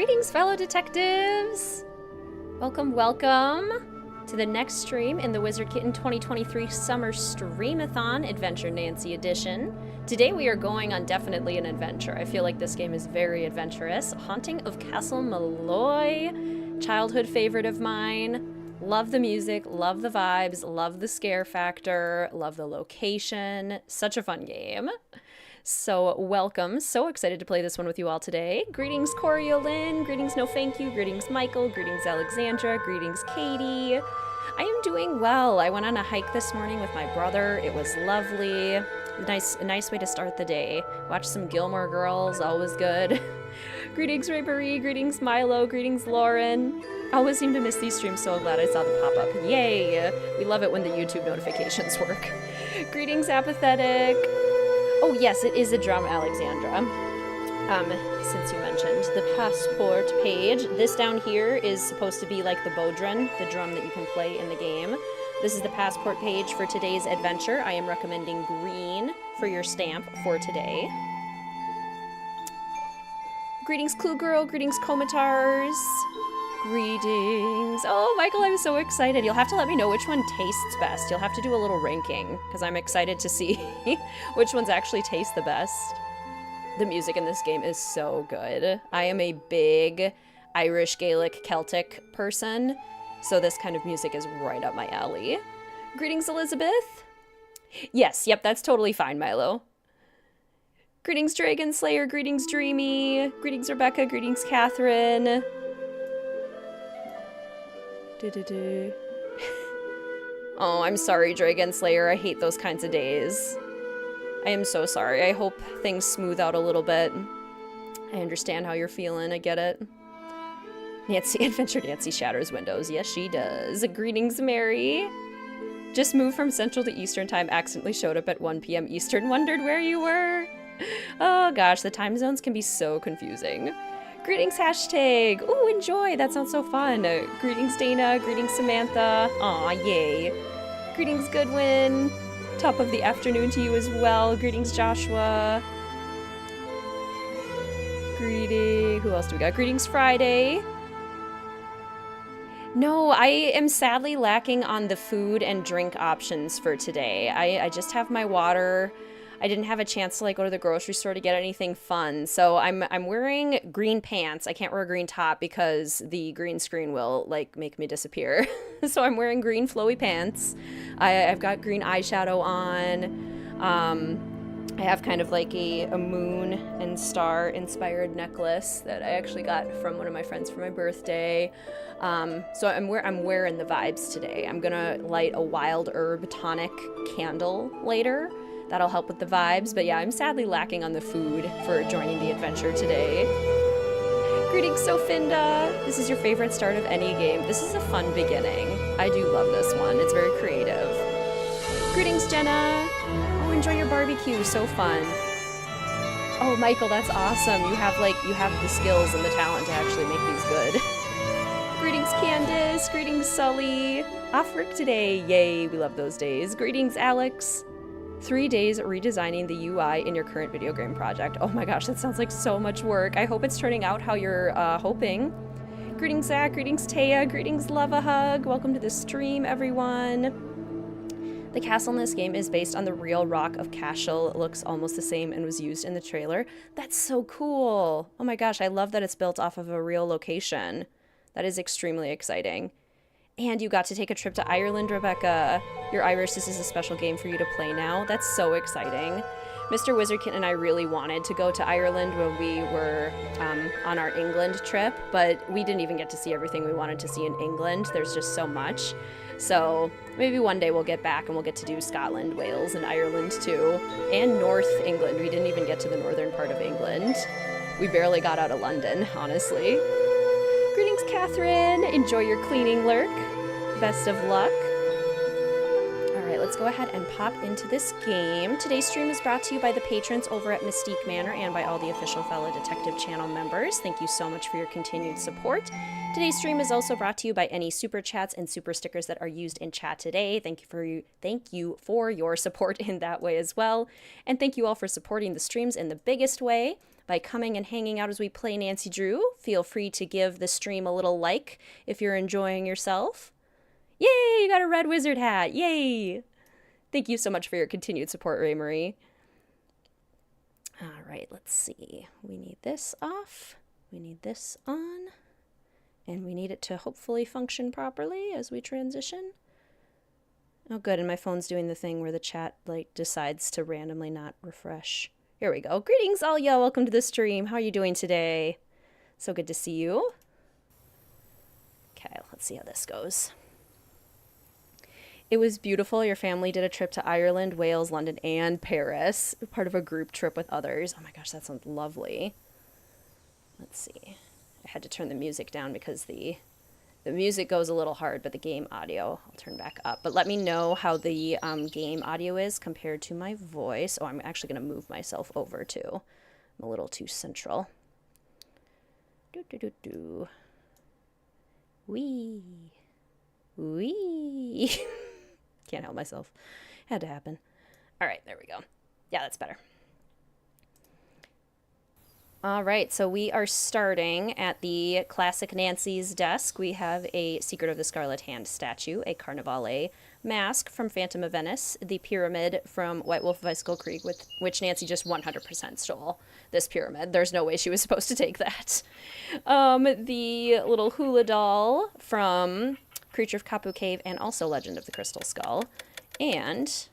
Greetings, fellow detectives! Welcome, welcome to the next stream in the WizardKitten 2023 Summer Streamathon Adventure Nancy edition. Today we are going on definitely an adventure. I feel like this game is very adventurous. Haunting of Castle Malloy, childhood favorite of mine. Love the music, love the vibes, love the scare factor, love the location. Such a fun game. So welcome, so excited to play this one with you all today. Greetings Coriolyn, greetings No Thank You, greetings Michael, greetings Alexandra, greetings Katie. I am doing well. I went on a hike this morning with my brother. It was lovely. A nice way to start the day. Watch some Gilmore Girls, always good. Greetings Ray Marie, greetings Milo, greetings Lauren. I always seem to miss these streams, so glad I saw the pop-up. Yay! We love it when the YouTube notifications work. Greetings Apathetic. Oh yes, it is a drum, Alexandra. Since you mentioned the passport page, this down here is supposed to be like the bodhran, the drum that you can play in the game. This is the passport page for today's adventure. I am recommending green for your stamp for today. Greetings Clue Girl, greetings Komatars. Greetings. Oh, Michael, I'm so excited. You'll have to let me know which one tastes best. You'll have to do a little ranking, because I'm excited to see which ones actually taste the best. The music in this game is so good. I am a big Irish, Gaelic, Celtic person, so this kind of music is right up my alley. Greetings, Elizabeth. Yes, yep, that's totally fine, Milo. Greetings, Dragon Slayer. Greetings, Dreamy. Greetings, Rebecca. Greetings, Catherine. Oh, I'm sorry, Dragon Slayer. I hate those kinds of days. I am so sorry. I hope things smooth out a little bit. I understand how you're feeling. I get it. Nancy, Adventure Nancy shatters windows. Yes, she does. Greetings, Mary. Just moved from Central to Eastern time. Accidentally showed up at 1 p.m. Eastern. Wondered where you were. Oh, gosh. The time zones can be so confusing. Greetings, hashtag. Ooh, enjoy. That sounds so fun. Greetings, Dana. Greetings, Samantha. Aw, yay. Greetings, Goodwin. Top of the afternoon to you as well. Greetings, Joshua. Greetings. Who else do we got? Greetings, Friday. No, I am sadly lacking on the food and drink options for today. I just have my water. I didn't have a chance to go to the grocery store to get anything fun. So I'm wearing green pants. I can't wear a green top because the green screen will make me disappear. So I'm wearing green flowy pants. I've got green eyeshadow on. I have kind of a moon and star inspired necklace that I actually got from one of my friends for my birthday. So I'm wearing the vibes today. I'm gonna light a wild herb tonic candle later. That'll help with the vibes, but yeah, I'm sadly lacking on the food for joining the adventure today. Greetings, Sofinda! This is your favorite start of any game. This is a fun beginning. I do love this one. It's very creative. Greetings, Jenna! Oh, enjoy your barbecue. So fun. Oh, Michael, that's awesome. You have the skills and the talent to actually make these good. Greetings, Candace! Greetings, Sully! Off work today. Yay, we love those days. Greetings, Alex! 3 days redesigning the UI in your current video game project. Oh my gosh, that sounds like so much work. I hope it's turning out how you're hoping. Greetings, Zach. Greetings, Taya. Greetings, Love a Hug. Welcome to the stream, everyone. The castle in this game is based on the real rock of Cashel. It looks almost the same and was used in the trailer. That's so cool. Oh my gosh, I love that it's built off of a real location. That is extremely exciting. And you got to take a trip to Ireland, Rebecca. You're Irish, this is a special game for you to play now. That's so exciting. Mr. WizardKitten and I really wanted to go to Ireland when we were on our England trip, but we didn't even get to see everything we wanted to see in England. There's just so much. So maybe one day we'll get back and we'll get to do Scotland, Wales, and Ireland too. And North England. We didn't even get to the northern part of England. We barely got out of London, honestly. Greetings, Catherine. Enjoy your cleaning lurk. Best of luck. All right, let's go ahead and pop into this game. Today's stream is brought to you by the patrons over at Mystique Manor and by all the official fellow detective channel members. Thank you so much for your continued support. Today's stream is also brought to you by any super chats and super stickers that are used in chat today. Thank you for your support in that way as well. And thank you all for supporting the streams in the biggest way by coming and hanging out as we play Nancy Drew. Feel free to give the stream a little like if you're enjoying yourself. Yay, you got a red wizard hat. Yay. Thank you so much for your continued support, Ray Marie. All right, let's see. We need this off. We need this on. And we need it to hopefully function properly as we transition. Oh, good. And my phone's doing the thing where the chat decides to randomly not refresh. Here we go. Greetings, all y'all. Welcome to the stream. How are you doing today? So good to see you. Okay, let's see how this goes. It was beautiful. Your family did a trip to Ireland, Wales, London, and Paris. Part of a group trip with others. Oh my gosh, that sounds lovely. Let's see. I had to turn the music down because the music goes a little hard, but the game audio I'll turn back up. But let me know how the game audio is compared to my voice. Oh, I'm actually going to move myself over too. I'm a little too central. Do. Wee. Wee. Can't help myself. Had to happen. All right, there we go. Yeah, that's better. All right, so we are starting at the classic Nancy's desk. We have a Secret of the Scarlet Hand statue, a Carnivale mask from Phantom of Venice, the pyramid from White Wolf of Icicle Creek, with which Nancy just 100% stole this pyramid. There's no way she was supposed to take that. The little hula doll from Creature of Kapu Cave and also Legend of the Crystal Skull. And,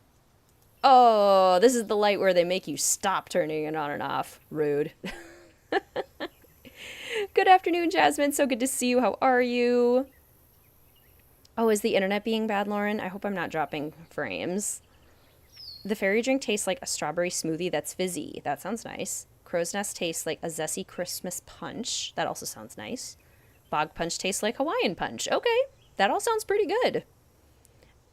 oh, this is the light where they make you stop turning it on and off. Rude. Good afternoon, Jasmine. So good to see you. How are you? Oh, is the internet being bad, Lauren? I hope I'm not dropping frames. The fairy drink tastes like a strawberry smoothie that's fizzy. That sounds nice. Crow's Nest tastes like a zesty Christmas punch. That also sounds nice. Bog Punch tastes like Hawaiian Punch. Okay, that all sounds pretty good.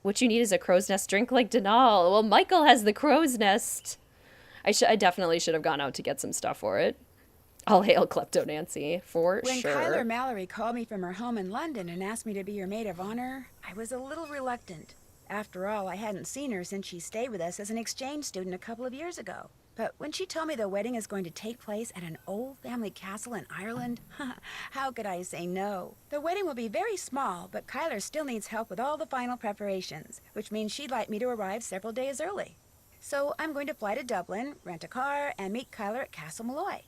What you need is a Crow's Nest drink like Denal. Well, Michael has the Crow's Nest. I definitely should have gone out to get some stuff for it. All hail Klepto Nancy, for sure. When Kyler Mallory called me from her home in London and asked me to be your maid of honor, I was a little reluctant. After all, I hadn't seen her since she stayed with us as an exchange student a couple of years ago. But when she told me the wedding is going to take place at an old family castle in Ireland, how could I say no? The wedding will be very small, but Kyler still needs help with all the final preparations, which means she'd like me to arrive several days early. So I'm going to fly to Dublin, rent a car, and meet Kyler at Castle Malloy.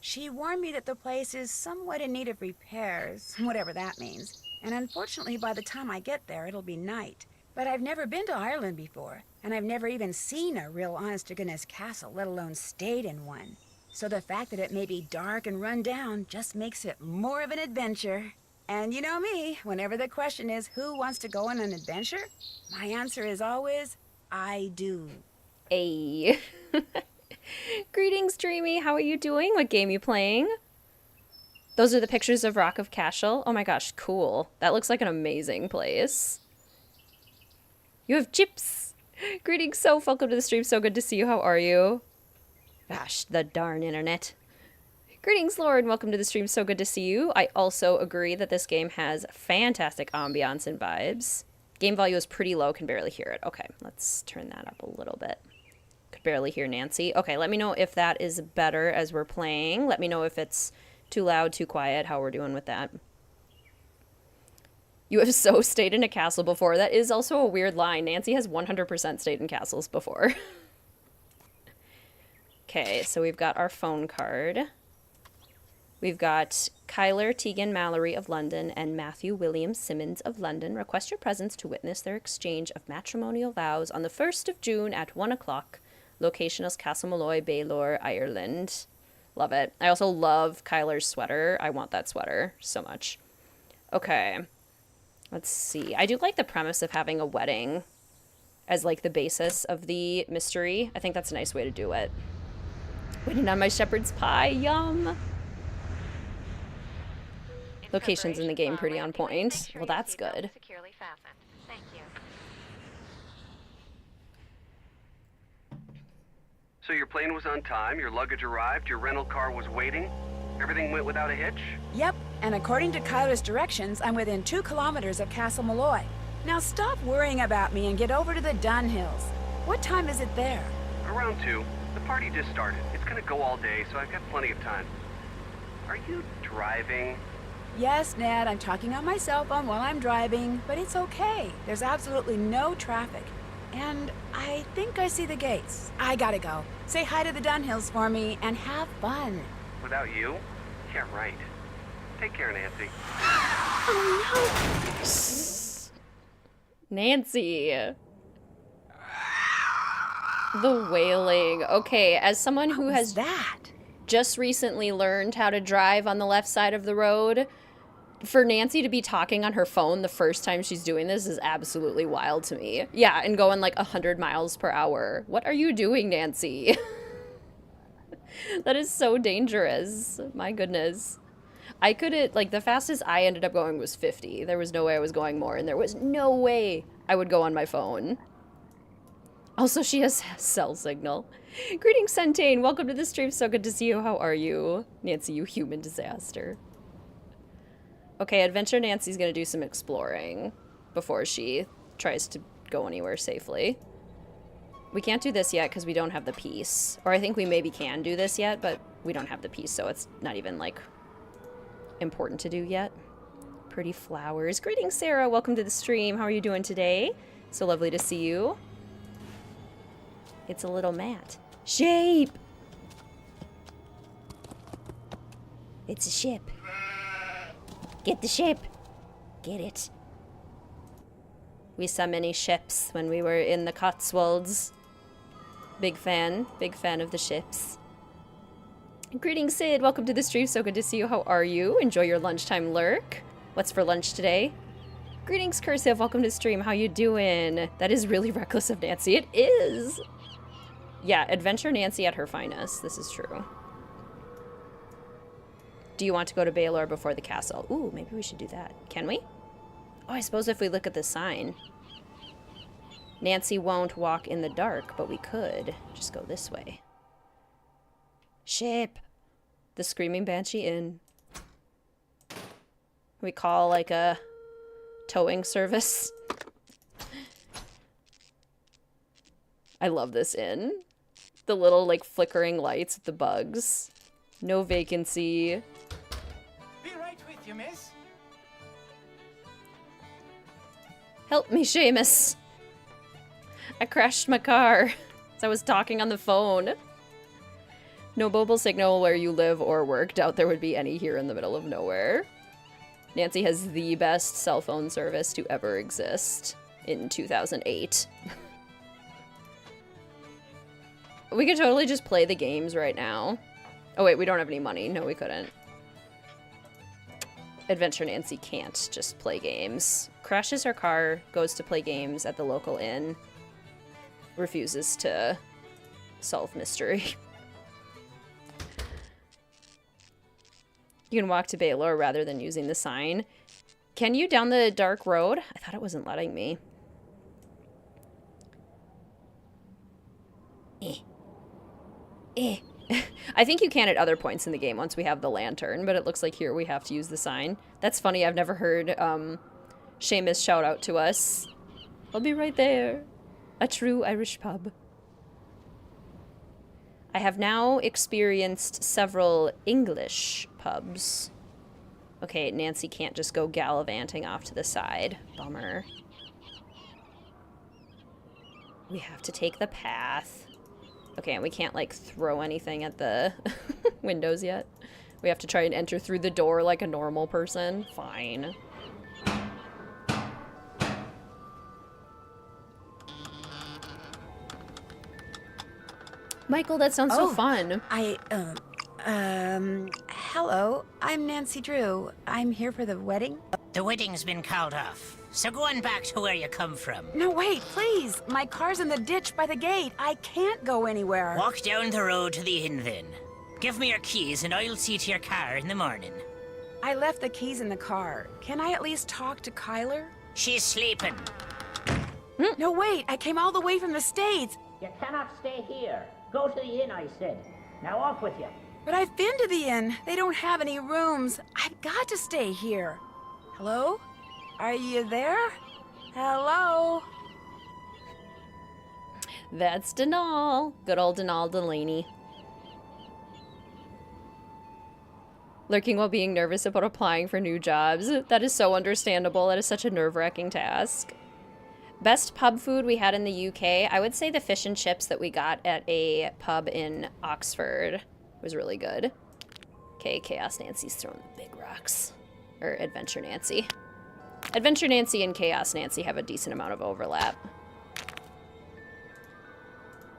She warned me that the place is somewhat in need of repairs, whatever that means. And unfortunately, by the time I get there, it'll be night. But I've never been to Ireland before, and I've never even seen a real honest-to-goodness castle, let alone stayed in one. So the fact that it may be dark and run down just makes it more of an adventure. And you know me, whenever the question is who wants to go on an adventure, my answer is always, I do. Ayy. Greetings, Dreamy. How are you doing? What game you playing? Those are the pictures of Rock of Cashel. Oh my gosh, cool. That looks like an amazing place. You have chips. Greetings, Soph. Welcome to the stream. So good to see you. How are you? Gosh, the darn internet. Greetings, Lauren. Welcome to the stream. So good to see you. I also agree that this game has fantastic ambiance and vibes. Game volume is pretty low. Can barely hear it. Okay, let's turn that up a little bit. Could barely hear Nancy. Okay, let me know if that is better as we're playing. Let me know if it's too loud, too quiet, how we're doing with that. You have so stayed in a castle before. That is also a weird line. Nancy has 100% stayed in castles before. Okay, so we've got our phone card. We've got Kyler Tegan Mallory of London and Matthew William Simmons of London request your presence to witness their exchange of matrimonial vows on the 1st of June at 1 o'clock. Location is Castle Malloy, Baylor, Ireland. Love it. I also love Kyler's sweater. I want that sweater so much. Okay. Let's see. I do like the premise of having a wedding as like the basis of the mystery. I think that's a nice way to do it. Waiting on my shepherd's pie. Yum. Locations in the game pretty on point. Well, that's good. So your plane was on time, your luggage arrived, your rental car was waiting, everything went without a hitch? Yep, And according to Kyler's directions, I'm within 2 kilometers of Castle Malloy. Now stop worrying about me and get over to the Dun Hills. What time is it there? Around 2. The party just started. It's gonna go all day, so I've got plenty of time. Are you driving? Yes, Ned, I'm talking on my cell phone while I'm driving, but it's okay. There's absolutely no traffic. And I think I see the gates. I gotta go. Say hi to the Dun Hills for me and have fun. Without you? Yeah, right. Take care, Nancy. Oh Nancy. The wailing. Okay, as someone who has just recently learned how to drive on the left side of the road, for Nancy to be talking on her phone the first time she's doing this is absolutely wild to me. Yeah, and going like 100 miles per hour. What are you doing, Nancy? That is so dangerous. My goodness. I couldn't, like, the fastest I ended up going was 50. There was no way I was going more, and there was no way I would go on my phone. Also, she has cell signal. Greetings, Centane. Welcome to the stream. So good to see you. How are you? Nancy, you human disaster. Okay, Adventure Nancy's gonna do some exploring before she tries to go anywhere safely. We can't do this yet because we don't have the piece. Or I think we maybe can do this yet, but we don't have the piece, so it's not even, like, important to do yet. Pretty flowers. Greetings, Sarah. Welcome to the stream. How are you doing today? So lovely to see you. It's a little mat. Shape! It's a ship. Get the ship. Get it. We saw many ships when we were in the Cotswolds. Big fan of the ships. Greetings, Sid. Welcome to the stream. So good to see you. How are you? Enjoy your lunchtime lurk. What's for lunch today? Greetings, Cursive. Welcome to the stream. How you doing? That is really reckless of Nancy. It is. Yeah, Adventure Nancy at her finest. This is true. Do you want to go to Baylor before the castle? Ooh, maybe we should do that. Can we? Oh, I suppose if we look at the sign. Nancy won't walk in the dark, but we could just go this way. Ship. The Screaming Banshee Inn. We call like a towing service. I love this inn. The little like flickering lights with the bugs. No vacancy. Be right with you, miss. Help me, Seamus. I crashed my car as I was talking on the phone. No mobile signal where you live or work. Doubt there would be any here in the middle of nowhere. Nancy has the best cell phone service to ever exist in 2008. We could totally just play the games right now. Oh wait, we don't have any money. No, we couldn't. Adventure Nancy can't just play games. Crashes her car, goes to play games at the local inn. Refuses to solve mystery. You can walk to Baylor rather than using the sign. Can you down the dark road? I thought it wasn't letting me. I think you can at other points in the game once we have the lantern, but it looks like here we have to use the sign. That's funny. I've never heard Seamus shout out to us. I'll be right there. A true Irish pub. I have now experienced several English pubs. Okay, Nancy can't just go gallivanting off to the side. Bummer. We have to take the path. Okay, and we can't, like, throw anything at the windows yet. We have to try and enter through the door like a normal person. Fine. Michael, that sounds so fun. Hello. I'm Nancy Drew. I'm here for the wedding. The wedding's been called off, so go on back to where you come from. No, wait, please. My car's in the ditch by the gate. I can't go anywhere. Walk down the road to the inn then. Give me your keys and I'll see to your car in the morning. I left the keys in the car. Can I at least talk to Kyler? She's sleeping. No, wait. I came all the way from the States. You cannot stay here. Go to the inn, I said. Now off with you. But I've been to the inn. They don't have any rooms. I've got to stay here. Hello? Are you there? Hello? That's Denal. Good old Denal Delaney. Lurking while being nervous about applying for new jobs. That is so understandable. That is such a nerve-wracking task. Best pub food we had in the UK. I would say the fish and chips that we got at a pub in Oxford was really good. Okay, Chaos Nancy's throwing the big rocks. Or Adventure Nancy. Adventure Nancy and Chaos Nancy have a decent amount of overlap.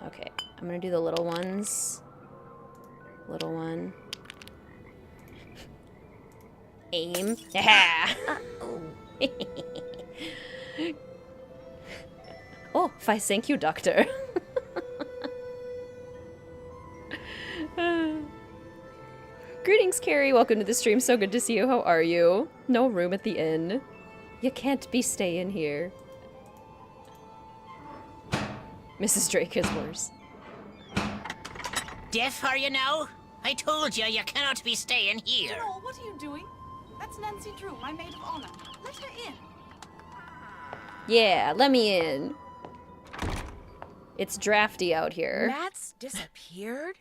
Okay, I'm gonna do the little ones. Little one. Aim. Yeah. Oh, thank you, Doctor. Greetings, Carrie. Welcome to the stream. So good to see you. How are you? No room at the inn. You can't be staying here. Mrs. Drake is worse. Deaf are you now? I told you you cannot be staying here. Joel, what are you doing? That's Nancy Drew, my maid of honor. Let her in. Yeah, let me in. It's drafty out here. Matt's disappeared?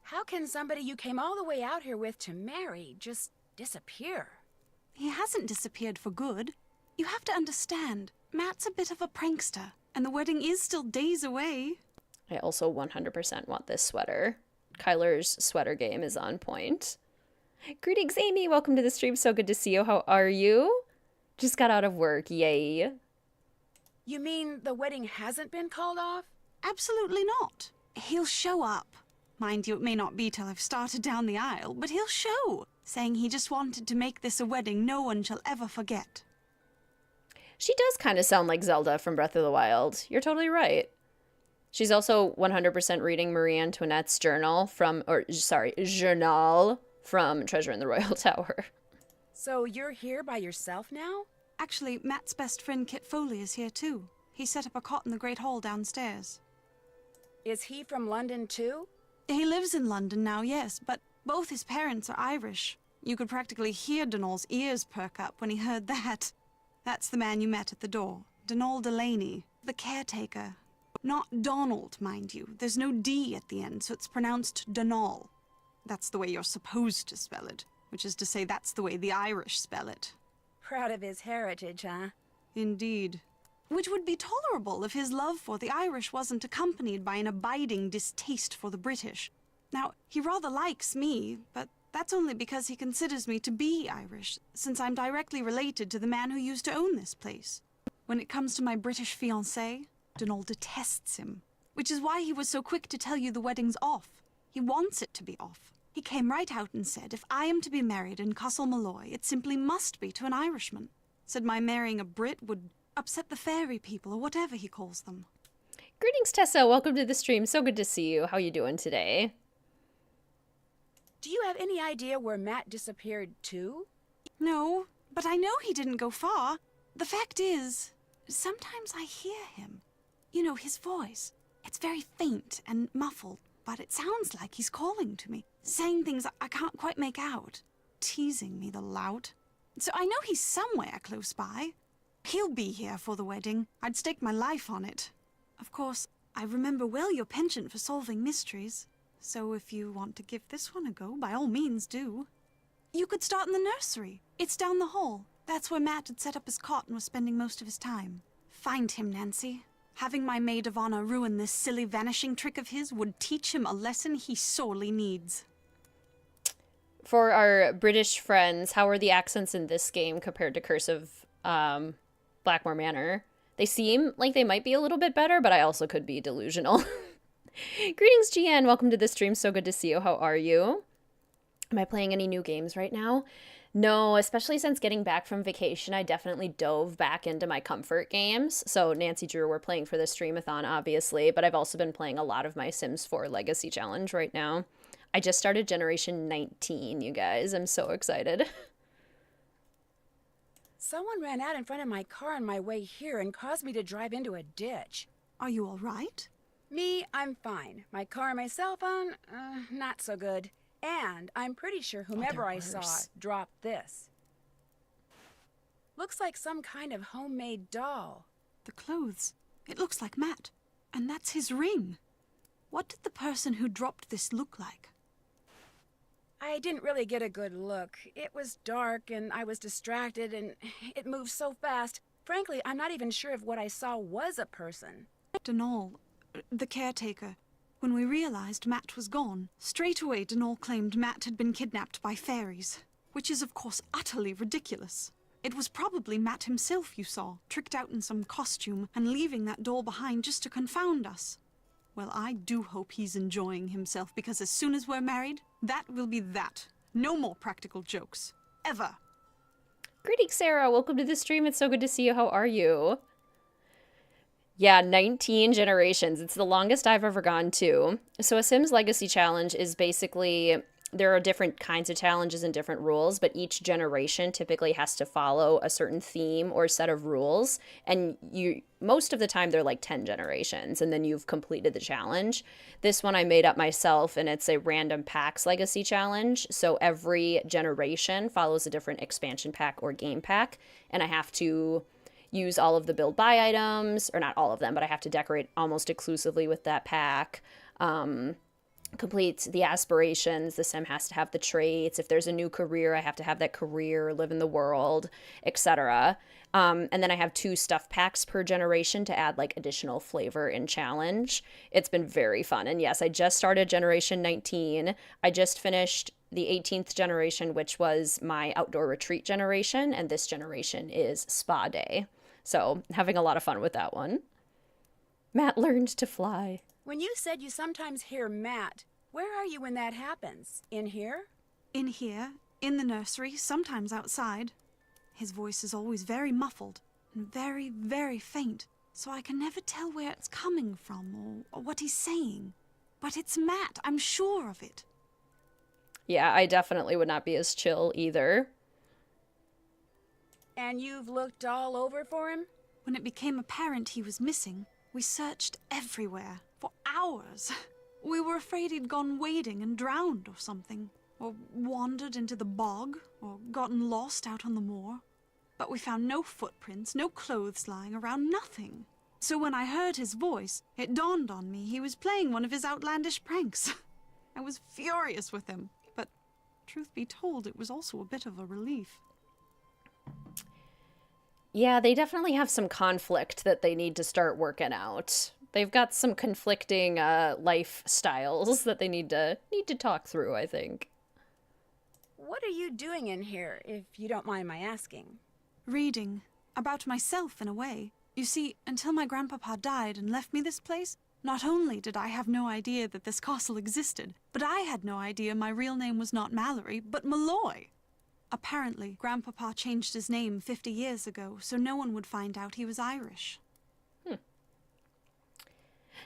How can somebody you came all the way out here with to marry just disappear? He hasn't disappeared for good. You have to understand, Matt's a bit of a prankster, and the wedding is still days away. I also 100% want this sweater. Kyler's sweater game is on point. Greetings, Amy. Welcome to the stream. So good to see you. How are you? Just got out of work. Yay. You mean the wedding hasn't been called off? Absolutely not. He'll show up. Mind you, it may not be till I've started down the aisle, but he'll show, saying he just wanted to make this a wedding no one shall ever forget. She does kind of sound like Zelda from Breath of the Wild. You're totally right. She's also 100% reading Marie Antoinette's journal from Treasure in the Royal Tower. So you're here by yourself now? Actually, Matt's best friend Kit Foley is here too. He set up a cot in the Great Hall downstairs. Is he from London too? He lives in London now, yes, but both his parents are Irish. You could practically hear Donal's ears perk up when he heard that. That's the man you met at the door, Donal Delaney, the caretaker. Not Donald, mind you. There's no D at the end, so it's pronounced Donal. That's the way you're supposed to spell it, which is to say that's the way the Irish spell it. Proud of his heritage, huh? Indeed. Which would be tolerable if his love for the Irish wasn't accompanied by an abiding distaste for the British. Now, he rather likes me, but that's only because he considers me to be Irish, since I'm directly related to the man who used to own this place. When it comes to my British fiancé, Donal detests him, which is why he was so quick to tell you the wedding's off. He wants it to be off. He came right out and said, if I am to be married in Castle Malloy, it simply must be to an Irishman. Said my marrying a Brit would upset the fairy people, or whatever he calls them. Greetings, Tessa. Welcome to the stream. So good to see you. How you doing today? Do you have any idea where Matt disappeared to? No, but I know he didn't go far. The fact is, sometimes I hear him. You know, his voice. It's very faint and muffled, but it sounds like he's calling to me, saying things I can't quite make out. Teasing me, the lout. So I know he's somewhere close by. He'll be here for the wedding. I'd stake my life on it. Of course, I remember well your penchant for solving mysteries. So if you want to give this one a go, by all means do. You could start in the nursery. It's down the hall. That's where Matt had set up his cot and was spending most of his time. Find him, Nancy. Having my maid of honor ruin this silly vanishing trick of his would teach him a lesson he sorely needs. For our British friends, how are the accents in this game compared to Curse of Blackmore Manor? They seem like they might be a little bit better, but I also could be delusional. Greetings, GN. Welcome to the stream. So good to see you. How are you? Am I playing any new games right now? No, especially since getting back from vacation, I definitely dove back into my comfort games. So Nancy Drew, we're playing for the Streamathon, obviously, but I've also been playing a lot of my Sims 4 Legacy Challenge right now. I just started Generation 19, you guys. I'm so excited. Someone ran out in front of my car on my way here and caused me to drive into a ditch. Are you all right? Me, I'm fine. My car and my cell phone, not so good. And I'm pretty sure whomever I saw worse. dropped this. Looks like some kind of homemade doll. The clothes. It looks like Matt. And that's his ring. What did the person who dropped this look like? I didn't really get a good look. It was dark and I was distracted and it moved so fast. Frankly, I'm not even sure if what I saw was a person. Denal, the caretaker. When we realized Matt was gone, straight away Denal claimed Matt had been kidnapped by fairies, which is of course utterly ridiculous. It was probably Matt himself you saw, tricked out in some costume and leaving that doll behind just to confound us. Well, I do hope he's enjoying himself, because as soon as we're married, that will be that. No more practical jokes. Ever. Greetings, Sarah. Welcome to the stream. It's so good to see you. How are you? Yeah, 19 generations. It's the longest I've ever gone to. So a Sims Legacy Challenge is basically, there are different kinds of challenges and different rules, but each generation typically has to follow a certain theme or set of rules. And most of the time they're like 10 generations, and then you've completed the challenge. This one I made up myself, and it's a random packs legacy challenge. So every generation follows a different expansion pack or game pack, and I have to use all of the build buy items, or not all of them, but I have to decorate almost exclusively with that pack. Complete the aspirations. The sim has to have the traits. If there's a new career, I have to have that career, live in the world, etc. And then I have 2 stuff packs per generation to add like additional flavor and challenge. It's been very fun. And yes, I just started generation 19. I just finished the 18th generation, which was my outdoor retreat generation. And this generation is spa day. So having a lot of fun with that one. Matt learned to fly. When you said you sometimes hear Matt, where are you when that happens? In here? In here, in the nursery, sometimes outside. His voice is always very muffled and very, very faint, so I can never tell where it's coming from or what he's saying. But it's Matt, I'm sure of it. Yeah, I definitely would not be as chill either. And you've looked all over for him? When it became apparent he was missing, we searched everywhere for hours. We were afraid he'd gone wading and drowned or something, or wandered into the bog, or gotten lost out on the moor. But we found no footprints, no clothes lying around, nothing. So when I heard his voice, it dawned on me he was playing one of his outlandish pranks. I was furious with him, but truth be told, it was also a bit of a relief. Yeah, they definitely have some conflict that they need to start working out. They've got some conflicting lifestyles that they need to talk through, I think. What are you doing in here, if you don't mind my asking? Reading. About myself, in a way. You see, until my grandpapa died and left me this place, not only did I have no idea that this castle existed, but I had no idea my real name was not Mallory, but Malloy. Apparently, Grandpapa changed his name 50 years ago, so no one would find out he was Irish.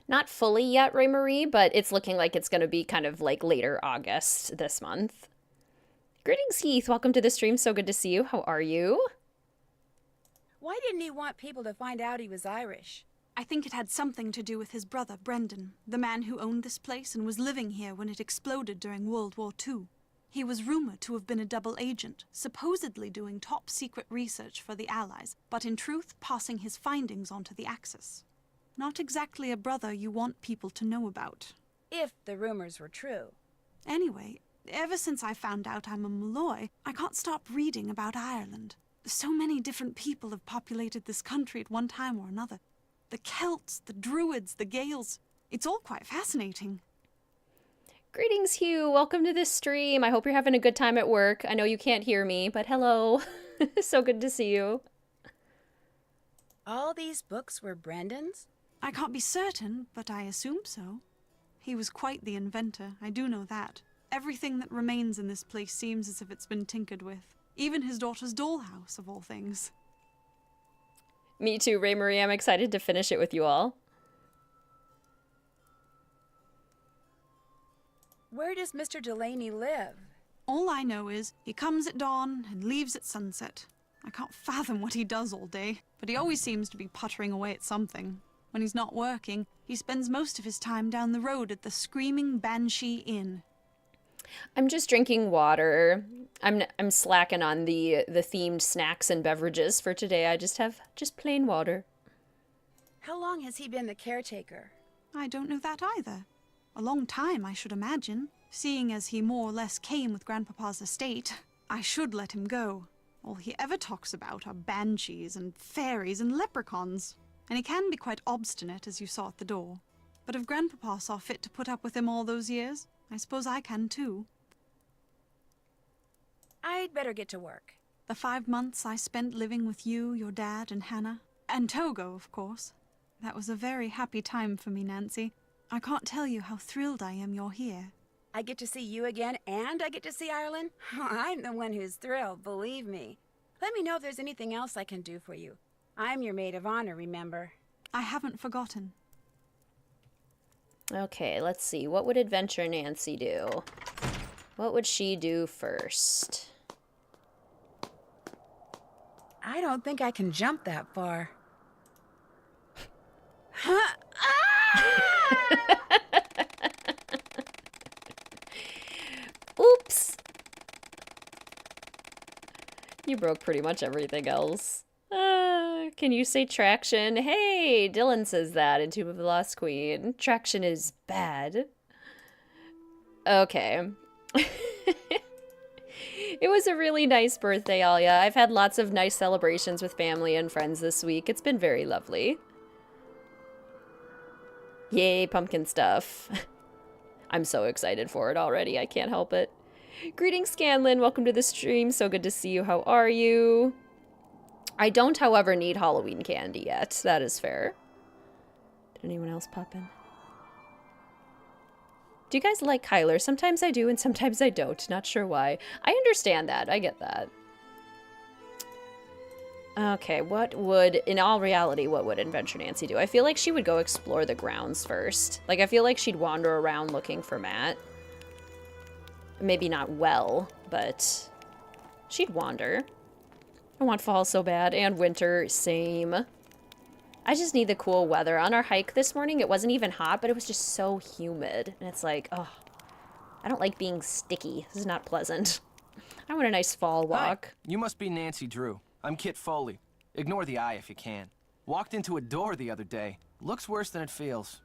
Not fully yet, Ray Marie, but it's looking like it's going to be kind of like later August this month. Greetings, Heath. Welcome to the stream. So good to see you. How are you? Why didn't he want people to find out he was Irish? I think it had something to do with his brother, Brendan, the man who owned this place and was living here when it exploded during World War II. He was rumored to have been a double agent, supposedly doing top-secret research for the Allies, but in truth passing his findings onto the Axis. Not exactly a brother you want people to know about. If the rumors were true. Anyway, ever since I found out I'm a Malloy, I can't stop reading about Ireland. So many different people have populated this country at one time or another. The Celts, the Druids, the Gaels. It's all quite fascinating. Greetings, Hugh. Welcome to this stream. I hope you're having a good time at work. I know you can't hear me, but hello. So good to see you. All these books were Brendan's? I can't be certain, but I assume so. He was quite the inventor, I do know that. Everything that remains in this place seems as if it's been tinkered with. Even his daughter's dollhouse, of all things. Me too, Ray Marie. I'm excited to finish it with you all. Where does Mr. Delaney live? All I know is he comes at dawn and leaves at sunset. I can't fathom what he does all day, but he always seems to be puttering away at something. When he's not working, he spends most of his time down the road at the Screaming Banshee Inn. I'm just drinking water. I'm slacking on the themed snacks and beverages for today. I just have plain water. How long has he been the caretaker? I don't know that either. A long time, I should imagine. Seeing as he more or less came with Grandpapa's estate, I should let him go. All he ever talks about are banshees and fairies and leprechauns. And he can be quite obstinate, as you saw at the door. But if Grandpapa saw fit to put up with him all those years, I suppose I can too. I'd better get to work. The 5 months I spent living with you, your dad, and Hannah. And Togo, of course. That was a very happy time for me, Nancy. I can't tell you how thrilled I am you're here. I get to see you again, and I get to see Ireland? I'm the one who's thrilled, believe me. Let me know if there's anything else I can do for you. I'm your maid of honor, remember? I haven't forgotten. Okay, let's see. What would Adventure Nancy do? What would she do first? I don't think I can jump that far. Oops! You broke pretty much everything else. Can you say traction? Hey, Dylan says that in Tomb of the Lost Queen. Traction is bad. Okay. It was a really nice birthday, Alia. I've had lots of nice celebrations with family and friends this week. It's been very lovely. Yay, pumpkin stuff. I'm so excited for it already. I can't help it. Greetings, Scanlin. Welcome to the stream. So good to see you. How are you? I don't, however, need Halloween candy yet. That is fair. Did anyone else pop in? Do you guys like Kyler? Sometimes I do and sometimes I don't. Not sure why. I understand that. I get that. Okay, what would, in all reality, what would Adventure Nancy do? I feel like she would go explore the grounds first. Like, I feel like she'd wander around looking for Matt. Maybe not well, but she'd wander. I want fall so bad, and winter, same. I just need the cool weather. On our hike this morning, it wasn't even hot, but it was just so humid. And it's like, oh, I don't like being sticky. This is not pleasant. I want a nice fall walk. Hi. You must be Nancy Drew. I'm Kit Foley. Ignore the eye if you can. Walked into a door the other day. Looks worse than it feels.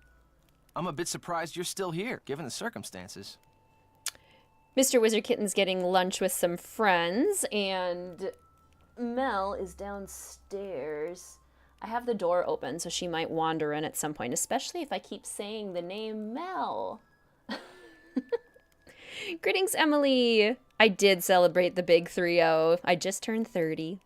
I'm a bit surprised you're still here, given the circumstances. Mr. WizardKitten's getting lunch with some friends, and Mel is downstairs. I have the door open, so she might wander in at some point, especially if I keep saying the name Mel. Greetings, Emily. I did celebrate the big 3-0. I just turned 30.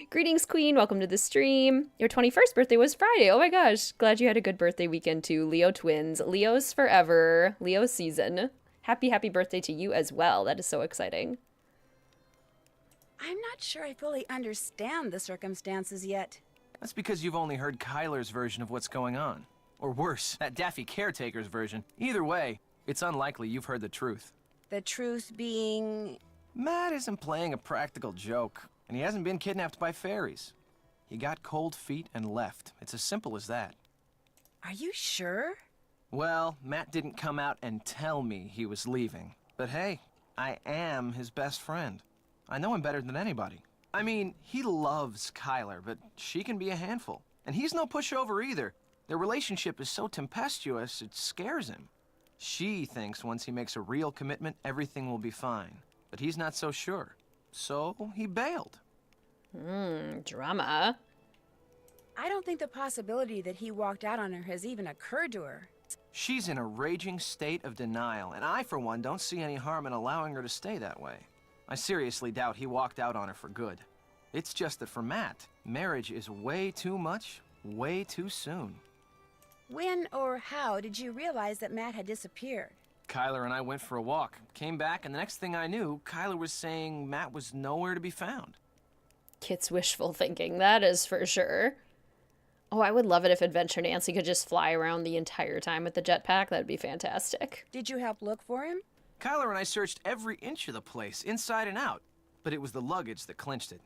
Greetings, Queen. Welcome to the stream. Your 21st birthday was Friday. Oh my gosh. Glad you had a good birthday weekend too. Leo twins. Leo's forever. Leo season. Happy, happy birthday to you as well. That is so exciting. I'm not sure I fully understand the circumstances yet. That's because you've only heard Kyler's version of what's going on. Or worse, that daffy caretaker's version. Either way, it's unlikely you've heard the truth. The truth being... Matt isn't playing a practical joke, and he hasn't been kidnapped by fairies. He got cold feet and left. It's as simple as that. Are you sure? Well, Matt didn't come out and tell me he was leaving. But hey, I am his best friend. I know him better than anybody. I mean, he loves Kyler, but she can be a handful. And he's no pushover either. Their relationship is so tempestuous, it scares him. She thinks once he makes a real commitment, everything will be fine. But he's not so sure. So he bailed. Drama. I don't think the possibility that he walked out on her has even occurred to her. She's in a raging state of denial, and I, for one, don't see any harm in allowing her to stay that way. I seriously doubt he walked out on her for good. It's just that for Matt, marriage is way too much, way too soon. When or how did you realize that Matt had disappeared? Kyler and I went for a walk, came back, and the next thing I knew, Kyler was saying Matt was nowhere to be found. Kit's wishful thinking, that is for sure. Oh, I would love it if Adventure Nancy could just fly around the entire time with the jetpack. That'd be fantastic. Did you help look for him? Kyler and I searched every inch of the place, inside and out, but it was the luggage that clinched it.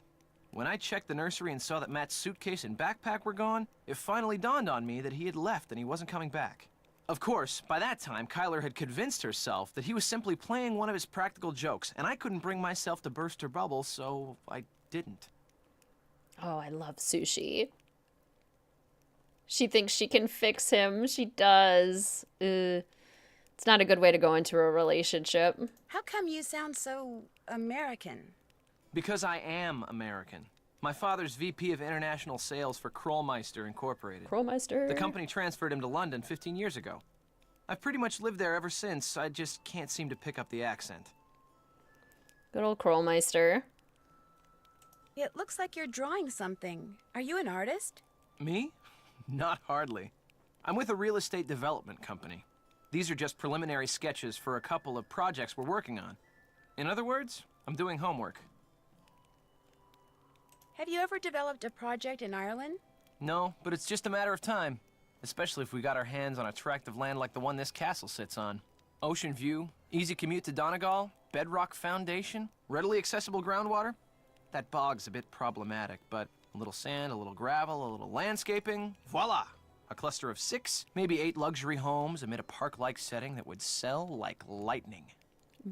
When I checked the nursery and saw that Matt's suitcase and backpack were gone, it finally dawned on me that he had left and he wasn't coming back. Of course, by that time, Kyler had convinced herself that he was simply playing one of his practical jokes, and I couldn't bring myself to burst her bubble, so I didn't. Oh, I love Sushi. She thinks she can fix him. She does. It's not a good way to go into a relationship. How come you sound so American? Because I am American. My father's VP of International Sales for Krollmeister Incorporated. Krollmeister? The company transferred him to London 15 years ago. I've pretty much lived there ever since. I just can't seem to pick up the accent. Good old Krollmeister. It looks like you're drawing something. Are you an artist? Me? Not hardly. I'm with a real estate development company. These are just preliminary sketches for a couple of projects we're working on. In other words, I'm doing homework. Have you ever developed a project in Ireland? No, but it's just a matter of time. Especially if we got our hands on a tract of land like the one this castle sits on. Ocean view, easy commute to Donegal, bedrock foundation, readily accessible groundwater. That bog's a bit problematic, but a little sand, a little gravel, a little landscaping, voila! A cluster of 6, maybe 8 luxury homes amid a park-like setting that would sell like lightning.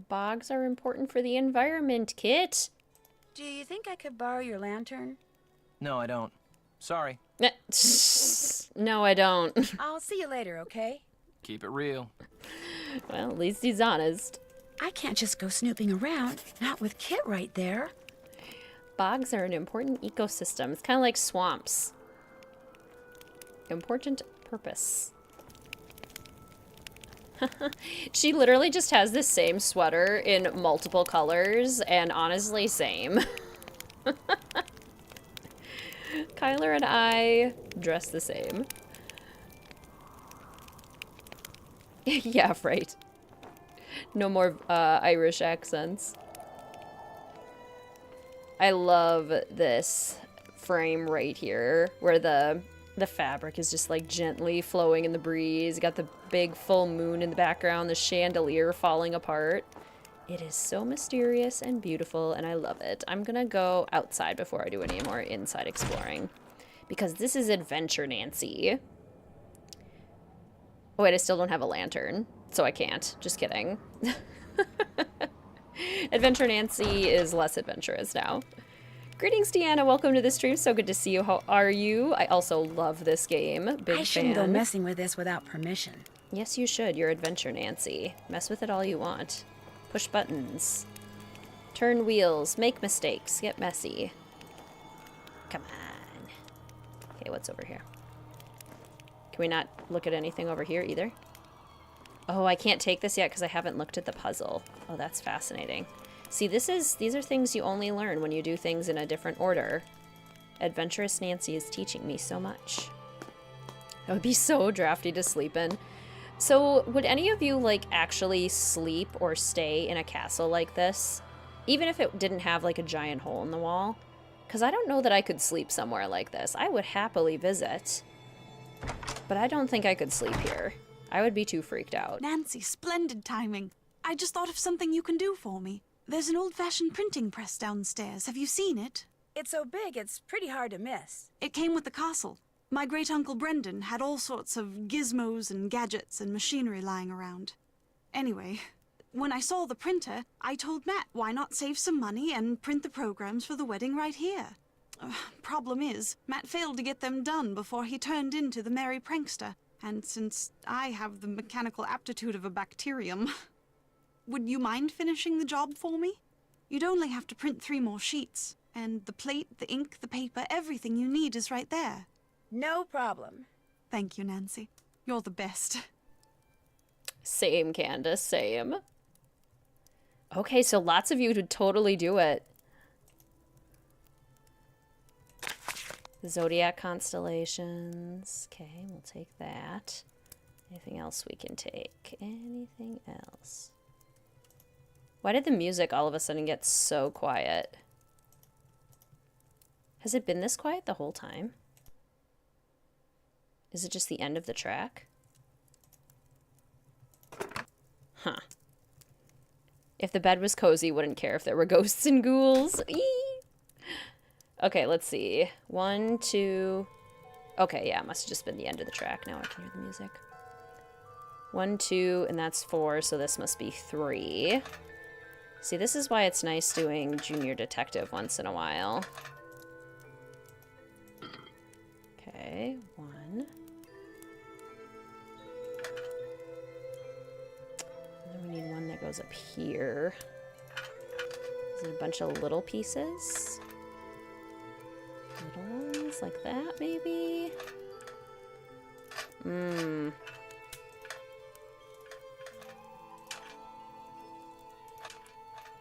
Bogs are important for the environment, Kit. Do you think I could borrow your lantern? No, I don't. Sorry. No, I don't. I'll see you later, okay? Keep it real. Well, at least he's honest. I can't just go snooping around, not with Kit right there. Bogs are an important ecosystem. It's kind of like swamps. Important purpose. She literally just has this same sweater in multiple colors, and honestly, same. Kyler and I dress the same. Yeah, right. No more Irish accents. I love this frame right here, where the fabric is just like gently flowing in the breeze. You got the big full moon in the background, the chandelier falling apart. It is so mysterious and beautiful, and I love it. I'm gonna go outside before I do any more inside exploring, because this is Adventure Nancy. Oh wait, I still don't have a lantern, so I can't. Just kidding. Adventure Nancy is less adventurous now. Greetings, Deanna. Welcome to the stream. So good to see you. How are you? I also love this game. Big I shouldn't fan. go messing with this without permission. Yes, you should. You're Adventure Nancy. Mess with it all you want. Push buttons. Turn wheels. Make mistakes. Get messy. Come on. Okay, what's over here? Can we not look at anything over here either? Oh, I can't take this yet because I haven't looked at the puzzle. Oh, that's fascinating. See, these are things you only learn when you do things in a different order. Adventurous Nancy is teaching me so much. That would be so drafty to sleep in. So, would any of you, like, actually sleep or stay in a castle like this? Even if it didn't have, like, a giant hole in the wall? Because I don't know that I could sleep somewhere like this. I would happily visit. But I don't think I could sleep here. I would be too freaked out. Nancy, splendid timing. I just thought of something you can do for me. There's an old-fashioned printing press downstairs. Have you seen it? It's so big, it's pretty hard to miss. It came with the castle. My great-uncle Brendan had all sorts of gizmos and gadgets and machinery lying around. Anyway, when I saw the printer, I told Matt why not save some money and print the programs for the wedding right here. Problem is, Matt failed to get them done before he turned into the merry prankster. And since I have the mechanical aptitude of a bacterium, would you mind finishing the job for me? You'd only have to print 3 more sheets. And the plate, the ink, the paper, everything you need is right there. No problem. Thank you, Nancy. You're the best. Same, Candace, same. Okay, so lots of you would totally do it. The Zodiac constellations. Okay, we'll take that. Anything else we can take? Anything else? Why did the music all of a sudden get so quiet? Has it been this quiet the whole time? Is it just the end of the track? Huh. If the bed was cozy, wouldn't care if there were ghosts and ghouls. Eee! Okay, let's see. 1, 2... Okay, yeah, it must have just been the end of the track. Now I can hear the music. 1, 2, and that's 4, so this must be 3. See, this is why it's nice doing junior detective once in a while. Okay, 1. And then we need one that goes up here. Is it a bunch of little pieces? Little ones like that, maybe?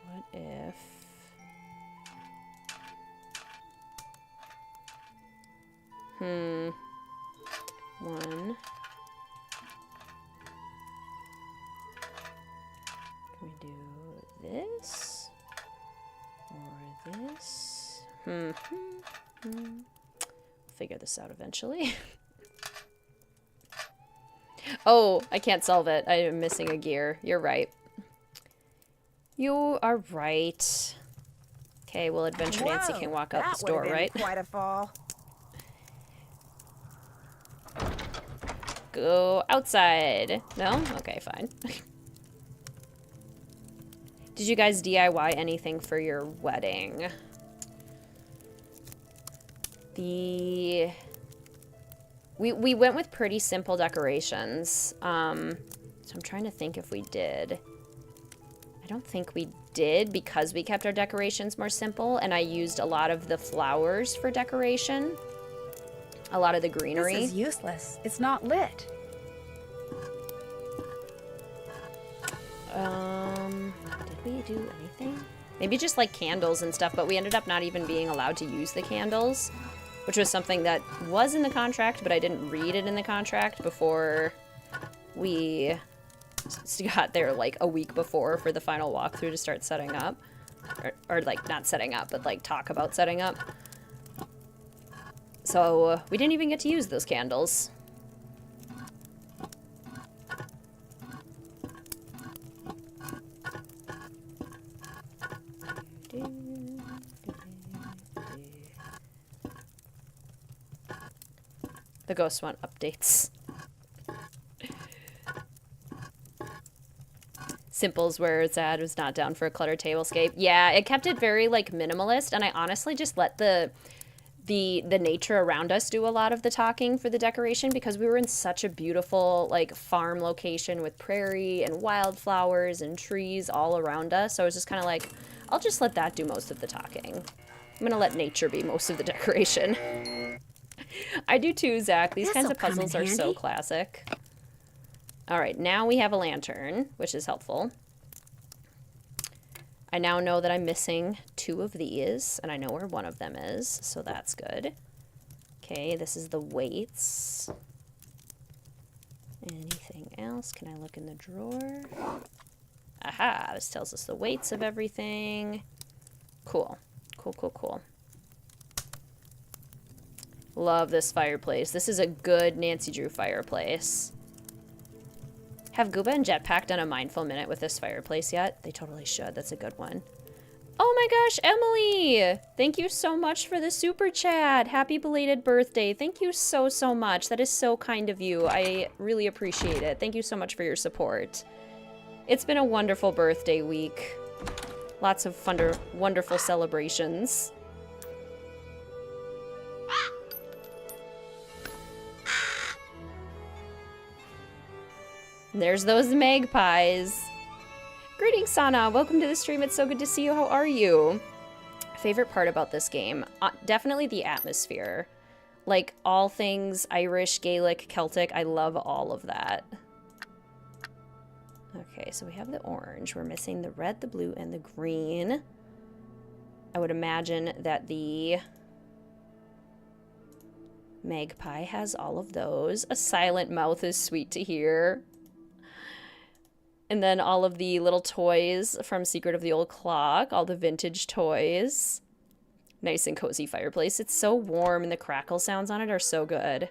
What if... One. Can we do this? Or this? We'll figure this out eventually. Oh, I can't solve it. I am missing a gear. You're right. You are right. Okay, well, Adventure Nancy can walk out this door, right? Quite a fall. Go outside. No? Okay, fine. Did you guys DIY anything for your wedding? We went with pretty simple decorations. So I'm trying to think if we did. I don't think we did because we kept our decorations more simple, and I used a lot of the flowers for decoration. A lot of the greenery. This is useless. It's not lit. Did we do anything? Maybe just like candles and stuff, but we ended up not even being allowed to use the candles, which was something that was in the contract, but I didn't read it in the contract before we got there like a week before for the final walkthrough to start setting up. Or like not setting up, but like talk about setting up. So we didn't even get to use those candles. The ghosts want updates. Simple's where it's at. Was not down for a cluttered tablescape. Yeah, it kept it very like minimalist, and I honestly just let the nature around us do a lot of the talking for the decoration because we were in such a beautiful like farm location with prairie and wildflowers and trees all around us. So I was just kind of like, I'll just let that do most of the talking. I'm gonna let nature be most of the decoration. I do too, Zach. These kinds of puzzles are so classic. All right, now we have a lantern, which is helpful. I now know that I'm missing 2 of these, and I know where one of them is, so that's good. Okay, this is the weights. Anything else? Can I look in the drawer? Aha, this tells us the weights of everything. Cool. Cool, cool, cool. Love this fireplace. This is a good Nancy Drew fireplace. Have Gooba and Jetpack done a mindful minute with this fireplace yet? They totally should. That's a good one. Oh my gosh, Emily! Thank you so much for the super chat. Happy belated birthday. Thank you so, so much. That is so kind of you. I really appreciate it. Thank you so much for your support. It's been a wonderful birthday week. Lots of wonderful celebrations. There's those magpies. Greetings, Sana. Welcome to the stream. It's so good to see you. How are you? Favorite part about this game? Definitely the atmosphere. Like, all things Irish, Gaelic, Celtic. I love all of that. Okay, so we have the orange. We're missing the red, the blue, and the green. I would imagine that the magpie has all of those. A silent mouth is sweet to hear. And then all of the little toys from Secret of the Old Clock, all the vintage toys. Nice and cozy fireplace. It's so warm and the crackle sounds on it are so good.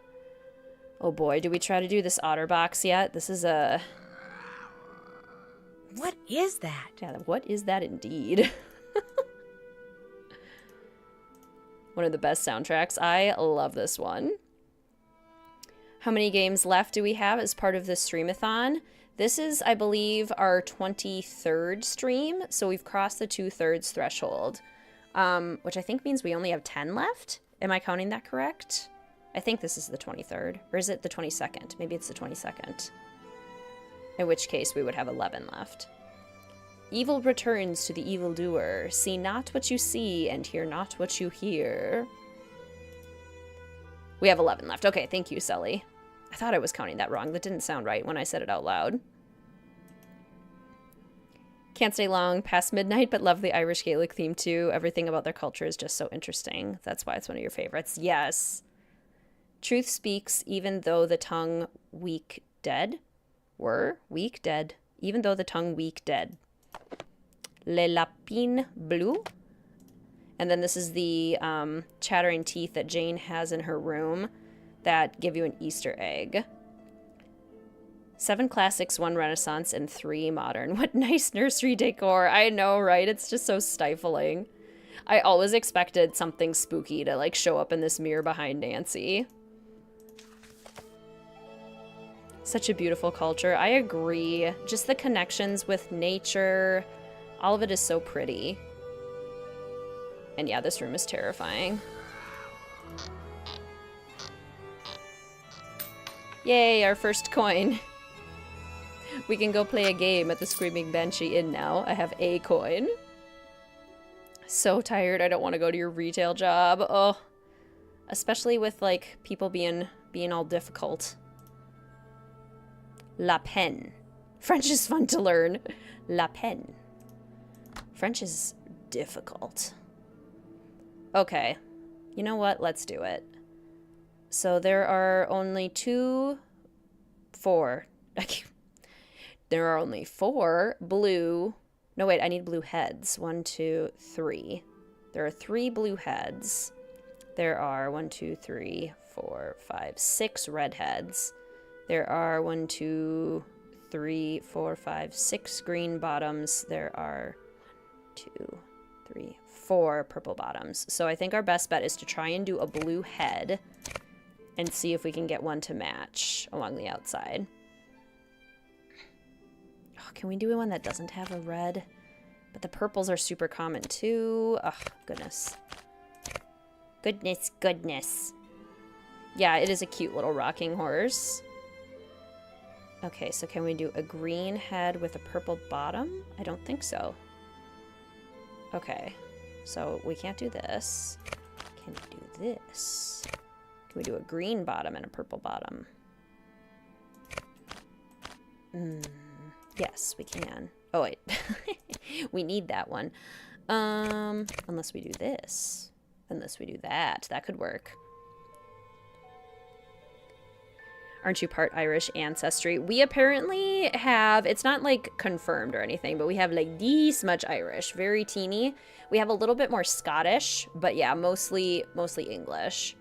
Oh boy, do we try to do this OtterBox yet? This is a... What is that? Yeah, what is that indeed? One of the best soundtracks. I love this one. How many games left do we have as part of the Streamathon? This is, I believe, our 23rd stream, so we've crossed the 2/3 threshold, which I think means we only have 10 left. Am I counting that correct? I think this is the 23rd, or is it the 22nd? Maybe it's the 22nd. In which case, we would have 11 left. Evil returns to the evildoer. See not what you see, and hear not what you hear. We have 11 left. Okay, thank you, Sully. I thought I was counting that wrong. That didn't sound right when I said it out loud. Can't stay long past midnight, but love the Irish Gaelic theme too. Everything about their culture is just so interesting. That's why it's one of your favorites. Yes. Truth speaks even though the tongue weak dead. Were weak dead. Even though the tongue weak dead. Le lapin bleu. And then this is the chattering teeth that Jane has in her room that give you an Easter egg. 7 classics, 1 Renaissance, and 3 modern. What nice nursery decor. I know, right? It's just so stifling. I always expected something spooky to, like, show up in this mirror behind Nancy. Such a beautiful culture. I agree. Just the connections with nature. All of it is so pretty. And yeah, this room is terrifying. Yay, our first coin. We can go play a game at the Screaming Banshee Inn now. I have a coin. So tired, I don't want to go to your retail job. Oh, especially with, like, people being all difficult. La peine. French is fun to learn. La peine. French is difficult. Okay. You know what? Let's do it. So there are only 4. There are only 4 blue... No, wait, I need blue heads. 1, 2, 3. There are 3 blue heads. There are 1, 2, 3, 4, 5, 6 red heads. There are 1, 2, 3, 4, 5, 6 green bottoms. There are 1, 2, 3, 4 purple bottoms. So I think our best bet is to try and do a blue head and see if we can get one to match along the outside. Oh, can we do one that doesn't have a red? But the purples are super common too. Oh, goodness. Goodness, goodness. Yeah, it is a cute little rocking horse. Okay, so can we do a green head with a purple bottom? I don't think so. Okay, so we can't do this. Can we do this? Can we do a green bottom and a purple bottom? Yes, we can. Oh, wait. We need that one. Unless we do this. Unless we do that. That could work. Aren't you part Irish ancestry? We apparently have, it's not like confirmed or anything, but we have like this much Irish, very teeny. We have a little bit more Scottish, but yeah, mostly English.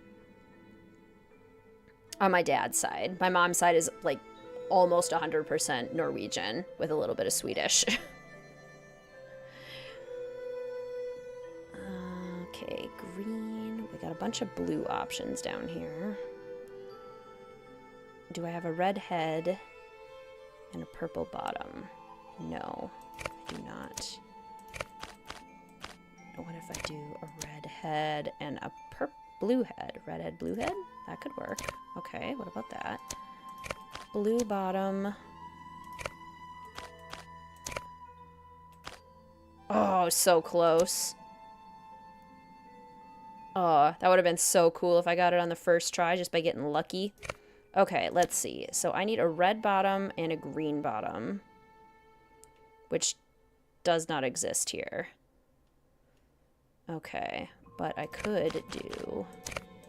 On my dad's side. My mom's side is like almost 100% Norwegian with a little bit of Swedish. Okay, green. We got a bunch of blue options down here. Do I have a red head and a purple bottom? No, I do not. What if I do a red head and a blue head? Red head, blue head? That could work. Okay, what about that? Blue bottom. Oh, so close. Oh, that would have been so cool if I got it on the first try just by getting lucky. Okay, let's see. So I need a red bottom and a green bottom, which does not exist here. Okay, but I could do,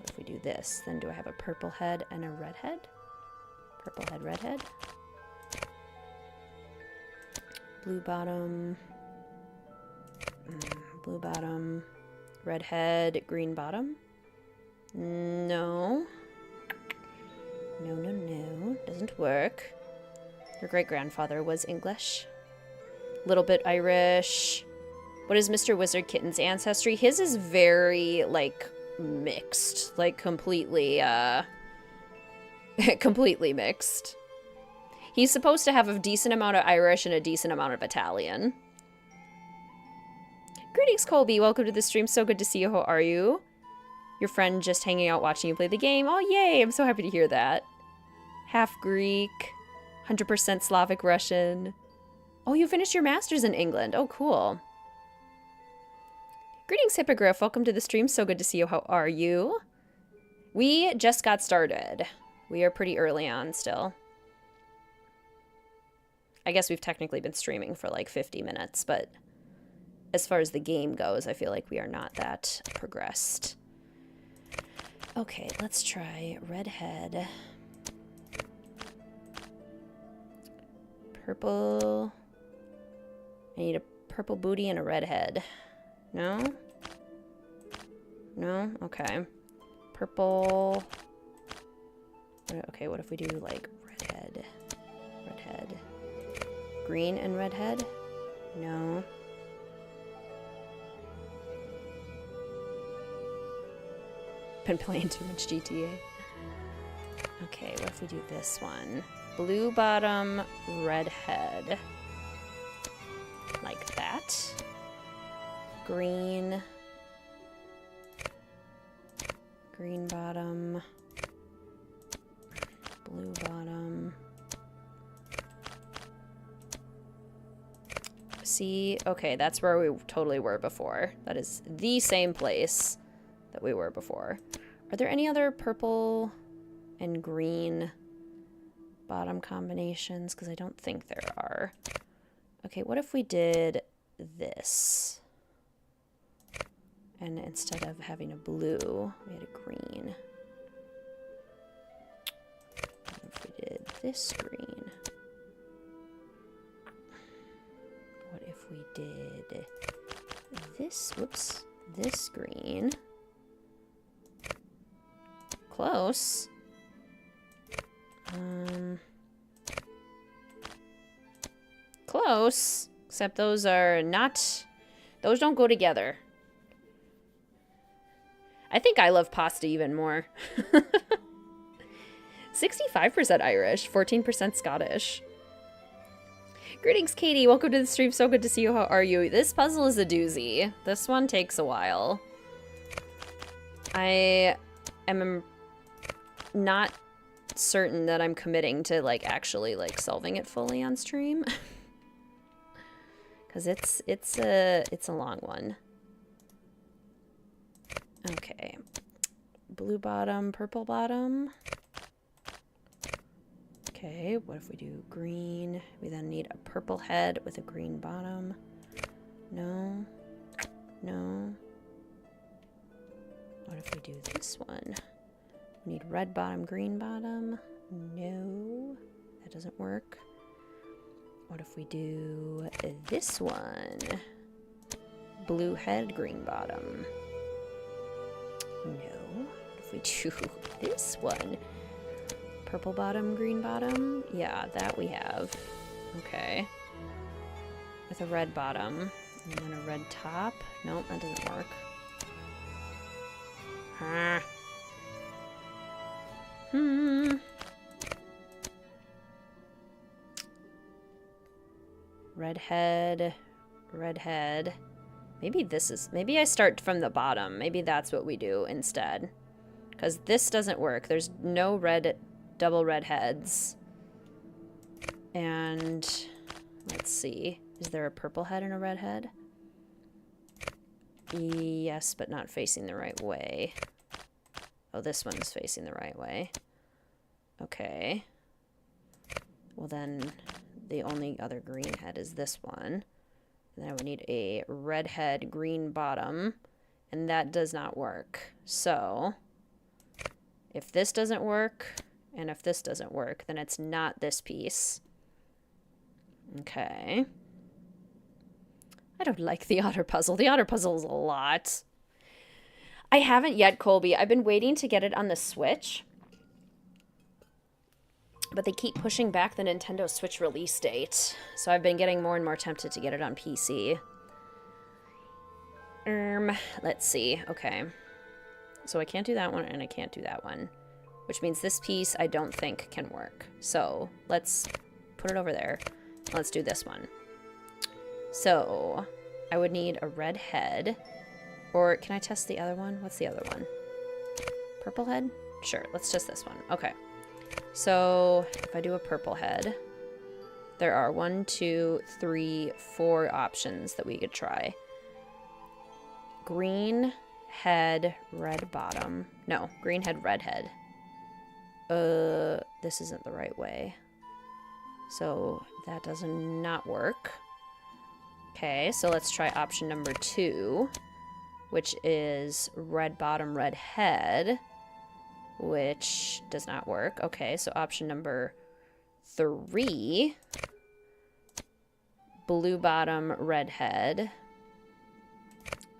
if we do this, then do I have a purple head and a red head? Purple head, red head. Blue bottom. Blue bottom. Red head, green bottom. No. No. Doesn't work. Your great-grandfather was English. Little bit Irish. What is Mr. WizardKitten's ancestry? His is very, like, mixed. Like, completely, Completely mixed. He's supposed to have a decent amount of Irish and a decent amount of Italian. Greetings, Colby. Welcome to the stream. So good to see you. How are you? Your friend just hanging out watching you play the game. Oh, yay. I'm so happy to hear that. Half Greek. 100% Slavic Russian. Oh, you finished your master's in England. Oh, cool. Greetings, Hippogriff. Welcome to the stream. So good to see you. How are you? We just got started. We are pretty early on still. I guess we've technically been streaming for like 50 minutes, but as far as the game goes, I feel like we are not that progressed. Okay, let's try redhead. Purple. I need a purple booty and a redhead. No? No? Okay. Purple. Okay, what if we do like redhead? Redhead. Green and redhead? No. Been playing too much GTA. Okay, what if we do this one? Blue bottom, redhead. Like that. Green. Green bottom. Blue bottom. See, okay, that's where we totally were before. That is the same place that we were before. Are there any other purple and green bottom combinations? Because I don't think there are. Okay, what if we did this? And instead of having a blue, we had a green. What if we did this green? What if we did this, whoops, this green? Close. Close, except those are not, those don't go together. I think I love pasta even more. 65% Irish, 14% Scottish. Greetings, Katie. Welcome to the stream. So good to see you. How are you? This puzzle is a doozy. This one takes a while. I am not certain that I'm committing to like actually like solving it fully on stream. Cause it's a long one. Okay. Blue bottom, purple bottom. Okay, what if we do green? We then need a purple head with a green bottom. No. No. What if we do this one? We need red bottom, green bottom. No. That doesn't work. What if we do this one? Blue head, green bottom. No. What if we do this one? Purple bottom, green bottom? Yeah, that we have. Okay. With a red bottom. And then a red top. Nope, that doesn't work. Ah. Redhead. Redhead. Maybe this is... Maybe I start from the bottom. Maybe that's what we do instead. Because this doesn't work. There's no red... double red heads. And... let's see. Is there a purple head and a red head? Yes, but not facing the right way. Oh, this one's facing the right way. Okay. Well then, the only other green head is this one. And then I would need a red head, green bottom. And that does not work. So, if this doesn't work, and if this doesn't work, then it's not this piece. Okay. I don't like the otter puzzle. The otter puzzle is a lot. I haven't yet, Colby. I've been waiting to get it on the Switch. But they keep pushing back the Nintendo Switch release date. So I've been getting more and more tempted to get it on PC. Let's see. Okay. So I can't do that one and I can't do that one. which means this piece I don't think can work. So let's put it over there. Let's do this one. So I would need a red head, or can I test the other one? What's the other one? Purple head? Sure, let's test this one. Okay. So if I do a purple head, there are 1, 2, 3, 4 options that we could try. Green head, red bottom. No, green head, red head. This isn't the right way. So that does not work. Okay, so let's try option number 2, which is red bottom, red head, which does not work. Okay, so option number 3, blue bottom, red head.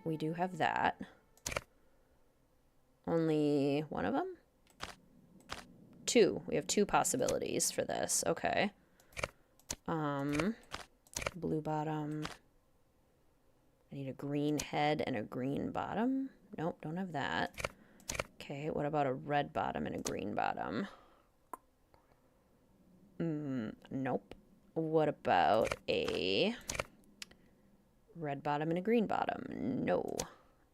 We do have that. Only one of them? 2. We have 2 possibilities for this. Okay. Blue bottom. I need a green head and a green bottom. Nope, don't have that. Okay, what about a red bottom and a green bottom? Nope. What about a red bottom and a green bottom? No.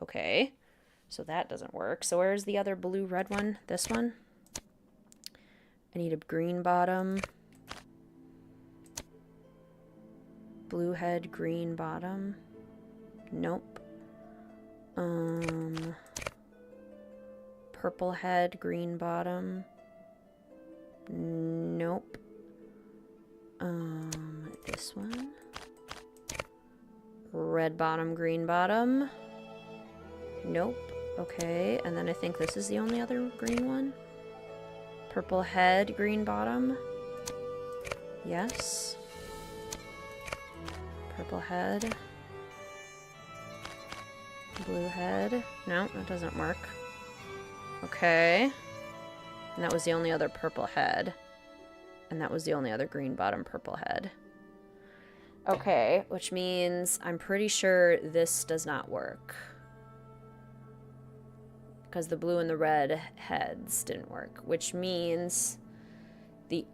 Okay, so that doesn't work. So where's the other blue-red one? This one? I need a green bottom. Blue head, green bottom. Nope. Purple head, green bottom. Nope. This one. Red bottom, green bottom. Nope. Okay, and then I think this is the only other green one. Purple head, green bottom. Yes. Purple head. Blue head. No, that doesn't work. Okay. And that was the only other purple head. And that was the only other green bottom purple head. Okay, which means I'm pretty sure this does not work. Because the blue and the red heads didn't work. Which means the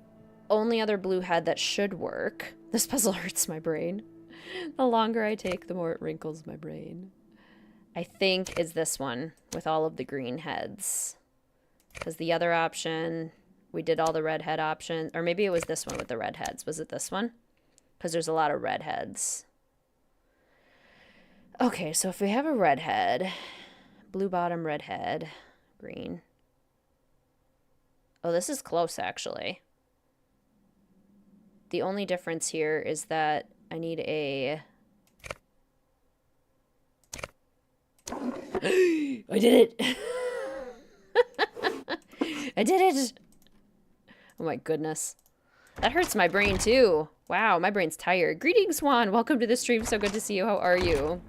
only other blue head that should work... This puzzle hurts my brain. The longer I take, the more it wrinkles my brain. I think is this one with all of the green heads. Because the other option, we did all the red head options. Or maybe it was this one with the red heads. Was it this one? Because there's a lot of red heads. Okay, so if we have a red head, blue bottom, red head, green. Oh, this is close, actually. The only difference here is that I need a... I did it! I did it! Oh my goodness. That hurts my brain too. Wow, my brain's tired. Greetings, Juan. Welcome to the stream. So good to see you. How are you?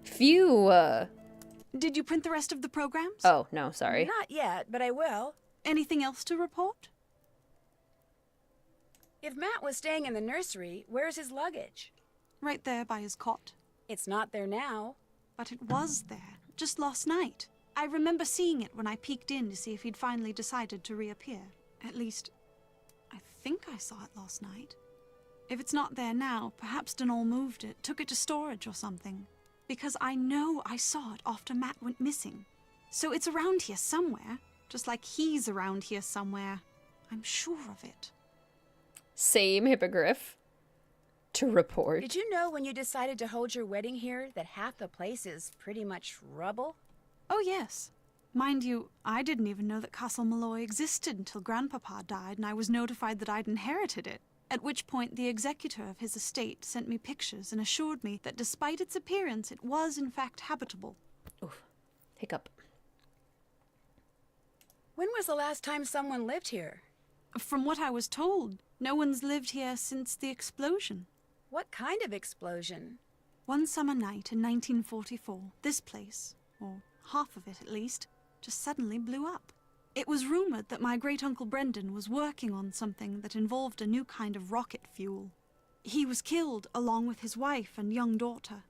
Phew. Did you print the rest of the programs? Oh, no, sorry. Not yet, but I will. Anything else to report? If Matt was staying in the nursery, where's his luggage? Right there by his cot. It's not there now. But it was there, just last night. I remember seeing it when I peeked in to see if he'd finally decided to reappear. At least, I think I saw it last night. If it's not there now, perhaps Denol moved it, took it to storage or something. Because I know I saw it after Matt went missing. So it's around here somewhere, just like he's around here somewhere. I'm sure of it. Same hippogriff. To report. Did you know when you decided to hold your wedding here that half the place is pretty much rubble? Oh, yes. Mind you, I didn't even know that Castle Malloy existed until Grandpapa died and I was notified that I'd inherited it. At which point the executor of his estate sent me pictures and assured me that despite its appearance, it was in fact habitable. Oof. Hiccup. When was the last time someone lived here? From what I was told, no one's lived here since the explosion. What kind of explosion? One summer night in 1944, this place, or half of it at least, just suddenly blew up. It was rumored that my great-uncle Brendan was working on something that involved a new kind of rocket fuel. He was killed along with his wife and young daughter.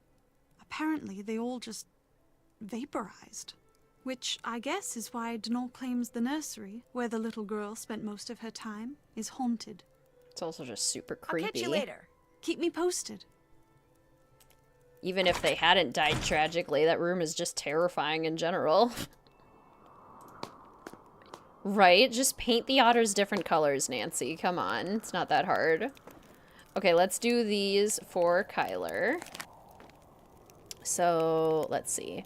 Apparently, they all just vaporized. Which I guess is why Denal claims the nursery, where the little girl spent most of her time, is haunted. It's also just super creepy. I'll catch you later. Keep me posted. Even if they hadn't died tragically, that room is just terrifying in general. Right? Just paint the otters different colors, Nancy. Come on. It's not that hard. Okay, let's do these for Kyler. So, let's see.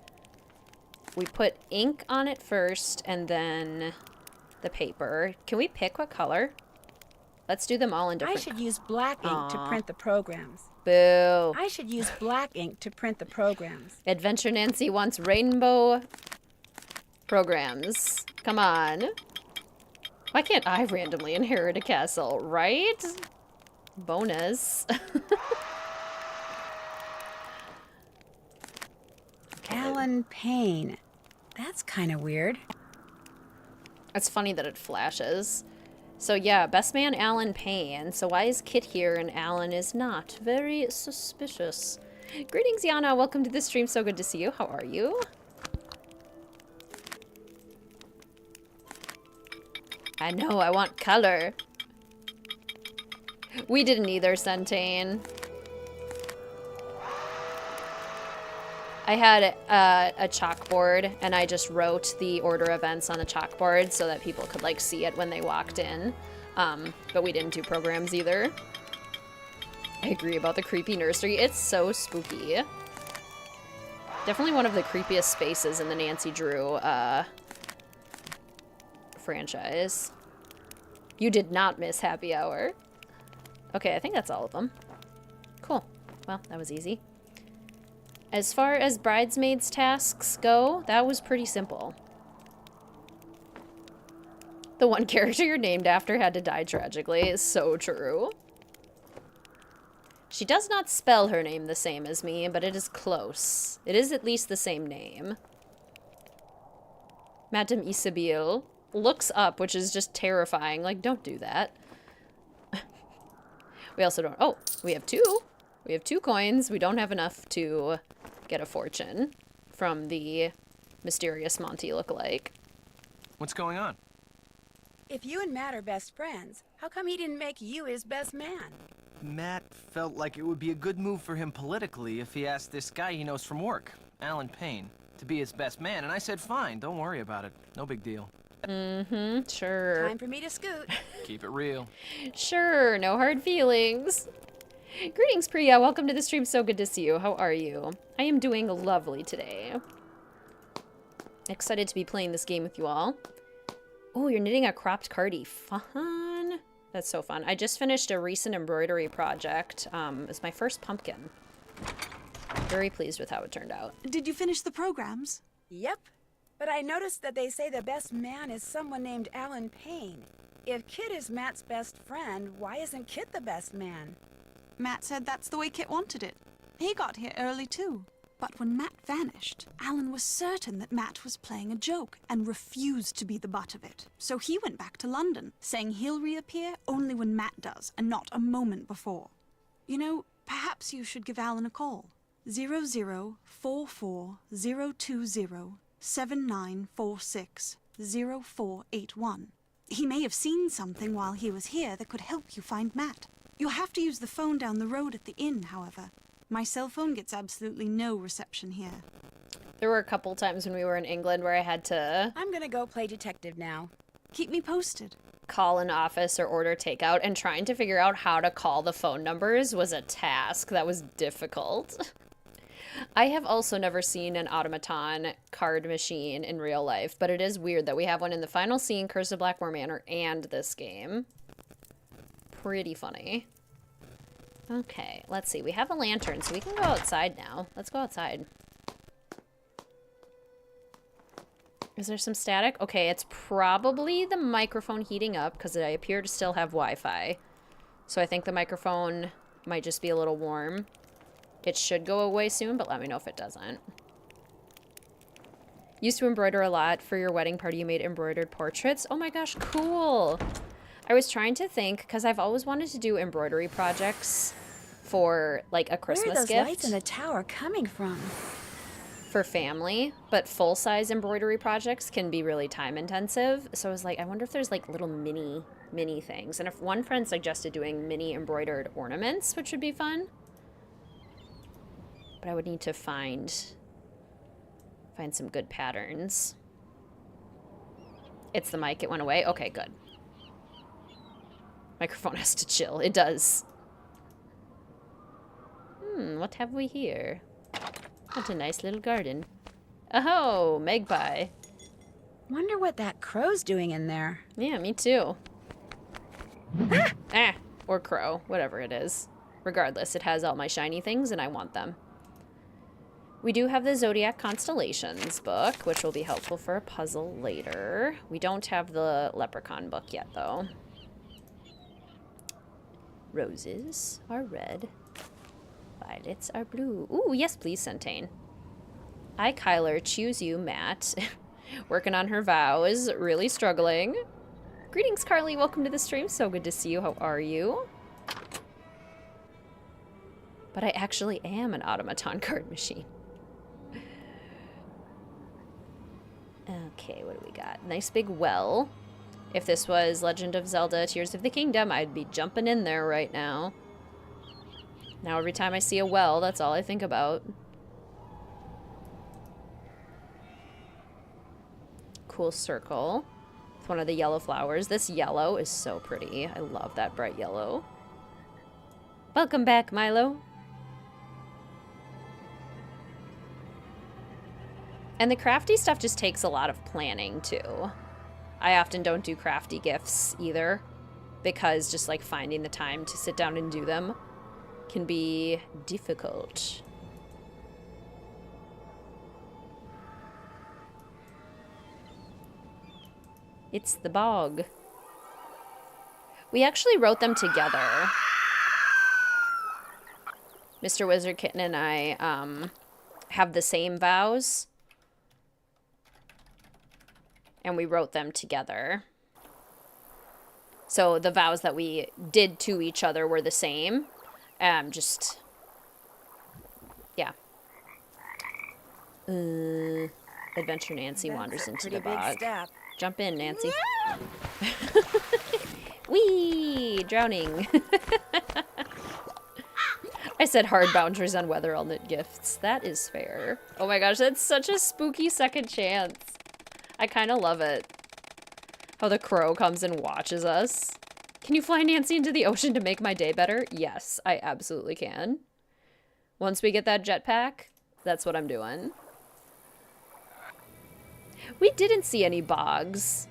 We put ink on it first, and then the paper. Can we pick what color? Let's do them all in different... I should use black ink to print the programs. Boo. I should use black ink to print the programs. Adventure Nancy wants rainbow programs. Come on. Why can't I randomly inherit a castle, right? Bonus. Alan Payne. That's kind of weird. It's funny that it flashes. So yeah, best man Alan Payne. So why is Kit here and Alan is not? Very suspicious. Greetings, Yana. Welcome to the stream. So good to see you. How are you? I know, I want color. We didn't either, Centane. I had a chalkboard, and I just wrote the order events on the chalkboard so that people could, like, see it when they walked in. But we didn't do programs either. I agree about the creepy nursery. It's so spooky. Definitely one of the creepiest spaces in the Nancy Drew, franchise. You did not miss happy hour. Okay, I think that's all of them. Cool. Well, that was easy. As far as bridesmaids tasks go, that was pretty simple. The one character you're named after had to die tragically is so true. She does not spell her name the same as me, but it is close. It is at least the same name. Madame Isabelle looks up, which is just terrifying. Like, don't do that. We also don't... Oh, we have two. We have 2 coins. We don't have enough to get a fortune from the mysterious Monty lookalike. What's going on? If you and Matt are best friends, how come he didn't make you his best man? Matt felt like it would be a good move for him politically if he asked this guy he knows from work, Alan Payne, to be his best man, and I said fine, don't worry about it. No big deal. Mm-hmm, sure. Time for me to scoot. Keep it real. Sure, no hard feelings. Greetings, Priya. Welcome to the stream. So good to see you. How are you? I am doing lovely today. Excited to be playing this game with you all. Oh, you're knitting a cropped cardi. Fun. That's so fun. I just finished a recent embroidery project. It's my first pumpkin. Very pleased with how it turned out. Did you finish the programs? Yep. But I noticed that they say the best man is someone named Alan Payne. If Kit is Matt's best friend, why isn't Kit the best man? Matt said that's the way Kit wanted it. He got here early too. But when Matt vanished, Alan was certain that Matt was playing a joke and refused to be the butt of it. So he went back to London, saying he'll reappear only when Matt does and not a moment before. You know, perhaps you should give Alan a call. 00440207946048 He may have seen something while he was here that could help you find Matt. You'll have to use the phone down the road at the inn, however. My cell phone gets absolutely no reception here. There were a couple times when we were in England where I had to I'm gonna go play detective now. Keep me posted. call an office or order takeout, and trying to figure out how to call the phone numbers was a task that was difficult. I have also never seen an automaton card machine in real life, but it is weird that we have one in the final scene, Curse of Blackmore Manor, and this game. Pretty funny. Okay, let's see. We have a lantern, so we can go outside now. Let's go outside. Is there some static? Okay, it's probably the microphone heating up because I appear to still have Wi-Fi. So I think the microphone might just be a little warm. It should go away soon, but let me know if it doesn't. Used to embroider a lot. For your wedding party, you made embroidered portraits. Oh my gosh, cool. I was trying to think, because I've always wanted to do embroidery projects for, like, a Christmas gift. Where are those lights in the tower coming from? for family, but full-size embroidery projects can be really time-intensive. So I was like, I wonder if there's like little mini things. And if one friend suggested doing mini embroidered ornaments, which would be fun. But I would need to find some good patterns. It's the mic, it went away. Okay, good. Microphone has to chill. It does. What have we here? What a nice little garden. Oh, magpie. Wonder what that crow's doing in there. Yeah, me too. Or crow, whatever it is. Regardless, it has all my shiny things and I want them. We do have the Zodiac Constellations book, which will be helpful for a puzzle later. We don't have the Leprechaun book yet, though. Roses are red. Violets are blue. Ooh, yes, please, Centane. I, Kyler, choose you, Matt. Working on her vows, really struggling. Greetings, Carly. Welcome to the stream. So good to see you. How are you? But I actually am an automaton card machine. Okay, what do we got? Nice big well. If this was Legend of Zelda Tears of the Kingdom, I'd be jumping in there right now. Now every time I see a well, that's all I think about. Cool circle. With one of the yellow flowers. This yellow is so pretty. I love that bright yellow. Welcome back, Milo. And the crafty stuff just takes a lot of planning, too. I often don't do crafty gifts, either. Because just, like, finding the time to sit down and do them can be difficult. It's the bog. We actually wrote them together. Mr. WizardKitten and I, have the same vows. And we wrote them together. So the vows that we did to each other were the same. Just... yeah. Adventure Nancy wanders into the bog. Step. Jump in, Nancy. Whee! Drowning. I said hard boundaries on weather I'll knit gifts. That is fair. Oh my gosh, that's such a spooky second chance. I kind of love it. How the crow comes and watches us. Can you fly Nancy into the ocean to make my day better? Yes, I absolutely can. Once we get that jetpack, that's what I'm doing. We didn't see any bogs.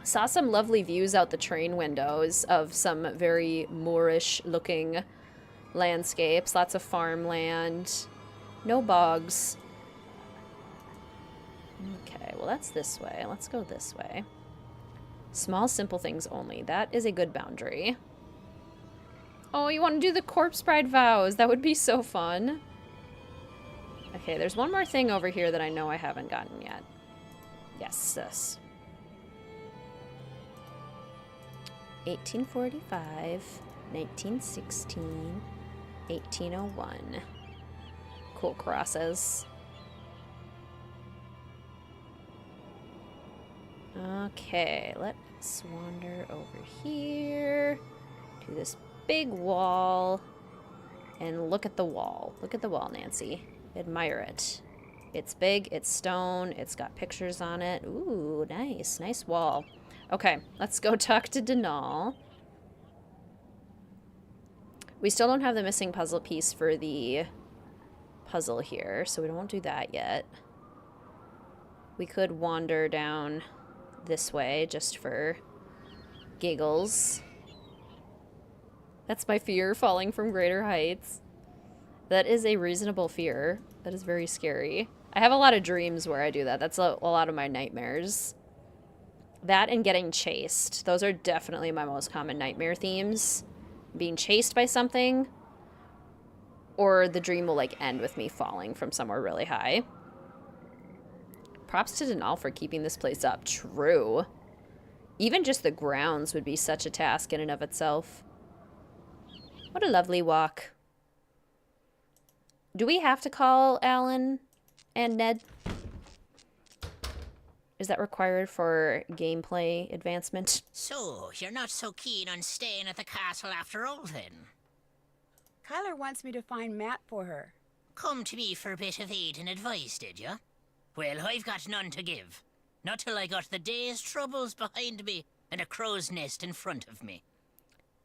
Saw some lovely views out the train windows of some very Moorish looking landscapes. Lots of farmland. No bogs. Okay, well that's this way. Let's go this way. Small, simple things only. That is a good boundary. Oh, you want to do the Corpse Bride vows? That would be so fun. Okay, there's one more thing over here that I know I haven't gotten yet. Yes, this. 1845, 1916, 1801. Cool crosses. Okay, let's wander over here to this big wall and look at the wall. Look at the wall, Nancy. Admire it. It's big, it's stone, it's got pictures on it. Ooh, nice. Nice wall. Okay, let's go talk to Denal. We still don't have the missing puzzle piece for the puzzle here, so we won't do that yet. We could wander down this way just for giggles. That's my fear, falling from greater heights. That is a reasonable fear. That is very scary. I have a lot of dreams where I do that. That's a lot of my nightmares. That and getting chased. Those are definitely my most common nightmare themes. Being chased by something, or the dream will like end with me falling from somewhere really high. Props to Denal for keeping this place up. True. Even just the grounds would be such a task in and of itself. What a lovely walk. Do we have to call Alan and Ned? Is that required for gameplay advancement? So, you're not so keen on staying at the castle after all, then? Kyler wants me to find Matt for her. Come to me for a bit of aid and advice, did you? Well, I've got none to give. Not till I got the day's troubles behind me and a crow's nest in front of me.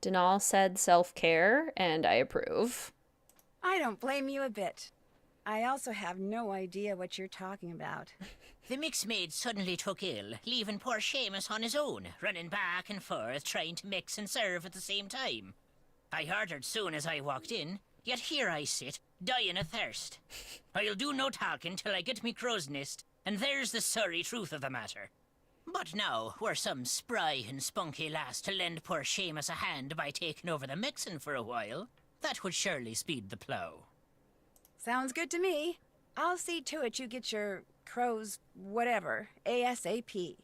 Denal said self-care, and I approve. I don't blame you a bit. I also have no idea what you're talking about. The mix maid suddenly took ill, leaving poor Seamus on his own, running back and forth, trying to mix and serve at the same time. I heard her soon as I walked in, yet here I sit, dying of thirst. I'll do no talking till I get me crow's nest, and there's the sorry truth of the matter. But now, were some spry and spunky lass to lend poor Seamus a hand by taking over the mixing for a while, that would surely speed the plough. Sounds good to me. I'll see to it you get your crow's whatever, ASAP.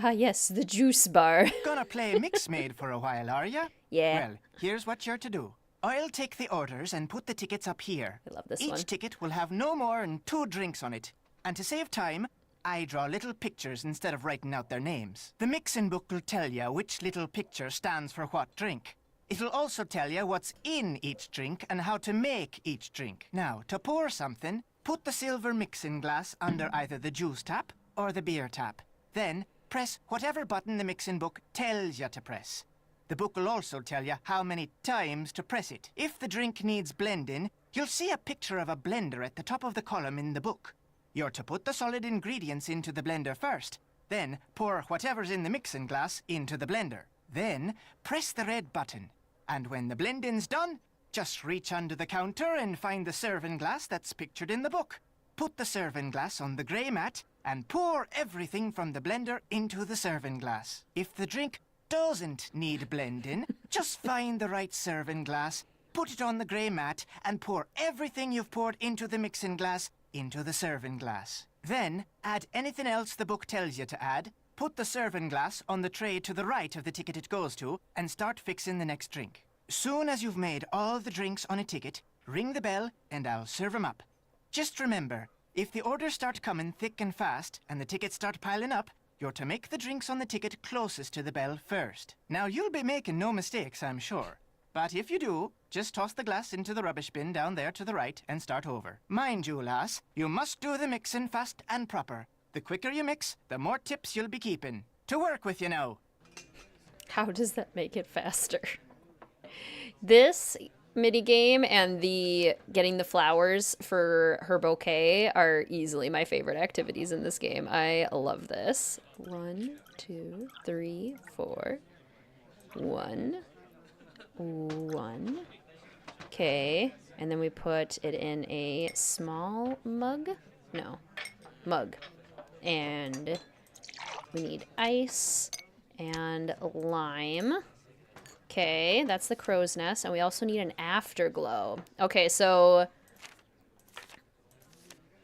Ah, yes, the juice bar. Gonna play mix maid for a while, are ya? Yeah. Well, here's what you're to do. I'll take the orders and put the tickets up here. I love this Each one. ticket will have no more than 2 drinks on it. And to save time, I draw little pictures instead of writing out their names. The mixing book will tell you which little picture stands for what drink. It'll also tell you what's in each drink and how to make each drink. Now, to pour something, put the silver mixing glass under either the juice tap or the beer tap. Then, press whatever button the mixing book tells you to press. The book will also tell you how many times to press it. If the drink needs blending, you'll see a picture of a blender at the top of the column in the book. You're to put the solid ingredients into the blender first, then pour whatever's in the mixing glass into the blender. Then, press the red button. And when the blending's done, just reach under the counter and find the serving glass that's pictured in the book. Put the serving glass on the grey mat and pour everything from the blender into the serving glass. If the drink doesn't need blending, just find the right serving glass, put it on the grey mat, and pour everything you've poured into the mixing glass into the serving glass. Then, add anything else the book tells you to add, put the serving glass on the tray to the right of the ticket it goes to, and start fixing the next drink. Soon as you've made all the drinks on a ticket, ring the bell and I'll serve 'em up. Just remember, if the orders start coming thick and fast and the tickets start piling up, you're to make the drinks on the ticket closest to the bell first. Now, you'll be making no mistakes, I'm sure. But if you do, just toss the glass into the rubbish bin down there to the right and start over. Mind you, lass, you must do the mixing fast and proper. The quicker you mix, the more tips you'll be keeping. To work with you now. How does that make it faster? This minigame and the getting the flowers for her bouquet are easily my favorite activities in this game. I love this. 1, 2, 3, 4. 1. 1. Okay. And then we put it in a small mug. No. Mug. And we need ice and lime. Okay, that's the crow's nest. And we also need an afterglow. Okay, so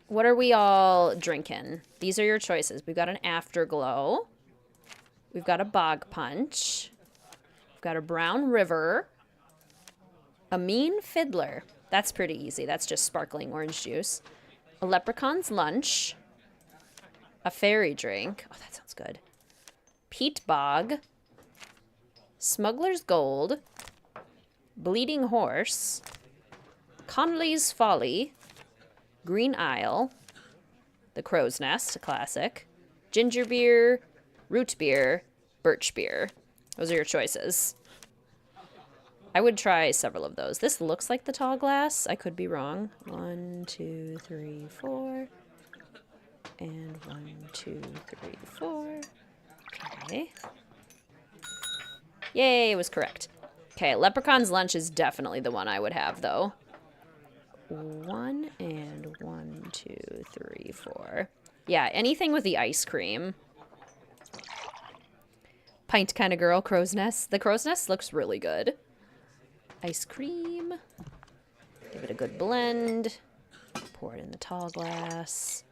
what are we all drinking? These are your choices. We've got an afterglow. We've got a bog punch. We've got a brown river. A mean fiddler. That's pretty easy. That's just sparkling orange juice. A leprechaun's lunch. A fairy drink. Oh, that sounds good. Peat bog. Smuggler's Gold, Bleeding Horse, Connolly's Folly, Green Isle, The Crow's Nest, a classic, Ginger Beer, Root Beer, Birch Beer. Those are your choices. I would try several of those. This looks like the tall glass. I could be wrong. 1, 2, 3, 4. And 1, 2, 3, 4. Okay. Yay, it was correct. Okay, Leprechaun's Lunch is definitely the one I would have, though. 1 and 1, 2, 3, 4. Yeah, anything with the ice cream. Pint kind of girl, crow's nest. The crow's nest looks really good. Ice cream. Give it a good blend. Pour it in the tall glass.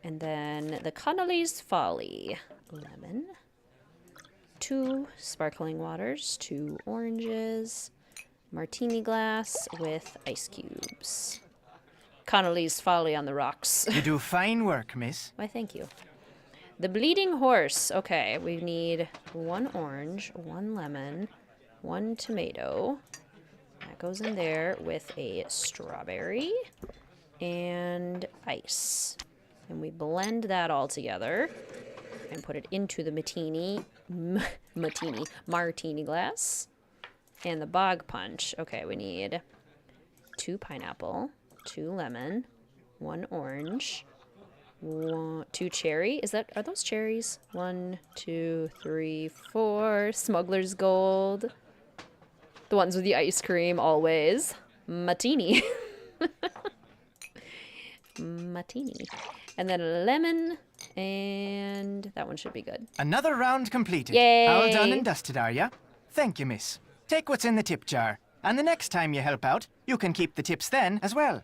And then the Connolly's Folly. Lemon. 2 sparkling waters, 2 oranges, martini glass with ice cubes. Connolly's Folly on the Rocks. You do fine work, miss. Why, thank you. The Bleeding Horse. Okay, we need 1 orange, 1 lemon, 1 tomato. That goes in there with a strawberry and ice. And we blend that all together and put it into the martini glass. And the bog punch. Okay, we need 2 pineapple, 2 lemon, 1 orange, 2 cherry. Are those cherries? 1, 2, 3, 4. Smuggler's Gold. The ones with the ice cream, always. Martini. Martini. And then a lemon, and that one should be good. Another round completed. Yay! All done and dusted, are ya? Thank you, miss. Take what's in the tip jar. And the next time you help out, you can keep the tips then as well.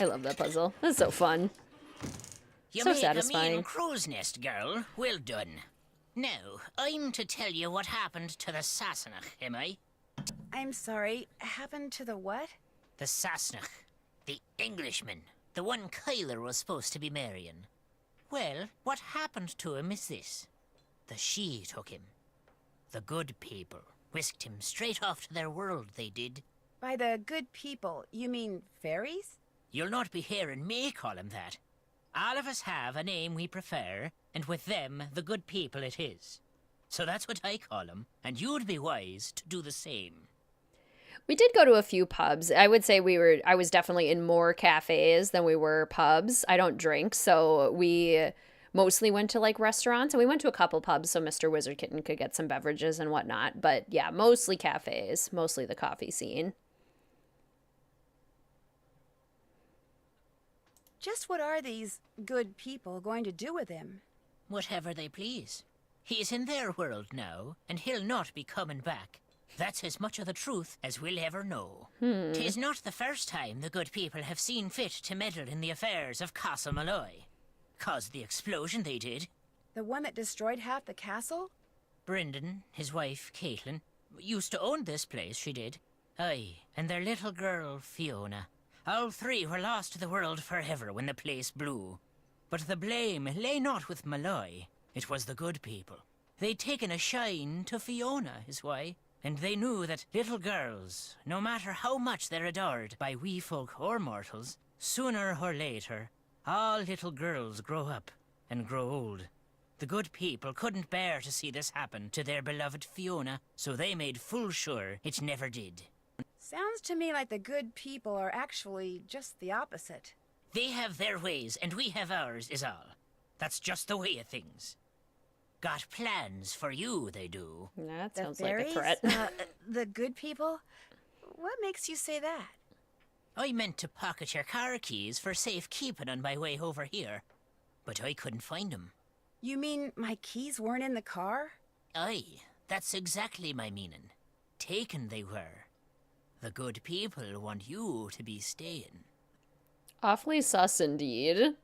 I love that puzzle. That's so fun. You So make satisfying. a mean crow's nest, girl. Well done. Now, I'm to tell you what happened to the Sassenach, am I? I'm sorry, happened to the what? The Sassenach. The Englishman. The one Kyler was supposed to be marrying. Well, what happened to him is this. The She took him. The good people whisked him straight off to their world, they did. By the good people, you mean fairies? You'll not be hearing me call him that. All of us have a name we prefer, and with them, the good people it is. So that's what I call him, and you'd be wise to do the same. We did go to a few pubs. I would say I was definitely in more cafes than we were pubs. I don't drink, so we mostly went to like restaurants, and we went to a couple pubs so Mr. WizardKitten could get some beverages and whatnot. But yeah, mostly cafes, mostly the coffee scene. Just what are these good people going to do with him? Whatever they please. He's in their world now, and he'll not be coming back. That's as much of the truth as we'll ever know. 'Tis not the first time the good people have seen fit to meddle in the affairs of Castle Malloy. Caused the explosion they did. The one that destroyed half the castle? Brendan, his wife, Caitlin, used to own this place, she did. Aye, and their little girl, Fiona. All 3 were lost to the world forever when the place blew. But the blame lay not with Malloy. It was the good people. They'd taken a shine to Fiona, is why. And they knew that little girls, no matter how much they're adored by wee folk or mortals, sooner or later, all little girls grow up and grow old. The good people couldn't bear to see this happen to their beloved Fiona, so they made full sure it never did. Sounds to me like the good people are actually just the opposite. They have their ways, and we have ours, is all. That's just the way of things. Got plans for you, they do. That The sounds like a fairies? threat. The good people? What makes you say that? I meant to pocket your car keys for safekeeping on my way over here, but I couldn't find them. You mean my keys weren't in the car? Aye, that's exactly my meaning. Taken they were. The good people want you to be staying. Awfully sus indeed.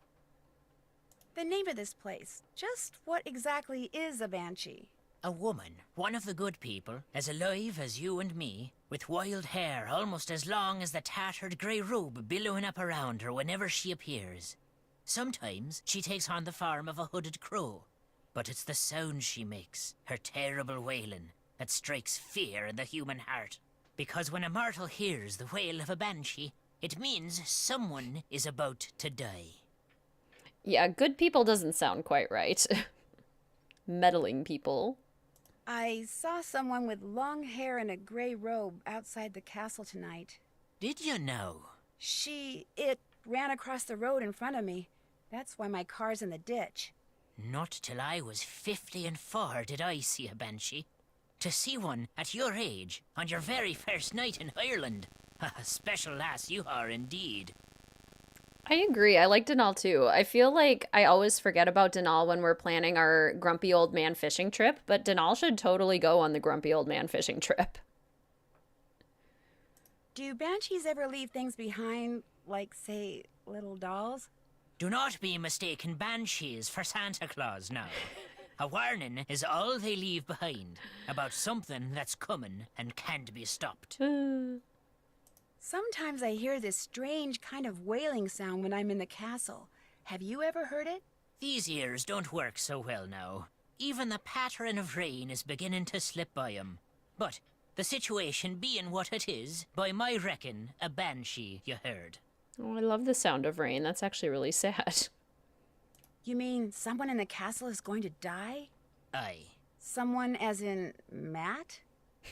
The name of this place. Just what exactly is a banshee? A woman, one of the good people, as alive as you and me, with wild hair almost as long as the tattered grey robe billowing up around her whenever she appears. Sometimes she takes on the form of a hooded crow, but it's the sound she makes, her terrible wailing, that strikes fear in the human heart. Because when a mortal hears the wail of a banshee, it means someone is about to die. Yeah, good people doesn't sound quite right. Meddling people. I saw someone with long hair and a gray robe outside the castle tonight. Did you know? It ran across the road in front of me. That's why my car's in the ditch. Not till I was 54 did I see a banshee. To see one at your age, on your very first night in Ireland. A special lass you are indeed. I agree. I like Denal too. I feel like I always forget about Denal when we're planning our grumpy old man fishing trip, but Denal should totally go on the grumpy old man fishing trip. Do banshees ever leave things behind, like, say, little dolls? Do not be mistaken banshees for Santa Claus now. A warning is all they leave behind about something that's coming and can't be stopped. Sometimes I hear this strange kind of wailing sound when I'm in the castle. Have you ever heard it? These ears don't work so well now. Even the pattern of rain is beginning to slip by 'em. But the situation being what it is, by my reckon, a banshee, you heard. Oh, I love the sound of rain. That's actually really sad. You mean someone in the castle is going to die? Aye. Someone as in Matt?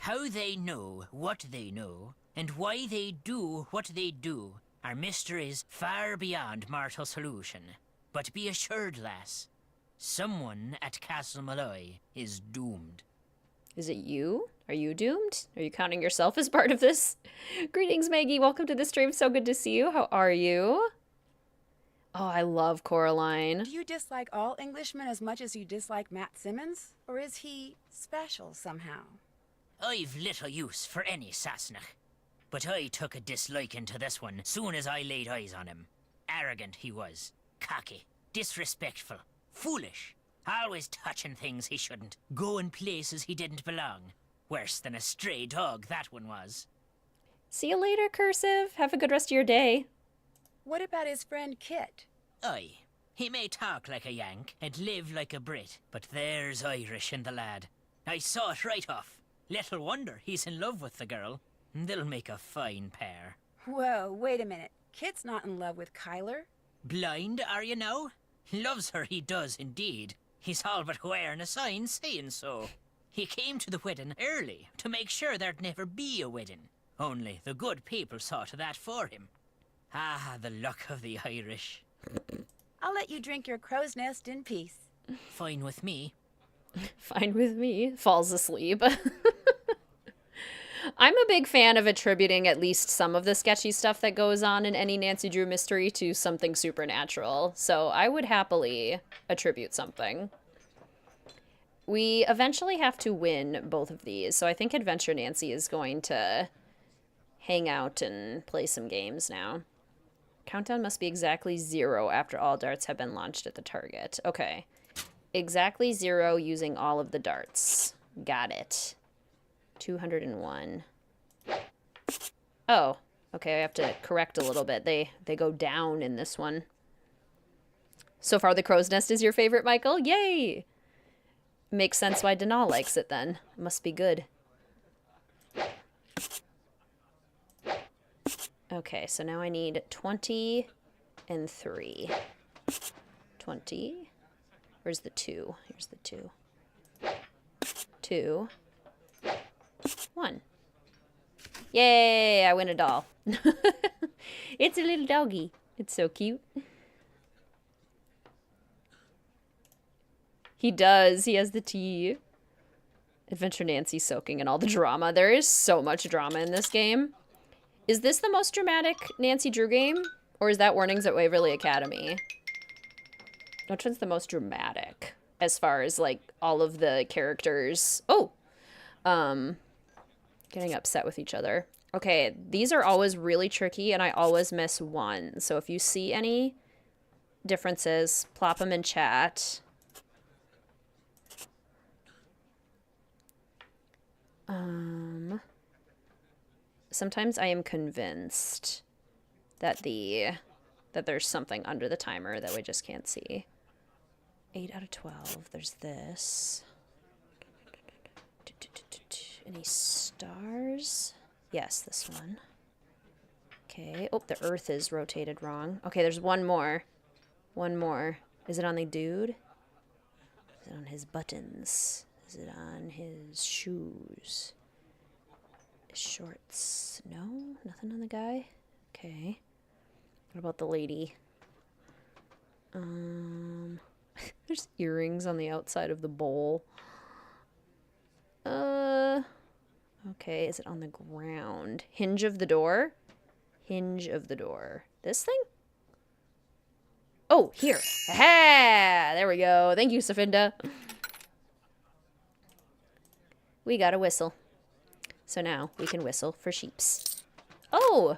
How they know what they know, and why they do what they do, are mysteries far beyond mortal solution. But be assured, lass, someone at Castle Malloy is doomed. Is it you? Are you doomed? Are you counting yourself as part of this? Greetings, Maggie. Welcome to the stream. So good to see you. How are you? Oh, I love Coraline. Do you dislike all Englishmen as much as you dislike Matt Simmons? Or is he special somehow? I've little use for any Sassenach, but I took a disliking to this one soon as I laid eyes on him. Arrogant he was, cocky, disrespectful, foolish, always touching things he shouldn't, going places he didn't belong. Worse than a stray dog, that one was. See you later, Cursive. Have a good rest of your day. What about his friend Kit? Aye, he may talk like a Yank and live like a Brit, but there's Irish in the lad. I saw it right off. Little wonder he's in love with the girl. They'll make a fine pair. Whoa, wait a minute. Kit's not in love with Kyler. Blind, are you now? Loves her, he does indeed. He's all but wearing a sign saying so. He came to the wedding early to make sure there'd never be a wedding. Only the good people saw to that for him. Ah, the luck of the Irish. I'll let you drink your crow's nest in peace. Fine with me. Fine with me. Falls asleep. I'm a big fan of attributing at least some of the sketchy stuff that goes on in any Nancy Drew mystery to something supernatural. So I would happily attribute something. We eventually have to win both of these. So I think Adventure Nancy is going to hang out and play some games now. Countdown must be exactly 0 after all darts have been launched at the target. Okay. Exactly 0 using all of the darts. Got it. 201. Oh, okay, I have to correct a little bit. They go down in this one. So far, the crow's nest is your favorite, Michael? Yay! Makes sense why Denal likes it then. Must be good. Okay, so now I need 20 and 3. 20. Where's the 2? Here's the 2. 2. 1. Yay, I win a doll. It's a little doggy. It's so cute. He does. He has the tea. Adventure Nancy soaking in all the drama. There is so much drama in this game. Is this the most dramatic Nancy Drew game? Or is that Warnings at Waverly Academy? Which one's the most dramatic? As far as, like, all of the characters... Oh! Getting upset with each other. Okay, these are always really tricky, and I always miss one. So if you see any differences, plop them in chat. Sometimes I am convinced that there's something under the timer that we just can't see. 8 out of 12. There's this. Any stars? Yes, this one. Okay. Oh, the Earth is rotated wrong. Okay, there's one more. One more. Is it on the dude? Is it on his buttons? Is it on his shoes? His shorts? No? Nothing on the guy? Okay. What about the lady? There's earrings on the outside of the bowl. Okay, is it on the ground? Hinge of the door? Hinge of the door. This thing? Oh, here. Aha! There we go. Thank you, Safinda. We got a whistle. So now we can whistle for sheeps. Oh!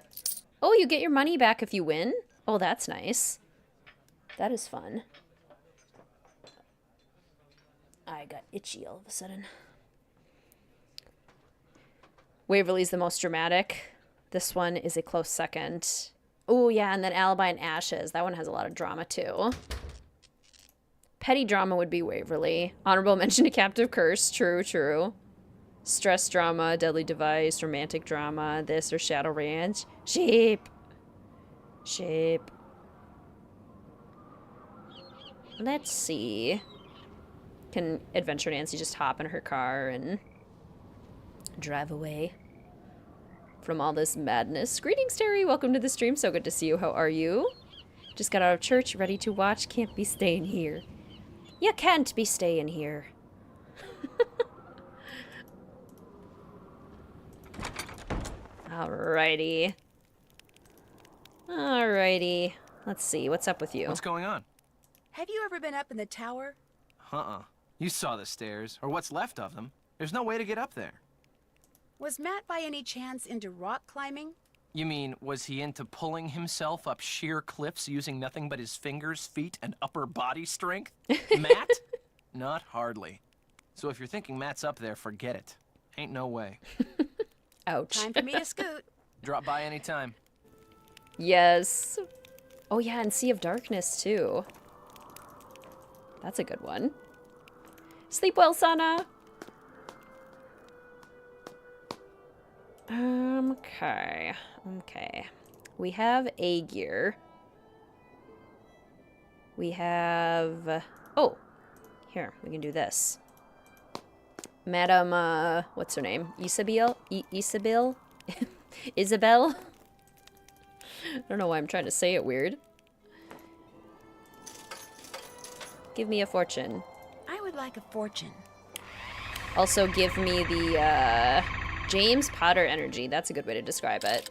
Oh, you get your money back if you win? Oh, that's nice. That is fun. I got itchy all of a sudden. Waverly's the most dramatic. This one is a close second. Oh, yeah, and then Alibi and Ashes. That one has a lot of drama, too. Petty drama would be Waverly. Honorable mention to Captive Curse. True, true. Stress drama, Deadly Device, romantic drama, this or Shadow Ranch. Sheep. Sheep. Let's see. Can Adventure Nancy just hop in her car and drive away from all this madness? Greetings, Terry. Welcome to the stream. So good to see you. How are you? Just got out of church, ready to watch. Can't be staying here. You can't be staying here. Alrighty. Alrighty. Let's see. What's up with you? What's going on? Have you ever been up in the tower? Uh-uh. You saw the stairs, or what's left of them. There's no way to get up there. Was Matt by any chance into rock climbing? You mean, was he into pulling himself up sheer cliffs using nothing but his fingers, feet, and upper body strength? Matt? Not hardly. So if you're thinking Matt's up there, forget it. Ain't no way. Ouch. Time for me to scoot. Drop by anytime. Yes. Oh yeah, and Sea of Darkness too. That's a good one. Sleep well, Sana. Okay. Okay. We have A gear. We have... Oh! Here, we can do this. Madam, what's her name? Isabel? Isabel? Isabel? I don't know why I'm trying to say it weird. Give me a fortune. I would like a fortune. Also give me the, James Potter energy. That's a good way to describe it.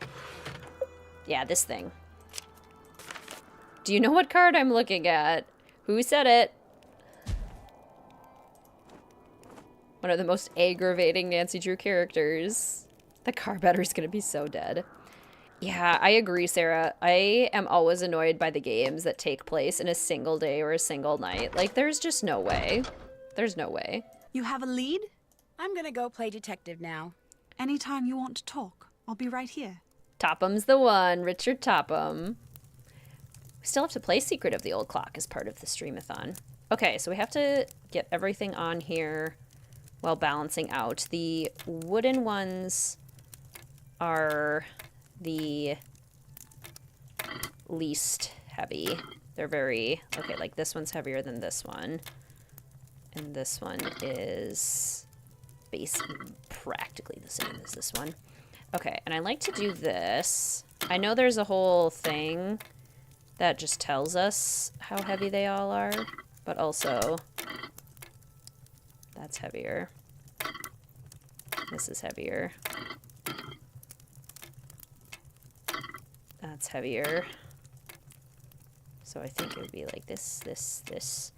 Yeah, this thing. Do you know what card I'm looking at? Who said it? One of the most aggravating Nancy Drew characters. The Carbetter's gonna be so dead. Yeah, I agree, Sarah. I am always annoyed by the games that take place in a single day or a single night. Like, there's just no way. There's no way. You have a lead? I'm gonna go play detective now. Anytime you want to talk, I'll be right here. Topham's the one. Richard Topham. We still have to play Secret of the Old Clock as part of the Streamathon. Okay, so we have to get everything on here while balancing out. The wooden ones are the least heavy. They're very... Okay, like this one's heavier than this one. And this one is practically the same as this one. Okay, and I like to do this. I know there's a whole thing that just tells us how heavy they all are, but also that's heavier. This is heavier. That's heavier. So I think it would be like this, this, this.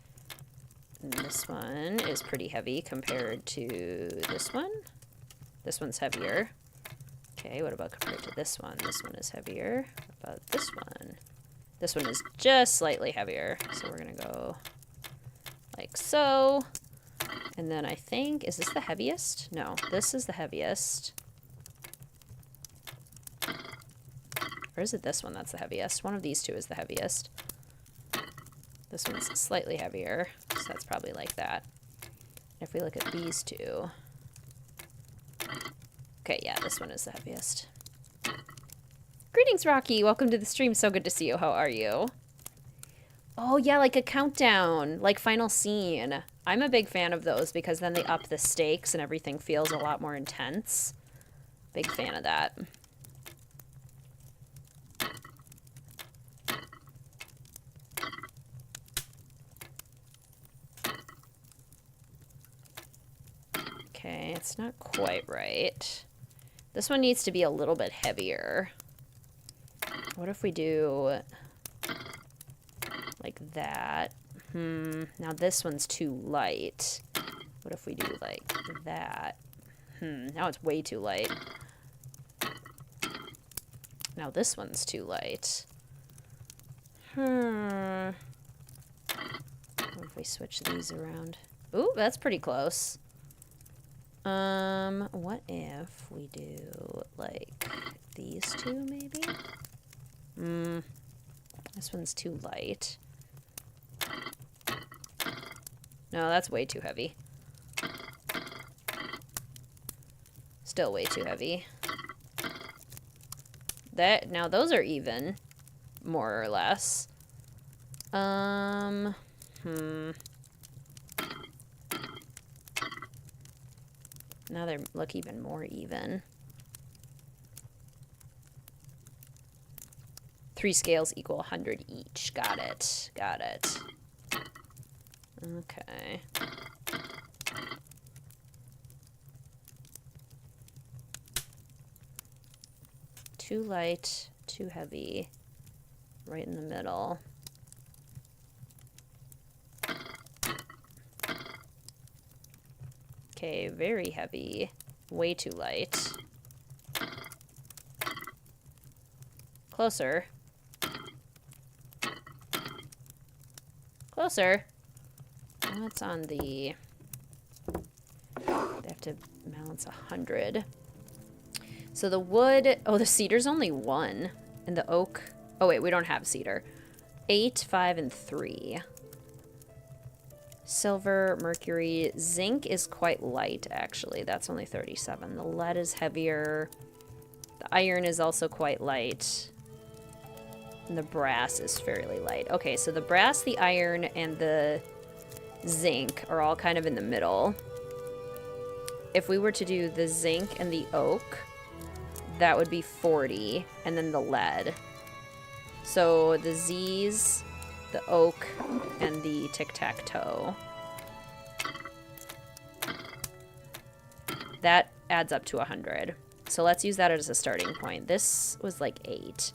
And this one is pretty heavy compared to this one. This one's heavier. Okay, what about compared to this one? This one is heavier. What about this one? This one is just slightly heavier. So we're gonna go like so. And then I think, is this the heaviest? No, this is the heaviest. Or is it this one that's the heaviest? One of these two is the heaviest. This one's slightly heavier, so that's probably like that. If we look at these two... Okay, yeah, this one is the heaviest. Greetings, Rocky! Welcome to the stream. So good to see you. How are you? Oh, yeah, like a countdown. Like Final Scene. I'm a big fan of those because then they up the stakes and everything feels a lot more intense. Big fan of that. Okay, it's not quite right. This one needs to be a little bit heavier. What if we do like that? Now this one's too light. What if we do like that? Now it's way too light. Now this one's too light. What if we switch these around? Ooh, that's pretty close. What if if we do, like, these two, maybe? This one's too light. No, that's way too heavy. Still way too heavy. Now those are even, more or less. Now they look even more even. 3 scales equal 100 each. Got it. Got it. Okay. Too light, too heavy. Right in the middle. Okay, very heavy. Way too light. Closer. Closer. What's on the... They have to balance 100. So the wood... Oh, the cedar's only 1. And the oak... Oh, wait, we don't have cedar. 8, 5, and 3. Silver, mercury, zinc is quite light, actually. That's only 37. The lead is heavier. The iron is also quite light. And the brass is fairly light. Okay, so the brass, the iron, and the zinc are all kind of in the middle. If we were to do the zinc and the oak, that would be 40, and then the lead. So the Z's, the oak, and the tic-tac-toe. That adds up to 100. So let's use that as a starting point. This was like 8.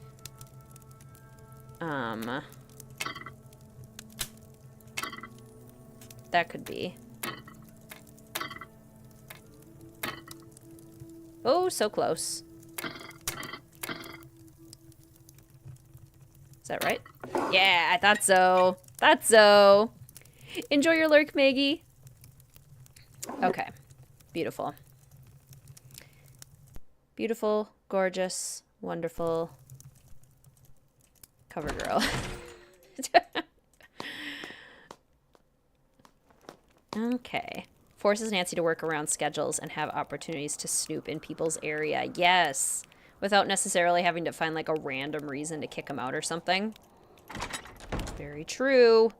That could be. Oh, so close. Is that right? Yeah, I thought so. Thought so. Enjoy your lurk, Maggie. Okay. Beautiful. Beautiful, gorgeous, wonderful. Cover girl. Okay. Forces Nancy to work around schedules and have opportunities to snoop in people's area. Yes. Without necessarily having to find like a random reason to kick them out or something. Very true.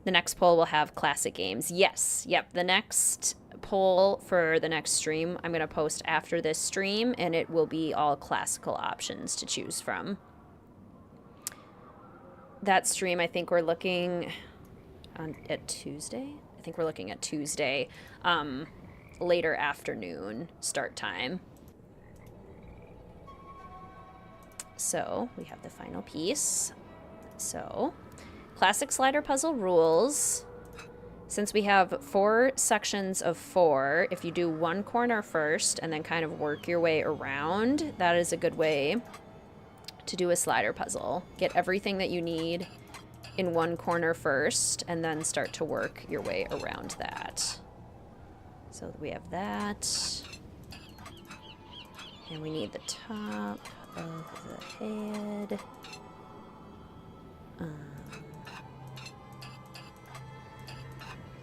The next poll will have classic games. Yes. Yep. The next poll for the next stream I'm going to post after this stream, and it will be all classical options to choose from. That stream, I think we're looking at Tuesday. I think we're looking at Tuesday, later afternoon start time. So we have the final piece. So classic slider puzzle rules. Since we have 4 sections of 4, if you do one corner first and then kind of work your way around, that is a good way to do a slider puzzle. Get everything that you need in one corner first and then start to work your way around that. So we have that. And we need the top of the head.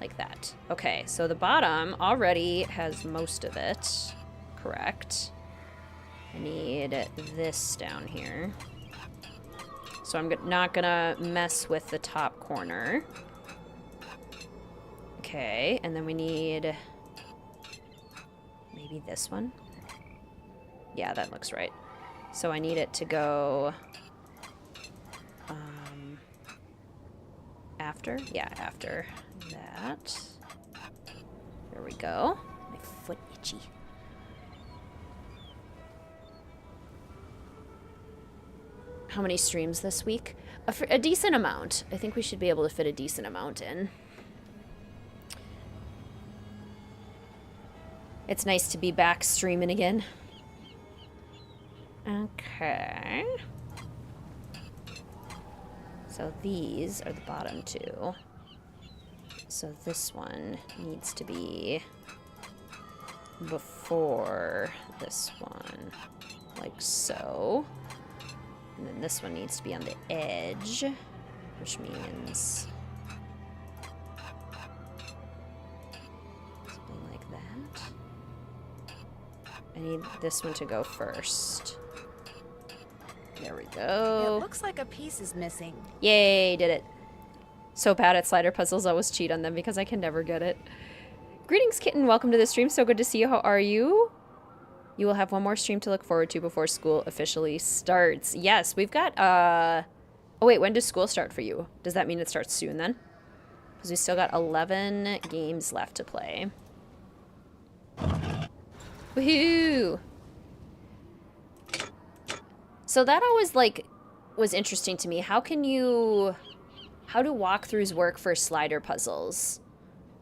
Like that. Okay, so the bottom already has most of it. Correct. I need this down here. So I'm not gonna mess with the top corner. Okay, and then we need maybe this one. Yeah, that looks right. So I need it to go after? Yeah, after that. There we go. My foot itchy. How many streams this week? A decent amount. I think we should be able to fit a decent amount in. It's nice to be back streaming again. Okay. So these are the bottom 2. So this one needs to be before this one, like so. And then this one needs to be on the edge, which means something like that. I need this one to go first. There we go. It looks like a piece is missing. Yay, did it. So bad at slider puzzles, I always cheat on them because I can never get it. Greetings, Kitten. Welcome to the stream. So good to see you. How are you? You will have one more stream to look forward to before school officially starts. Yes, we've got, oh wait, when does school start for you? Does that mean it starts soon then? Because we still got 11 games left to play. Woohoo! So that always, like, was interesting to me. How do walkthroughs work for slider puzzles?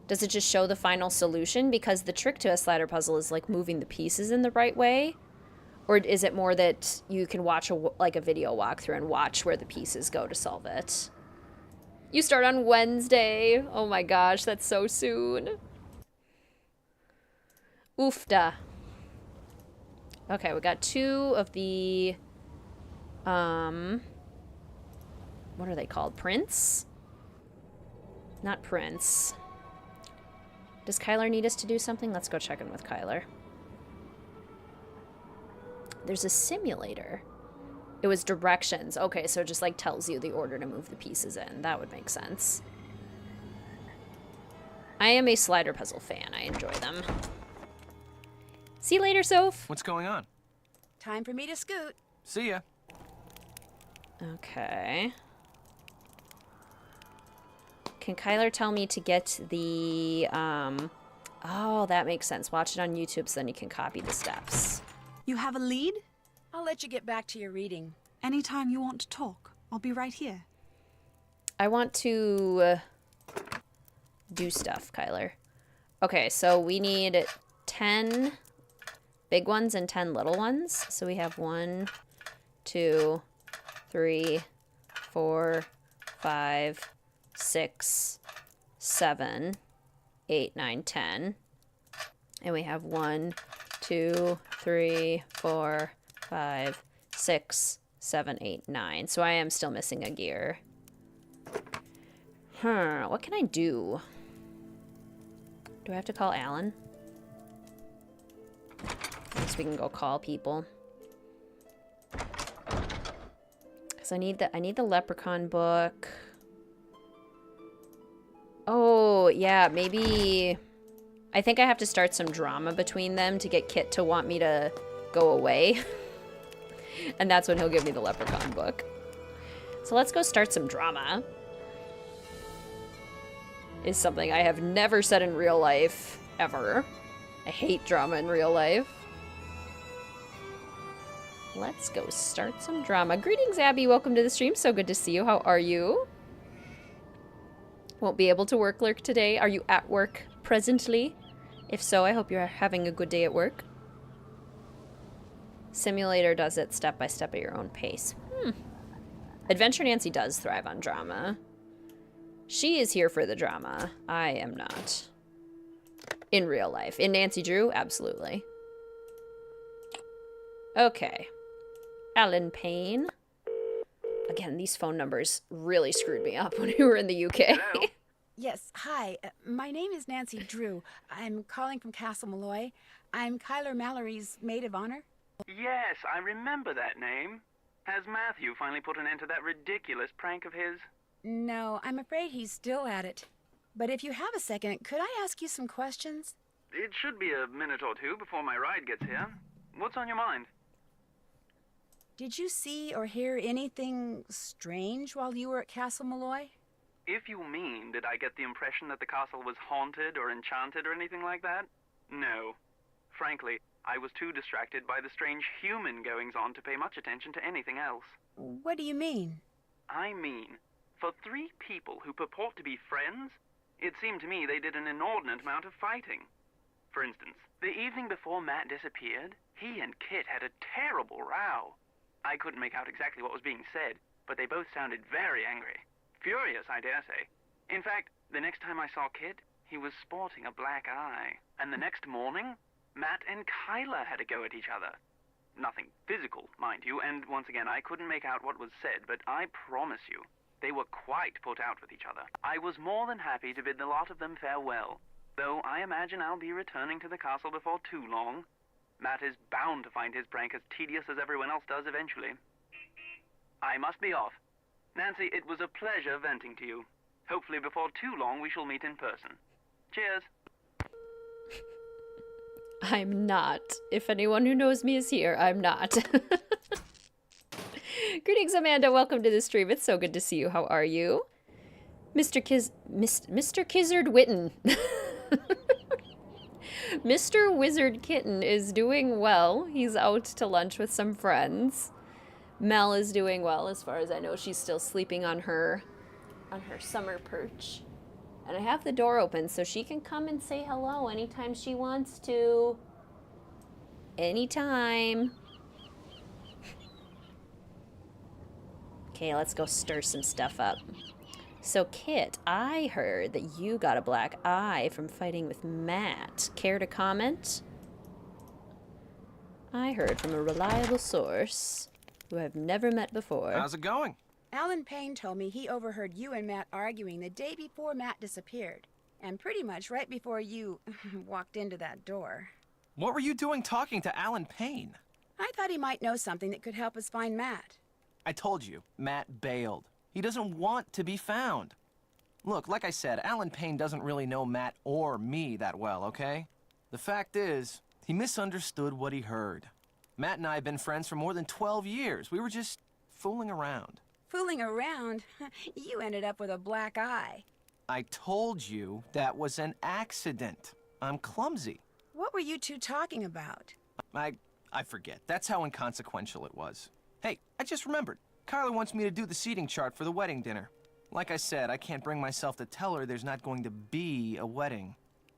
Does it just show the final solution? Because the trick to a slider puzzle is, like, moving the pieces in the right way. Or is it more that you can watch, a video walkthrough and watch where the pieces go to solve it? You start on Wednesday. Oh my gosh, that's so soon. Oofda. Okay, we got 2 of the... what are they called? Prints? Not prints. Does Kyler need us to do something? Let's go check in with Kyler. There's a simulator. It was directions. Okay, so it just like tells you the order to move the pieces in. That would make sense. I am a slider puzzle fan. I enjoy them. See you later, Soph. What's going on? Time for me to scoot. See ya. Okay. Can Kyler tell me to get the, oh, that makes sense. Watch it on YouTube so then you can copy the steps. You have a lead? I'll let you get back to your reading. Anytime you want to talk, I'll be right here. I want to do stuff, Kyler. Okay, so we need 10 big ones and 10 little ones. So we have 1, 2, 3, 4, 5, 6, 7, 8, 9, 10. And we have 1, 2, 3, 4, 5, 6, 7, 8, 9. So I am still missing a gear. What can I do? Do I have to call Alan? I guess we can go call people. Cause I need the leprechaun book. Oh, yeah, maybe... I think I have to start some drama between them to get Kit to want me to go away. And that's when he'll give me the leprechaun book. So let's go start some drama. Is something I have never said in real life, ever. I hate drama in real life. Let's go start some drama. Greetings, Abby. Welcome to the stream. So good to see you. How are you? Won't be able to work lurk today. Are you at work presently? If so, I hope you're having a good day at work. Simulator does it step by step at your own pace. Adventure Nancy does thrive on drama. She is here for the drama. I am not. In real life. In Nancy Drew, absolutely. Okay. Alan Payne. Again, these phone numbers really screwed me up when we were in the UK. Hello? Yes, hi. My name is Nancy Drew. I'm calling from Castle Malloy. I'm Kyler Mallory's maid of honor. Yes, I remember that name. Has Matthew finally put an end to that ridiculous prank of his? No, I'm afraid he's still at it. But if you have a second, could I ask you some questions? It should be a minute or two before my ride gets here. What's on your mind? Did you see or hear anything strange while you were at Castle Malloy? If you mean, did I get the impression that the castle was haunted or enchanted or anything like that? No. Frankly, I was too distracted by the strange human goings-on to pay much attention to anything else. What do you mean? I mean, for 3 people who purport to be friends, it seemed to me they did an inordinate amount of fighting. For instance, the evening before Matt disappeared, he and Kit had a terrible row. I couldn't make out exactly what was being said, but they both sounded very angry. Furious, I dare say. In fact, the next time I saw Kit, he was sporting a black eye. And the next morning, Matt and Kyla had a go at each other. Nothing physical, mind you, and once again, I couldn't make out what was said, but I promise you, they were quite put out with each other. I was more than happy to bid the lot of them farewell, though I imagine I'll be returning to the castle before too long. Matt is bound to find his prank as tedious as everyone else does eventually. I must be off. Nancy, it was a pleasure venting to you. Hopefully before too long we shall meet in person. Cheers. I'm not. If anyone who knows me is here, I'm not. Greetings, Amanda. Welcome to the stream. It's so good to see you. How are you? Mr. Kizzard Witten. Mr. WizardKitten is doing well. He's out to lunch with some friends. Mel is doing well, as far as I know. She's still sleeping on her summer perch. And I have the door open so she can come and say hello anytime she wants to. Anytime. Okay, let's go stir some stuff up. So, Kit, I heard that you got a black eye from fighting with Matt. Care to comment? I heard from a reliable source who I've never met before. How's it going? Alan Payne told me he overheard you and Matt arguing the day before Matt disappeared. And pretty much right before you walked into that door. What were you doing talking to Alan Payne? I thought he might know something that could help us find Matt. I told you, Matt bailed. He doesn't want to be found. Look, like I said, Alan Payne doesn't really know Matt or me that well, okay? The fact is, he misunderstood what he heard. Matt and I have been friends for more than 12 years. We were just fooling around. Fooling around? You ended up with a black eye. I told you that was an accident. I'm clumsy. What were you two talking about? I forget. That's how inconsequential it was. Hey, I just remembered. Kyla wants me to do the seating chart for the wedding dinner. Like I said, I can't bring myself to tell her there's not going to be a wedding.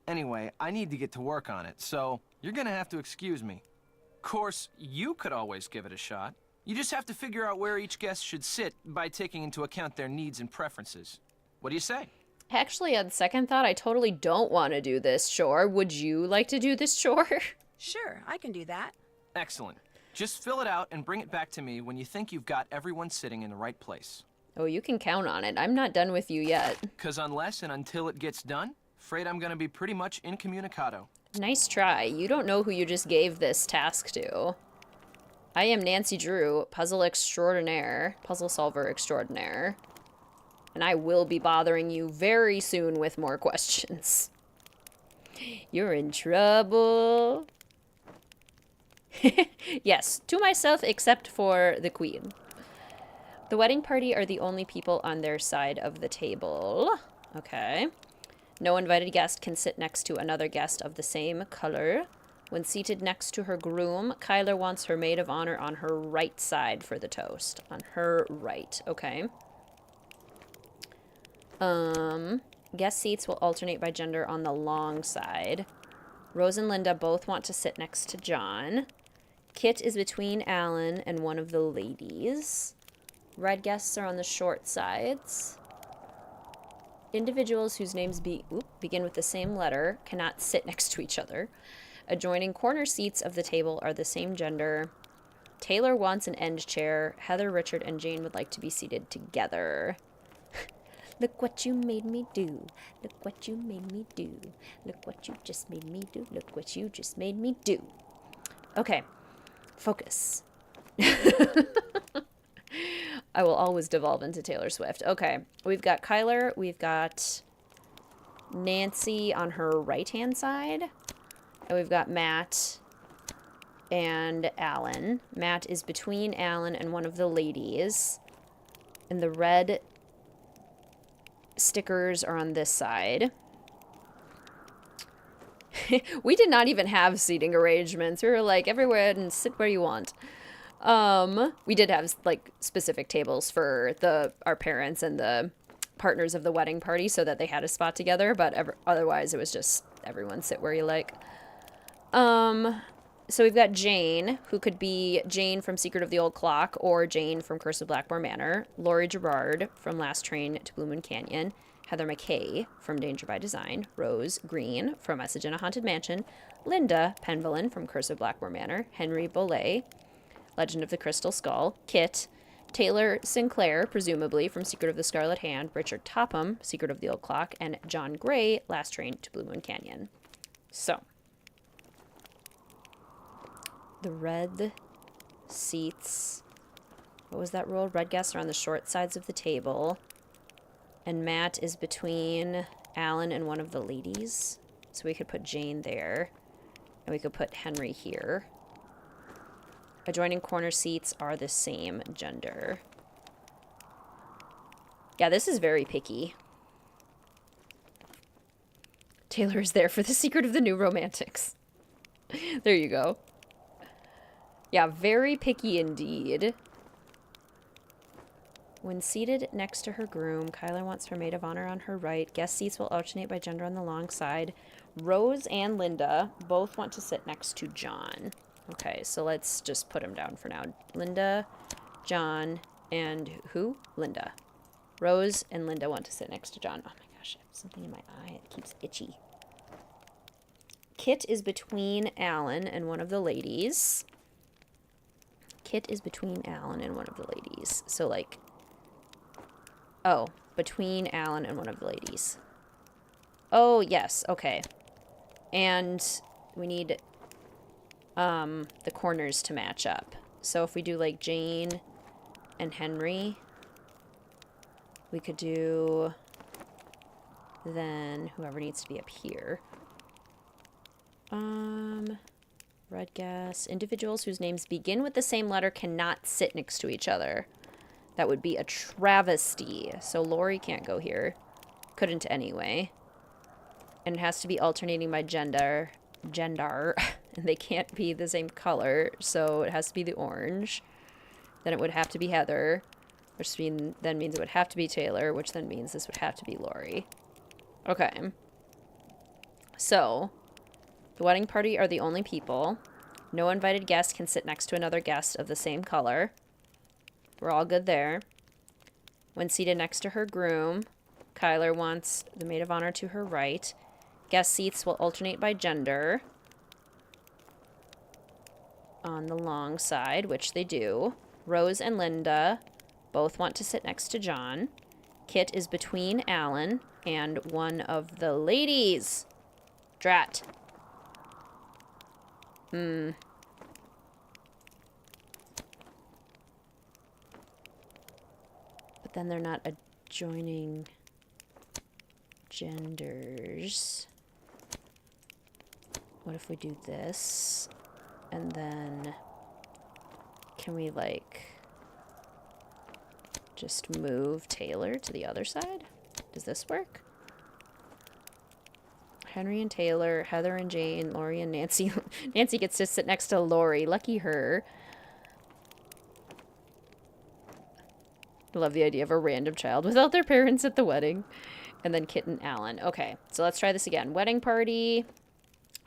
Anyway, I need to get to work on it, so you're gonna have to excuse me. Of course, you could always give it a shot. You just have to figure out where each guest should sit by taking into account their needs and preferences. What do you say? Actually, on second thought, I totally don't want to do this chore. Would you like to do this chore? Sure, I can do that. Excellent. Just fill it out and bring it back to me when you think you've got everyone sitting in the right place. Oh, you can count on it. I'm not done with you yet. 'Cause unless and until it gets done, afraid I'm gonna be pretty much incommunicado. Nice try. You don't know who you just gave this task to. I am Nancy Drew, puzzle solver extraordinaire. And I will be bothering you very soon with more questions. You're in trouble. Yes, to myself except for the queen. The wedding party are the only people on their side of the table. Okay. No invited guest can sit next to another guest of the same color. When seated next to her groom, Kyla wants her maid of honor on her right side for the toast. On her right. Okay. Guest seats will alternate by gender on the long side. Rose and Linda both want to sit next to John. Kit is between Alan and one of the ladies. Red guests are on the short sides. Individuals whose names begin with the same letter cannot sit next to each other. Adjoining corner seats of the table are the same gender. Taylor wants an end chair. Heather, Richard, and Jane would like to be seated together. Look what you made me do. Look what you made me do. Look what you just made me do. Look what you just made me do. Okay. Focus. I will always devolve into Taylor Swift. Okay. We've got Kyler. We've got Nancy on her right-hand side. And we've got Matt and Alan. Matt is between Alan and one of the ladies. And the red stickers are on this side. We did not even have seating arrangements. We were like, everywhere and sit where you want. We did have like specific tables for our parents and the partners of the wedding party so that they had a spot together, but otherwise it was just everyone sit where you like. So we've got Jane, who could be Jane from Secret of the Old Clock or Jane from Curse of Blackmore Manor, Laurie Gerard from Last Train to Blue Moon Canyon, Heather McKay from Danger by Design, Rose Green from Message in a Haunted Mansion, Linda Penvillin from Curse of Blackmore Manor, Henry Bolet, Legend of the Crystal Skull, Kit, Taylor Sinclair, presumably from Secret of the Scarlet Hand, Richard Topham, Secret of the Old Clock, and John Gray, Last Train to Blue Moon Canyon. So, the red seats, what was that rule? Red guests are on the short sides of the table, and Matt is between Alan and one of the ladies. So we could put Jane there, and we could put Henry here. Adjoining corner seats are the same gender. Yeah, this is very picky. Taylor is there for the Secret of the New Romantics. There you go. Yeah, very picky indeed. When seated next to her groom, Kyler wants her maid of honor on her right. Guest seats will alternate by gender on the long side. Rose and Linda both want to sit next to John. Okay, so let's just put him down for now. Linda, John, and who? Linda. Rose and Linda want to sit next to John. Oh my gosh, I have something in my eye. It keeps itchy. Kit is between Alan and one of the ladies. Kit is between Alan and one of the ladies. So, like... Oh, between Alan and one of the ladies. Oh, yes, okay. And we need... the corners to match up. So if we do like Jane and Henry, we could do then whoever needs to be up here. Red guess. Individuals whose names begin with the same letter cannot sit next to each other. That would be a travesty. So Lori can't go here. Couldn't anyway. And it has to be alternating by gender. And they can't be the same color, so it has to be the orange. Then it would have to be Heather, which then means it would have to be Taylor, which then means this would have to be Lori. Okay. So, the wedding party are the only people. No invited guest can sit next to another guest of the same color. We're all good there. When seated next to her groom, Kyler wants the maid of honor to her right. Guest seats will alternate by gender on the long side, which they do. Rose and Linda both want to sit next to John. Kit is between Alan and one of the ladies. Drat. But then they're not adjoining genders. What if we do this? And then can we like just move Taylor to the other side? Does this work? Henry and Taylor, Heather and Jane, Lori and Nancy. Nancy gets to sit next to Lori. Lucky her. I love the idea of a random child without their parents at the wedding. And then Kit and Alan. Okay, so let's try this again. Wedding party.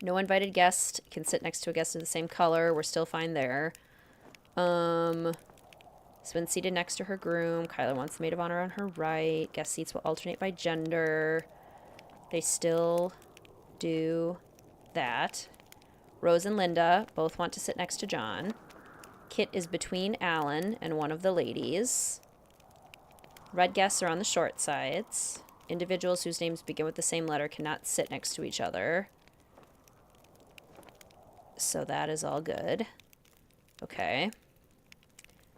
No invited guest can sit next to a guest of the same color. We're still fine there. So when seated next to her groom, Kyler wants the maid of honor on her right. Guest seats will alternate by gender. They still do that. Rose and Linda both want to sit next to John. Kit is between Alan and one of the ladies. Red guests are on the short sides. Individuals whose names begin with the same letter cannot sit next to each other. So that is all good. Okay.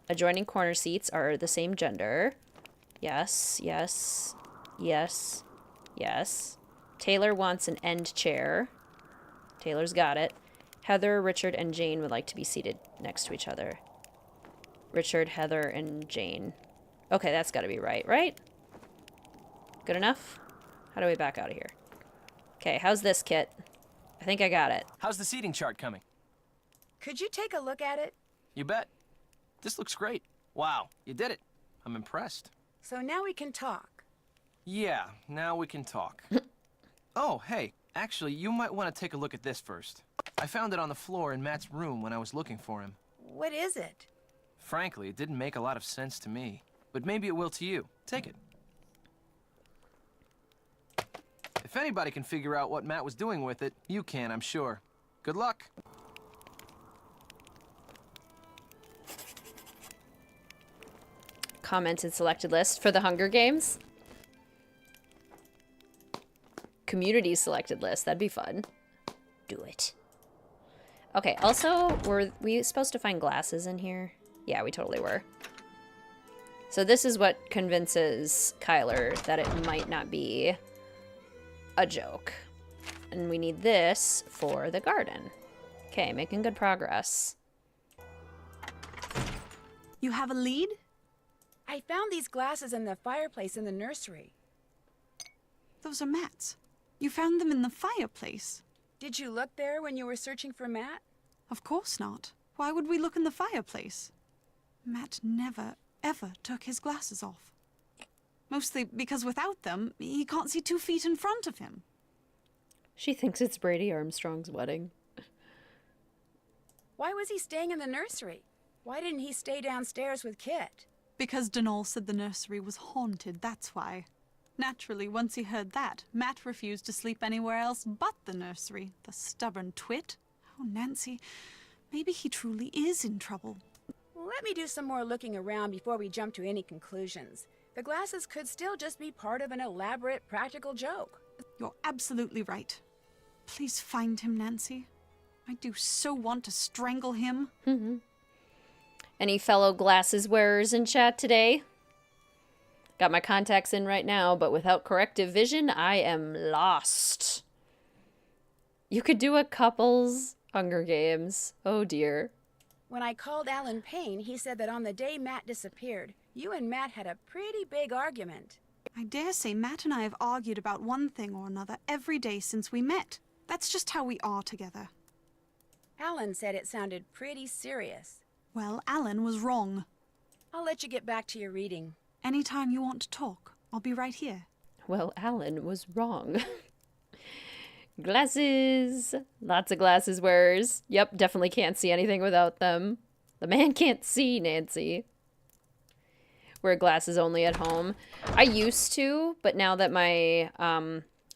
Adjoining corner seats are the same gender. Yes, yes, yes, yes. Taylor wants an end chair. Taylor's got it. Heather, Richard, and Jane would like to be seated next to each other. Richard, Heather, and Jane. Okay, that's got to be right, right? Good enough? How do we back out of here? Okay, how's this, Kit? I think I got it. How's the seating chart coming? Could you take a look at it? You bet. This looks great. Wow, you did it. I'm impressed. So now we can talk. Yeah, now we can talk. Oh, hey, actually, you might want to take a look at this first. I found it on the floor in Matt's room when I was looking for him. What is it? Frankly, it didn't make a lot of sense to me. But maybe it will to you. Take it. If anybody can figure out what Matt was doing with it, you can, I'm sure. Good luck. Commented selected list for the Hunger Games. Community selected list. That'd be fun. Do it. Okay, also, were we supposed to find glasses in here? Yeah, we totally were. So this is what convinces Kyler that it might not be a joke. And we need this for the garden. Okay, making good progress. You have a lead? I found these glasses in the fireplace in the nursery. Those are Matt's. You found them in the fireplace. Did you look there when you were searching for Matt? Of course not. Why would we look in the fireplace? Matt never, ever took his glasses off. Mostly because without them, he can't see 2 feet in front of him. She thinks it's Brady Armstrong's wedding. Why was he staying in the nursery? Why didn't he stay downstairs with Kit? Because Donal said the nursery was haunted, that's why. Naturally, once he heard that, Matt refused to sleep anywhere else but the nursery. The stubborn twit. Oh, Nancy, maybe he truly is in trouble. Let me do some more looking around before we jump to any conclusions. The glasses could still just be part of an elaborate practical joke. You're absolutely right. Please find him, Nancy. I do so want to strangle him. Any fellow glasses wearers in chat today? Got my contacts in right now, but without corrective vision, I am lost. You could do a couples Hunger Games. Oh dear. When I called Alan Payne, he said that on the day Matt disappeared, you and Matt had a pretty big argument. I dare say Matt and I have argued about one thing or another every day since we met. That's just how we are together. Alan said it sounded pretty serious. Well, Alan was wrong. I'll let you get back to your reading. Anytime you want to talk, I'll be right here. Well, Alan was wrong. Glasses. Lots of glasses wearers. Yep, definitely can't see anything without them. The man can't see, Nancy. Wear glasses only at home. I used to, but now that my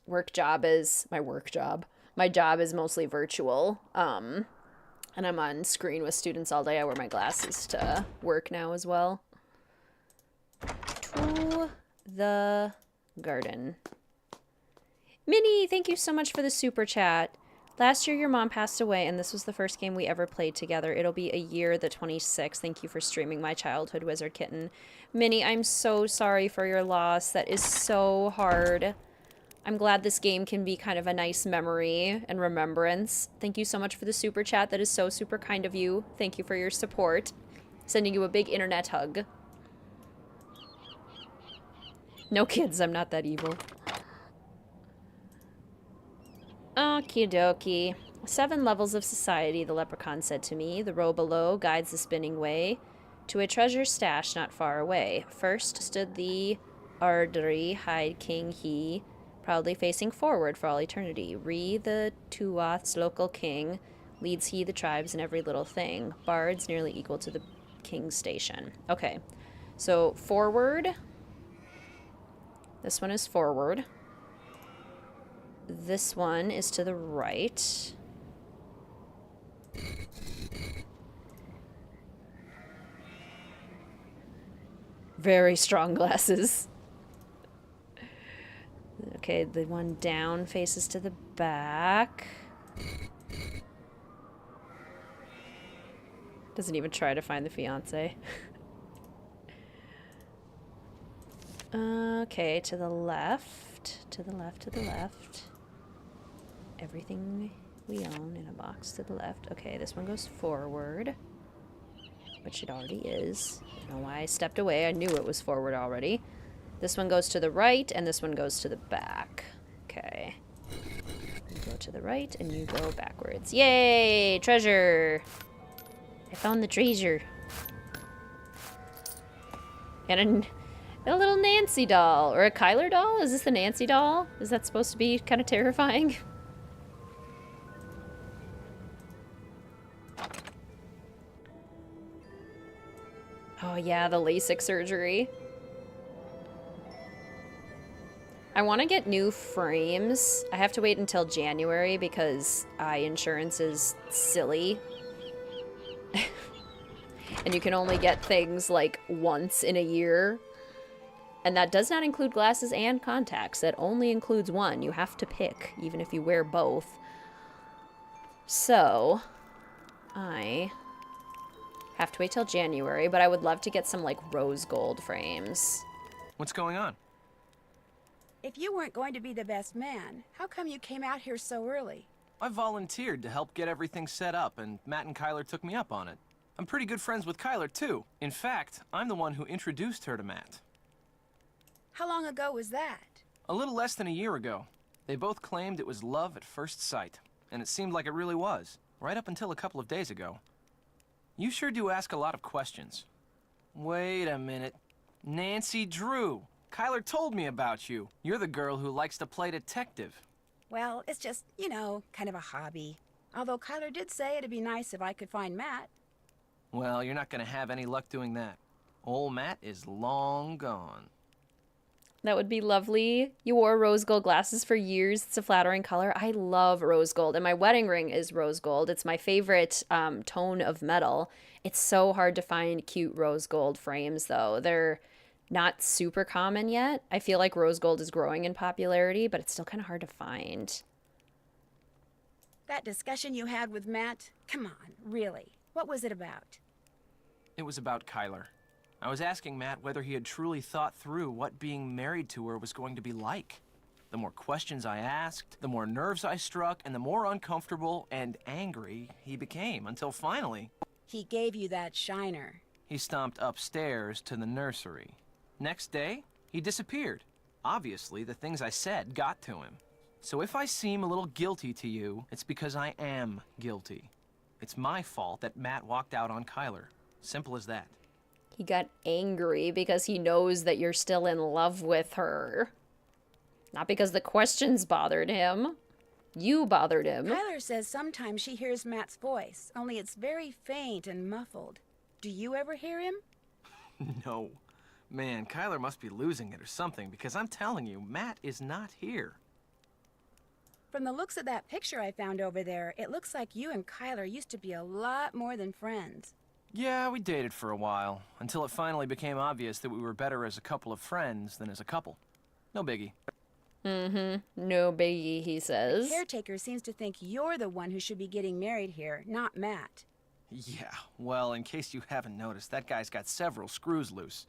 my job is mostly virtual, and I'm on screen with students all day, I wear my glasses to work now as well. To the garden. Minnie, thank you so much for the super chat. Last year your mom passed away and this was the first game we ever played together. It'll be a year the 26th. Thank you for streaming my childhood WizardKitten. Minnie, I'm so sorry for your loss. That is so hard. I'm glad this game can be kind of a nice memory and remembrance. Thank you so much for the super chat. That is so super kind of you. Thank you for your support. Sending you a big internet hug. No kids, I'm not that evil. Okie dokie. 7 levels of society, the leprechaun said to me. The row below guides the spinning way to a treasure stash not far away. First stood the Ardri Hyde King he, proudly facing forward for all eternity. Re, the Tuath's local king, leads he the tribes in every little thing. Bards nearly equal to the king's station. Okay, so forward. This one is forward. This one is to the right. Very strong glasses. Okay, the one down faces to the back. Doesn't even try to find the fiance. Okay, to the left, to the left, to the left. Everything we own in a box to the left. Okay, this one goes forward, which it already is. I don't know why I stepped away. I knew it was forward already. This one goes to the right, and this one goes to the back. Okay. You go to the right, and you go backwards. Yay! Treasure! I found the treasure. And a little Nancy doll. Or a Kyler doll? Is this the Nancy doll? Is that supposed to be kind of terrifying? Oh yeah, the LASIK surgery. I want to get new frames. I have to wait until January because eye insurance is silly. And you can only get things like once in a year. And that does not include glasses and contacts. That only includes one. You have to pick, even if you wear both. So, I have to wait till January, but I would love to get some, like, rose gold frames. What's going on? If you weren't going to be the best man, how come you came out here so early? I volunteered to help get everything set up, and Matt and Kyler took me up on it. I'm pretty good friends with Kyler, too. In fact, I'm the one who introduced her to Matt. How long ago was that? A little less than a year ago. They both claimed it was love at first sight, and it seemed like it really was, right up until a couple of days ago. You sure do ask a lot of questions. Wait a minute. Nancy Drew. Kyler told me about you. You're the girl who likes to play detective. Well, it's just, you know, kind of a hobby. Although Kyler did say it'd be nice if I could find Matt. Well, you're not gonna have any luck doing that. Old Matt is long gone. That would be lovely. You wore rose gold glasses for years. It's a flattering color. I love rose gold, and my wedding ring is rose gold. It's my favorite tone of metal. It's so hard to find cute rose gold frames, though. They're not super common yet. I feel like rose gold is growing in popularity, but it's still kind of hard to find. That discussion you had with Matt? Come on, really. What was it about? It was about Kyler. I was asking Matt whether he had truly thought through what being married to her was going to be like. The more questions I asked, the more nerves I struck, and the more uncomfortable and angry he became, until finally... He gave you that shiner. He stomped upstairs to the nursery. Next day, he disappeared. Obviously, the things I said got to him. So if I seem a little guilty to you, it's because I am guilty. It's my fault that Matt walked out on Kyler. Simple as that. He got angry because he knows that you're still in love with her. Not because the questions bothered him. You bothered him. Kyler says sometimes she hears Matt's voice, only it's very faint and muffled. Do you ever hear him? No. Man, Kyler must be losing it or something, because I'm telling you, Matt is not here. From the looks of that picture I found over there, it looks like you and Kyler used to be a lot more than friends. Yeah, we dated for a while, until it finally became obvious that we were better as a couple of friends than as a couple. No biggie. Mm-hmm. No biggie, he says. The caretaker seems to think you're the one who should be getting married here, not Matt. Yeah, well, in case you haven't noticed, that guy's got several screws loose.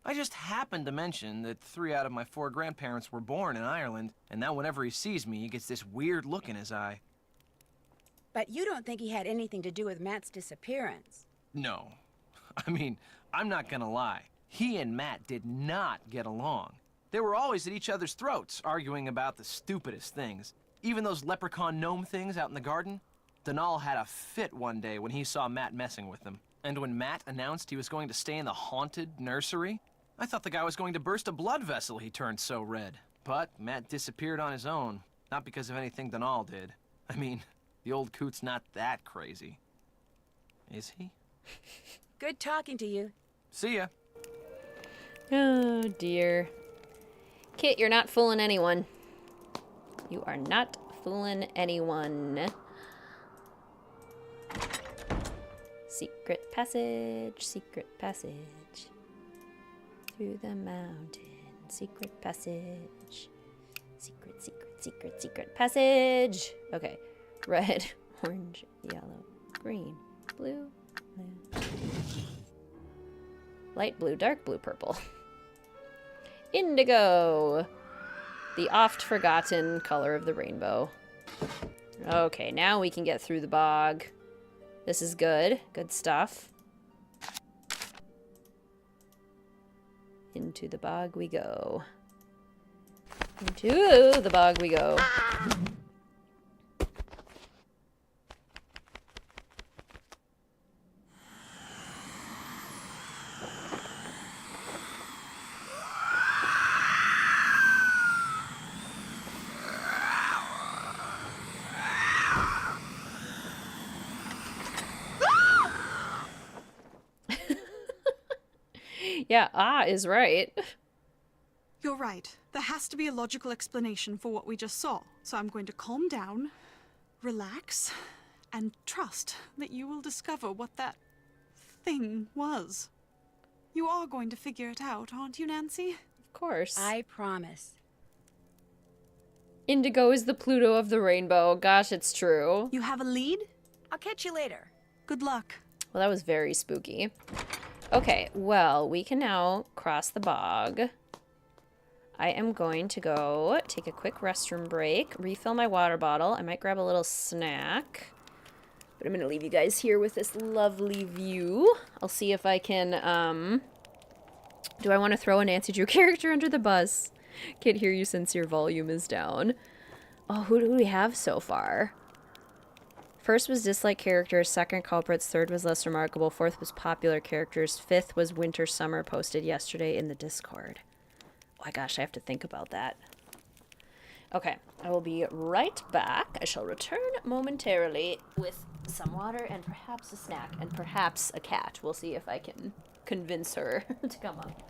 I just happened to mention that 3 out of my 4 grandparents were born in Ireland, and now whenever he sees me, he gets this weird look in his eye. But you don't think he had anything to do with Matt's disappearance? No. I mean, I'm not gonna lie. He and Matt did not get along. They were always at each other's throats, arguing about the stupidest things. Even those leprechaun gnome things out in the garden. Donal had a fit one day when he saw Matt messing with them. And when Matt announced he was going to stay in the haunted nursery, I thought the guy was going to burst a blood vessel, he turned so red. But Matt disappeared on his own, not because of anything Donal did. I mean, the old coot's not that crazy. Is he? Good talking to you. See ya. Oh, dear. Kit, you're not fooling anyone. You are not fooling anyone. Secret passage, secret passage. Through the mountain, secret passage. Secret, secret, secret, secret passage. Okay. Red, orange, yellow, green, blue, blue. Light blue, dark blue, purple. Indigo. The oft-forgotten color of the rainbow. Okay, now we can get through the bog. This is good. Good stuff. Into the bog we go. Into the bog we go. Yeah, is right. You're right. There has to be a logical explanation for what we just saw. So I'm going to calm down, relax, and trust that you will discover what that thing was. You are going to figure it out, aren't you, Nancy? Of course. I promise. Indigo is the Pluto of the rainbow. Gosh, it's true. You have a lead? I'll catch you later. Good luck. Well, that was very spooky. Okay, well, we can now cross the bog. I am going to go take a quick restroom break, refill my water bottle. I might grab a little snack. But I'm going to leave you guys here with this lovely view. I'll see if I can, do I want to throw a Nancy Drew character under the bus? Can't hear you since your volume is down. Oh, who do we have so far? First was dislike characters, second culprits, third was less remarkable, fourth was popular characters, fifth was winter summer posted yesterday in the Discord. Oh my gosh, I have to think about that. Okay, I will be right back. I shall return momentarily with some water and perhaps a snack and perhaps a cat. We'll see if I can convince her to come up.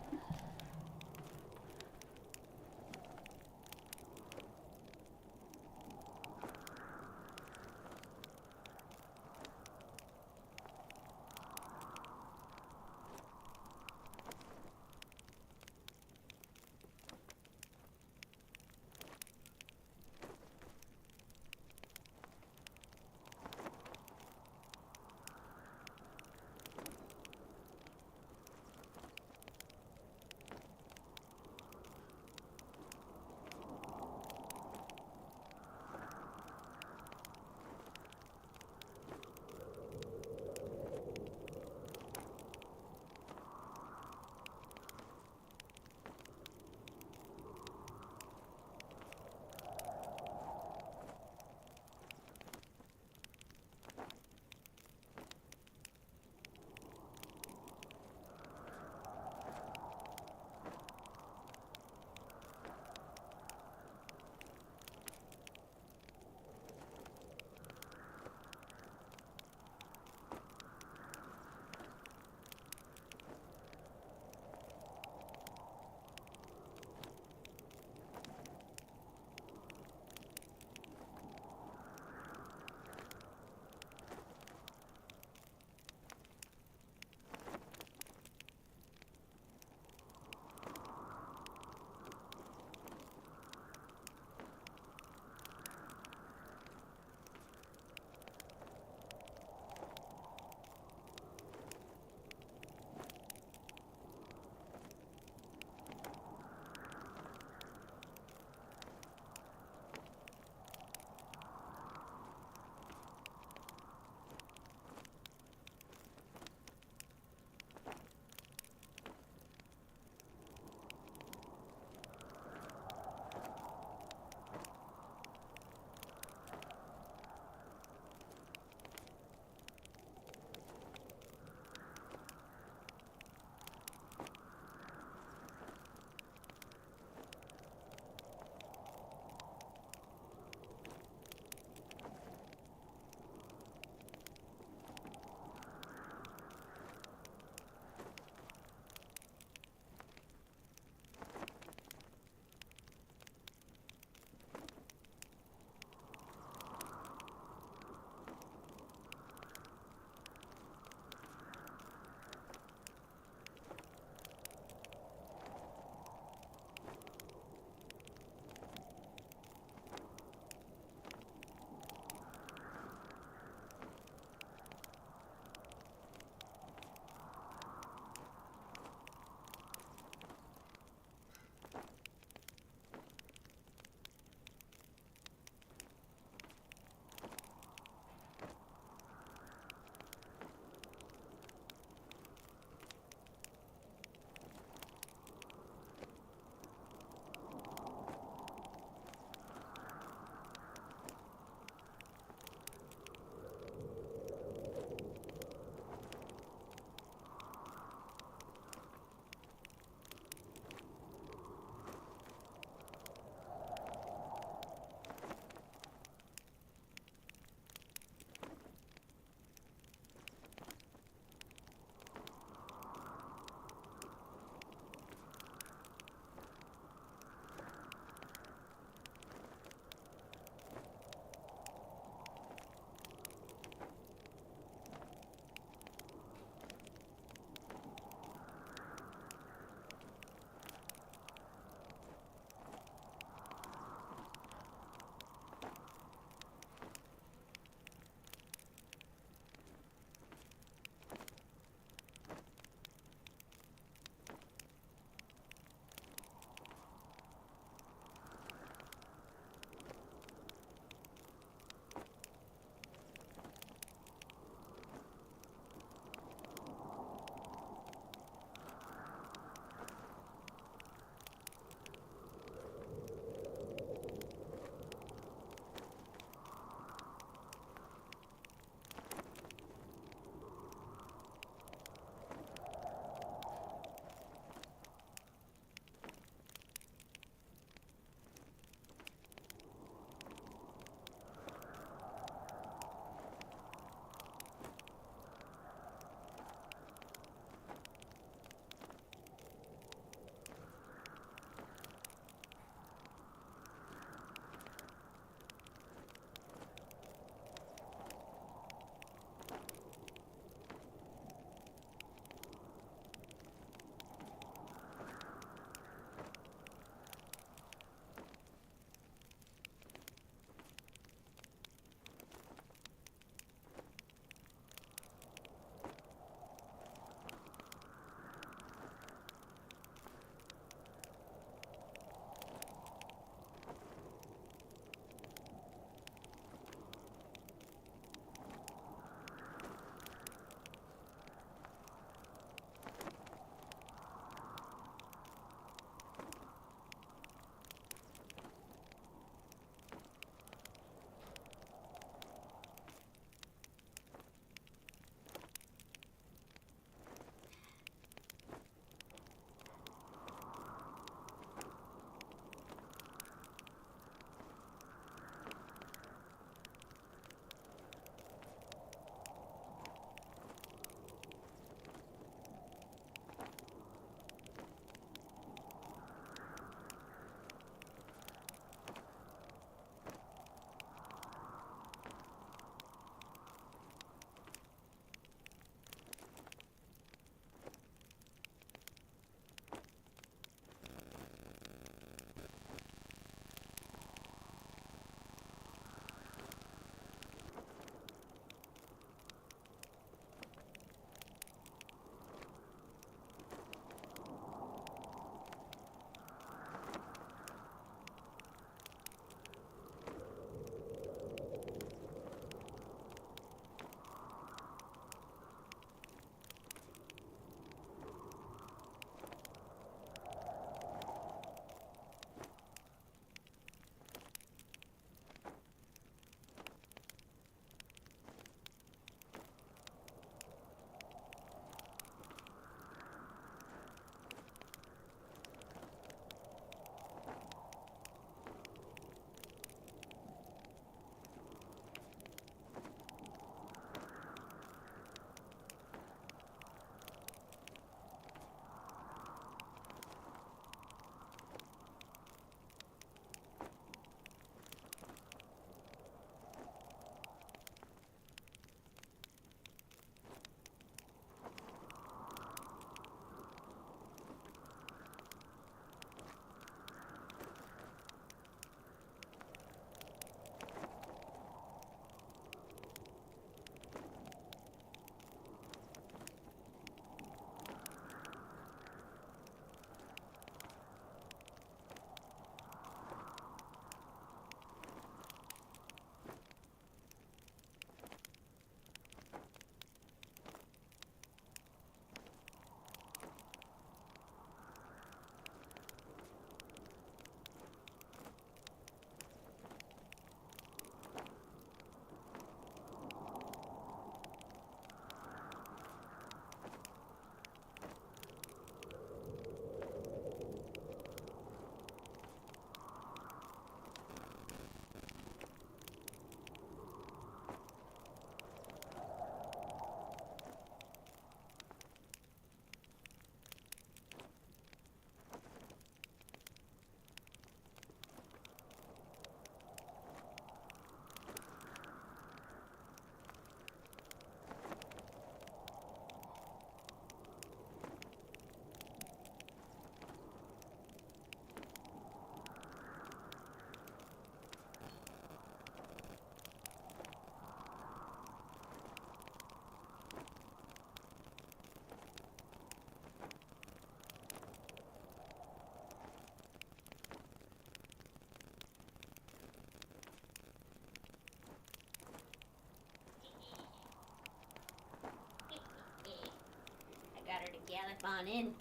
water to gallop on in.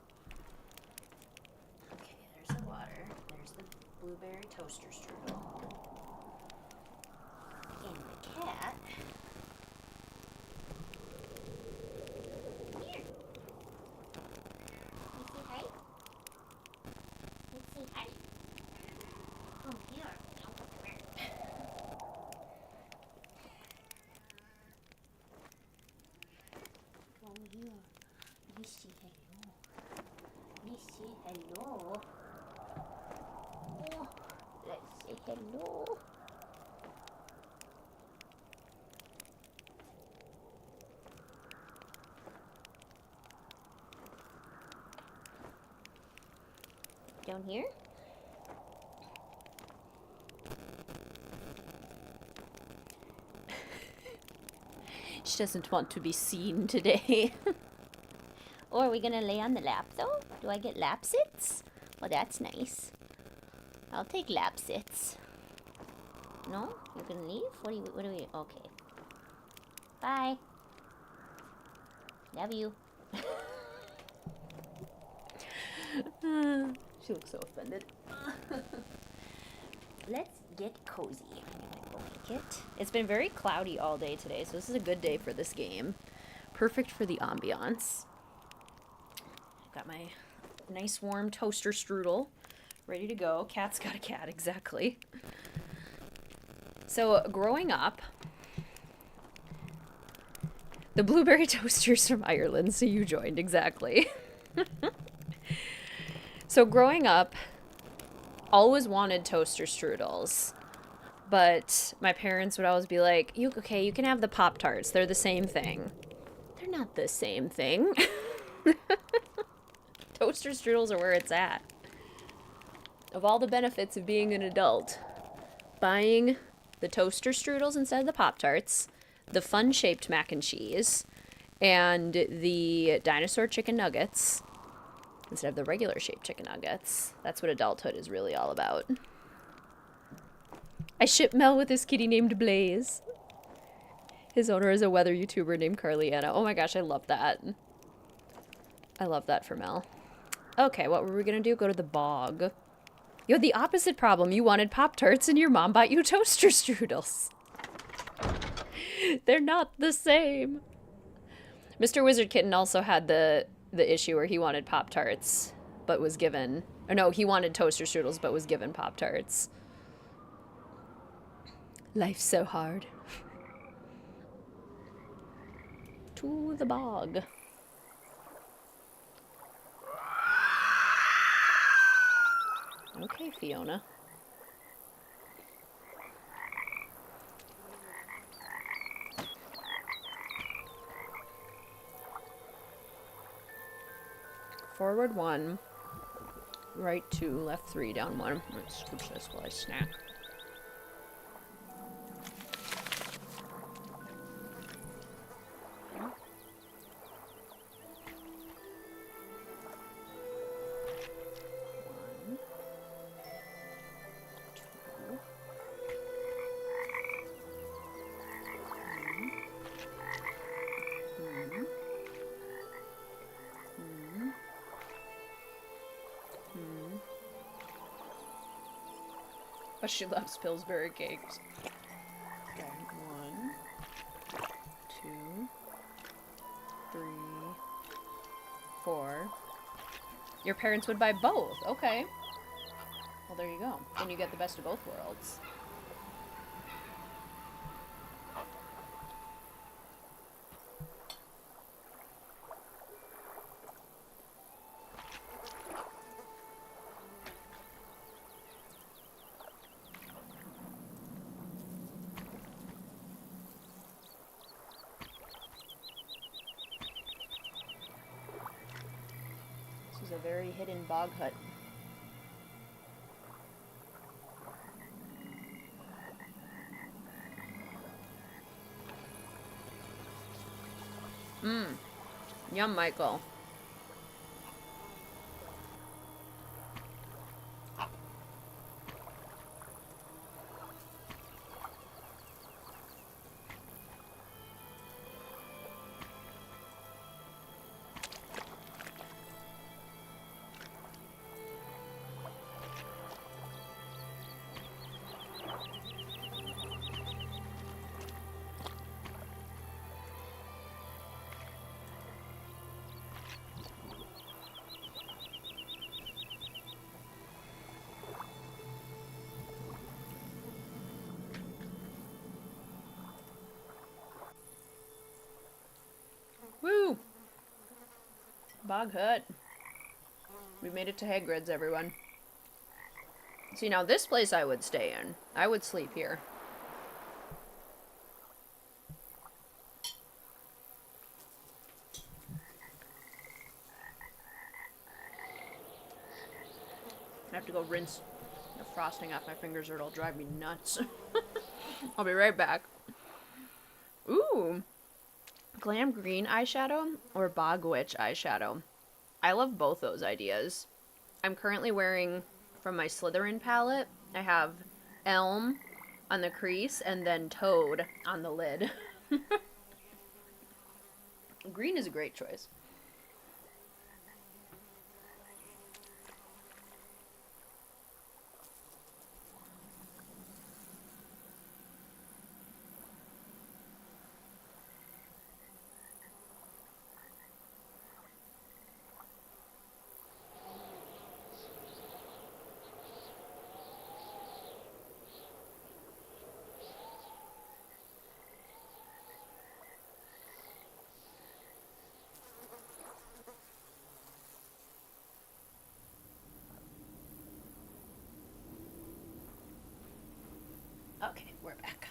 Okay, there's the water. There's the blueberry toaster strudel. And the cat. Here. Let's say hi. Let's say hi. Come here. Come here. Come here. Let's say hello. Let's say hello. Oh, let's say hello. Down here? She doesn't want to be seen today. Or are we gonna lay on the lap though? Do I get lap sits? Well, that's nice. I'll take lap sits. No? You're gonna leave? What do we, okay. Bye. Love you. She looks so offended. Let's get cozy. It's been very cloudy all day today, so this is a good day for this game. Perfect for the ambiance. Got my nice warm toaster strudel ready to go. Cat's got a cat, exactly. So growing up, the blueberry toaster's from Ireland, so you joined, exactly. So growing up, always wanted toaster strudels. But my parents would always be like, you can have the Pop-Tarts. They're the same thing. They're not the same thing. Toaster strudels are where it's at. Of all the benefits of being an adult, buying the toaster strudels instead of the Pop-Tarts, the fun-shaped mac and cheese, and the dinosaur chicken nuggets instead of the regular shaped chicken nuggets. That's what adulthood is really all about. I ship Mel with this kitty named Blaze. His owner is a weather YouTuber named Carliana. Oh my gosh, I love that. I love that for Mel. Okay, what were we gonna do? Go to the bog. You had the opposite problem. You wanted Pop-Tarts and your mom bought you toaster strudels. They're not the same. Mr. WizardKitten also had the issue where he wanted Pop-Tarts, but was given... Or no, he wanted toaster strudels, but was given Pop-Tarts. Life's so hard. To the bog. Okay, Fiona. Forward 1, right 2, left 3, down 1. Let's scooch this while I snack. But she loves Pillsbury cakes. Okay, 1, 2, 3, 4. Your parents would buy both. Okay. Well, there you go. Then you get the best of both worlds. A very hidden bog hut. Yum, Michael. Bog hut. We made it to Hagrid's, everyone. See, now this place I would stay in. I would sleep here. I have to go rinse the frosting off my fingers or it'll drive me nuts. I'll be right back. Ooh. Glam green eyeshadow or Bog Witch eyeshadow. I love both those ideas. I'm currently wearing, from my Slytherin palette, I have Elm on the crease and then Toad on the lid. Green is a great choice. Okay, we're back.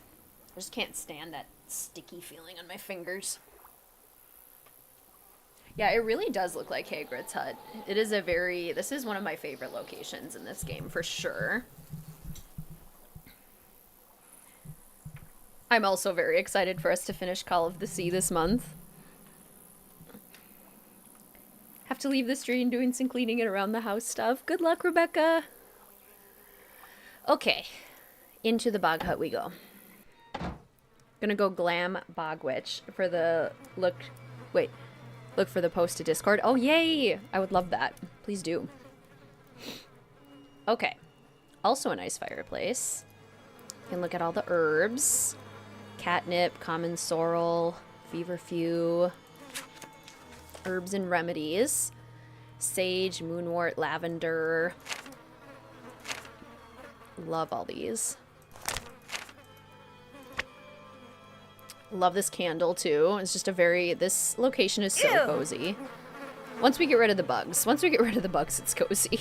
I just can't stand that sticky feeling on my fingers. Yeah, it really does look like Hagrid's hut. It is a very... This is one of my favorite locations in this game, for sure. I'm also very excited for us to finish Call of the Sea this month. Have to leave the stream doing some cleaning and around the house stuff. Good luck, Rebecca! Okay. Into the Bog Hut we go. Gonna go glam Bog Witch for the look for the post to Discord. Oh, yay! I would love that. Please do. Okay. Also a nice fireplace. You can look at all the herbs. Catnip, common sorrel, feverfew, herbs and remedies. Sage, moonwort, lavender. Love all these. Love this candle too. It's just a very... This location is so cozy. Once we get rid of the bugs. It's cozy.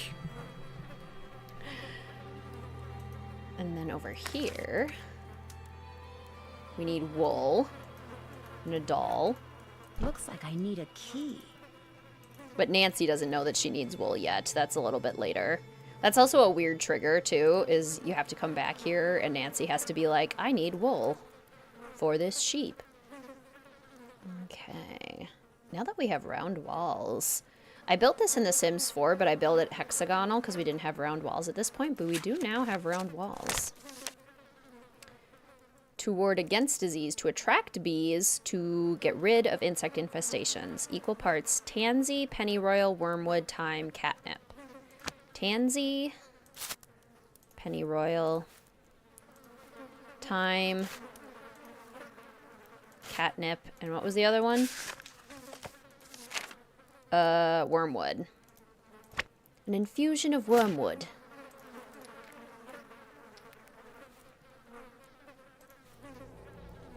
And then over here, we need wool and a doll. Looks like I need a key. But Nancy doesn't know that she needs wool yet. That's a little bit later. That's also a weird trigger too, is you have to come back here and Nancy has to be like, I need wool for this sheep. Okay. Now that we have round walls. I built this in The Sims 4, but I built it hexagonal because we didn't have round walls at this point, but we do now have round walls. To ward against disease, to attract bees, to get rid of insect infestations. Equal parts tansy, pennyroyal, wormwood, thyme, catnip. Tansy, pennyroyal, thyme, catnip, and what was the other one? Wormwood. An infusion of wormwood.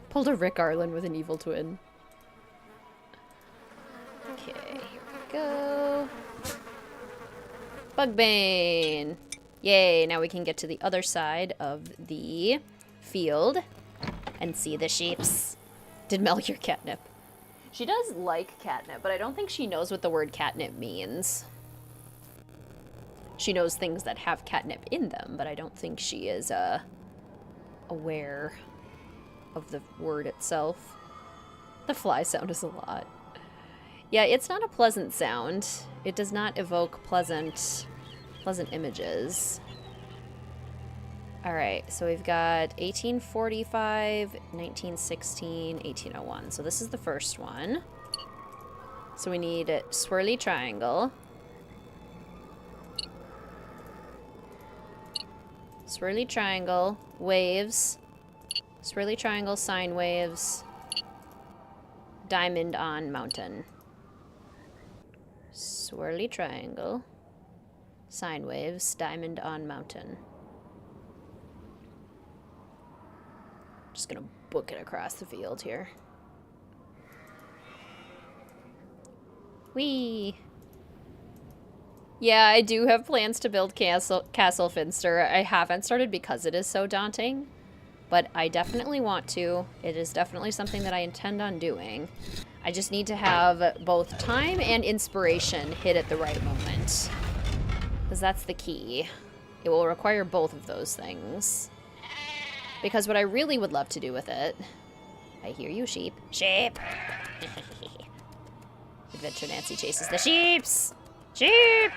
Pulled a Rick Arlen with an evil twin. Okay, here we go. Bugbane! Yay, now we can get to the other side of the field and see the sheeps. Did Mel hear catnip? She does like catnip, but I don't think she knows what the word catnip means. She knows things that have catnip in them, but I don't think she is aware of the word itself. The fly sound is a lot. Yeah, it's not a pleasant sound. It does not evoke pleasant images. Alright, so we've got 1845, 1916, 1801. So this is the first one. So we need a swirly triangle. Swirly triangle, waves. Swirly triangle, sine waves. Diamond on mountain. Swirly triangle, sine waves, diamond on mountain. Just gonna book it across the field here. Whee! Yeah, I do have plans to build Castle Finster. I haven't started because it is so daunting, but I definitely want to. It is definitely something that I intend on doing. I just need to have both time and inspiration hit at the right moment, because that's the key. It will require both of those things. Because what I really would love to do with it... I hear you, sheep. Sheep! Adventure Nancy chases the sheeps! Sheep!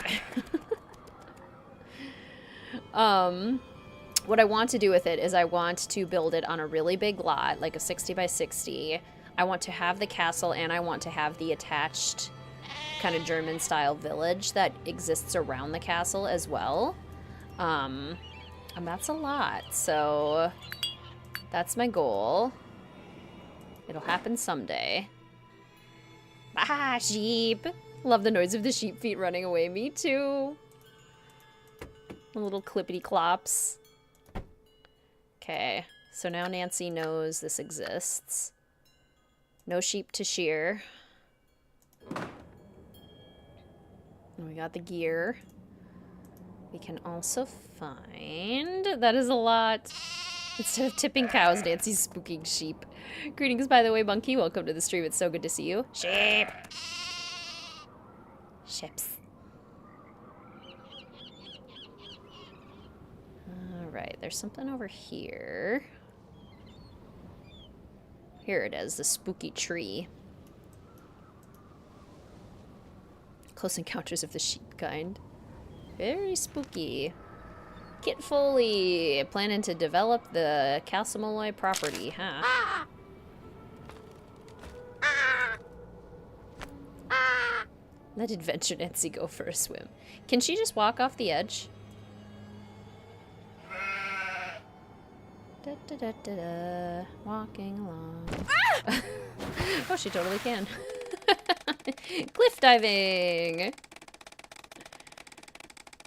What I want to do with it is I want to build it on a really big lot, like a 60 by 60. I want to have the castle and I want to have the attached kind of German-style village that exists around the castle as well. And that's a lot, so that's my goal. It'll happen someday. Ah, sheep! Love the noise of the sheep feet running away. Me too. The little clippity clops. Okay, so now Nancy knows this exists. No sheep to shear. And we got the gear. We can also find... That is a lot. Instead of tipping cows, Nancy's spooking sheep. Greetings, by the way, Monkey. Welcome to the stream. It's so good to see you. Sheep! Ships. Alright, there's something over here. Here it is, the spooky tree. Close Encounters of the Sheep kind. Very spooky. Kit Foley, planning to develop the Castle Malloy property, huh? Let Adventure Nancy go for a swim. Can she just walk off the edge? Da, da, da, da, da. Walking along. Oh, she totally can. Cliff diving!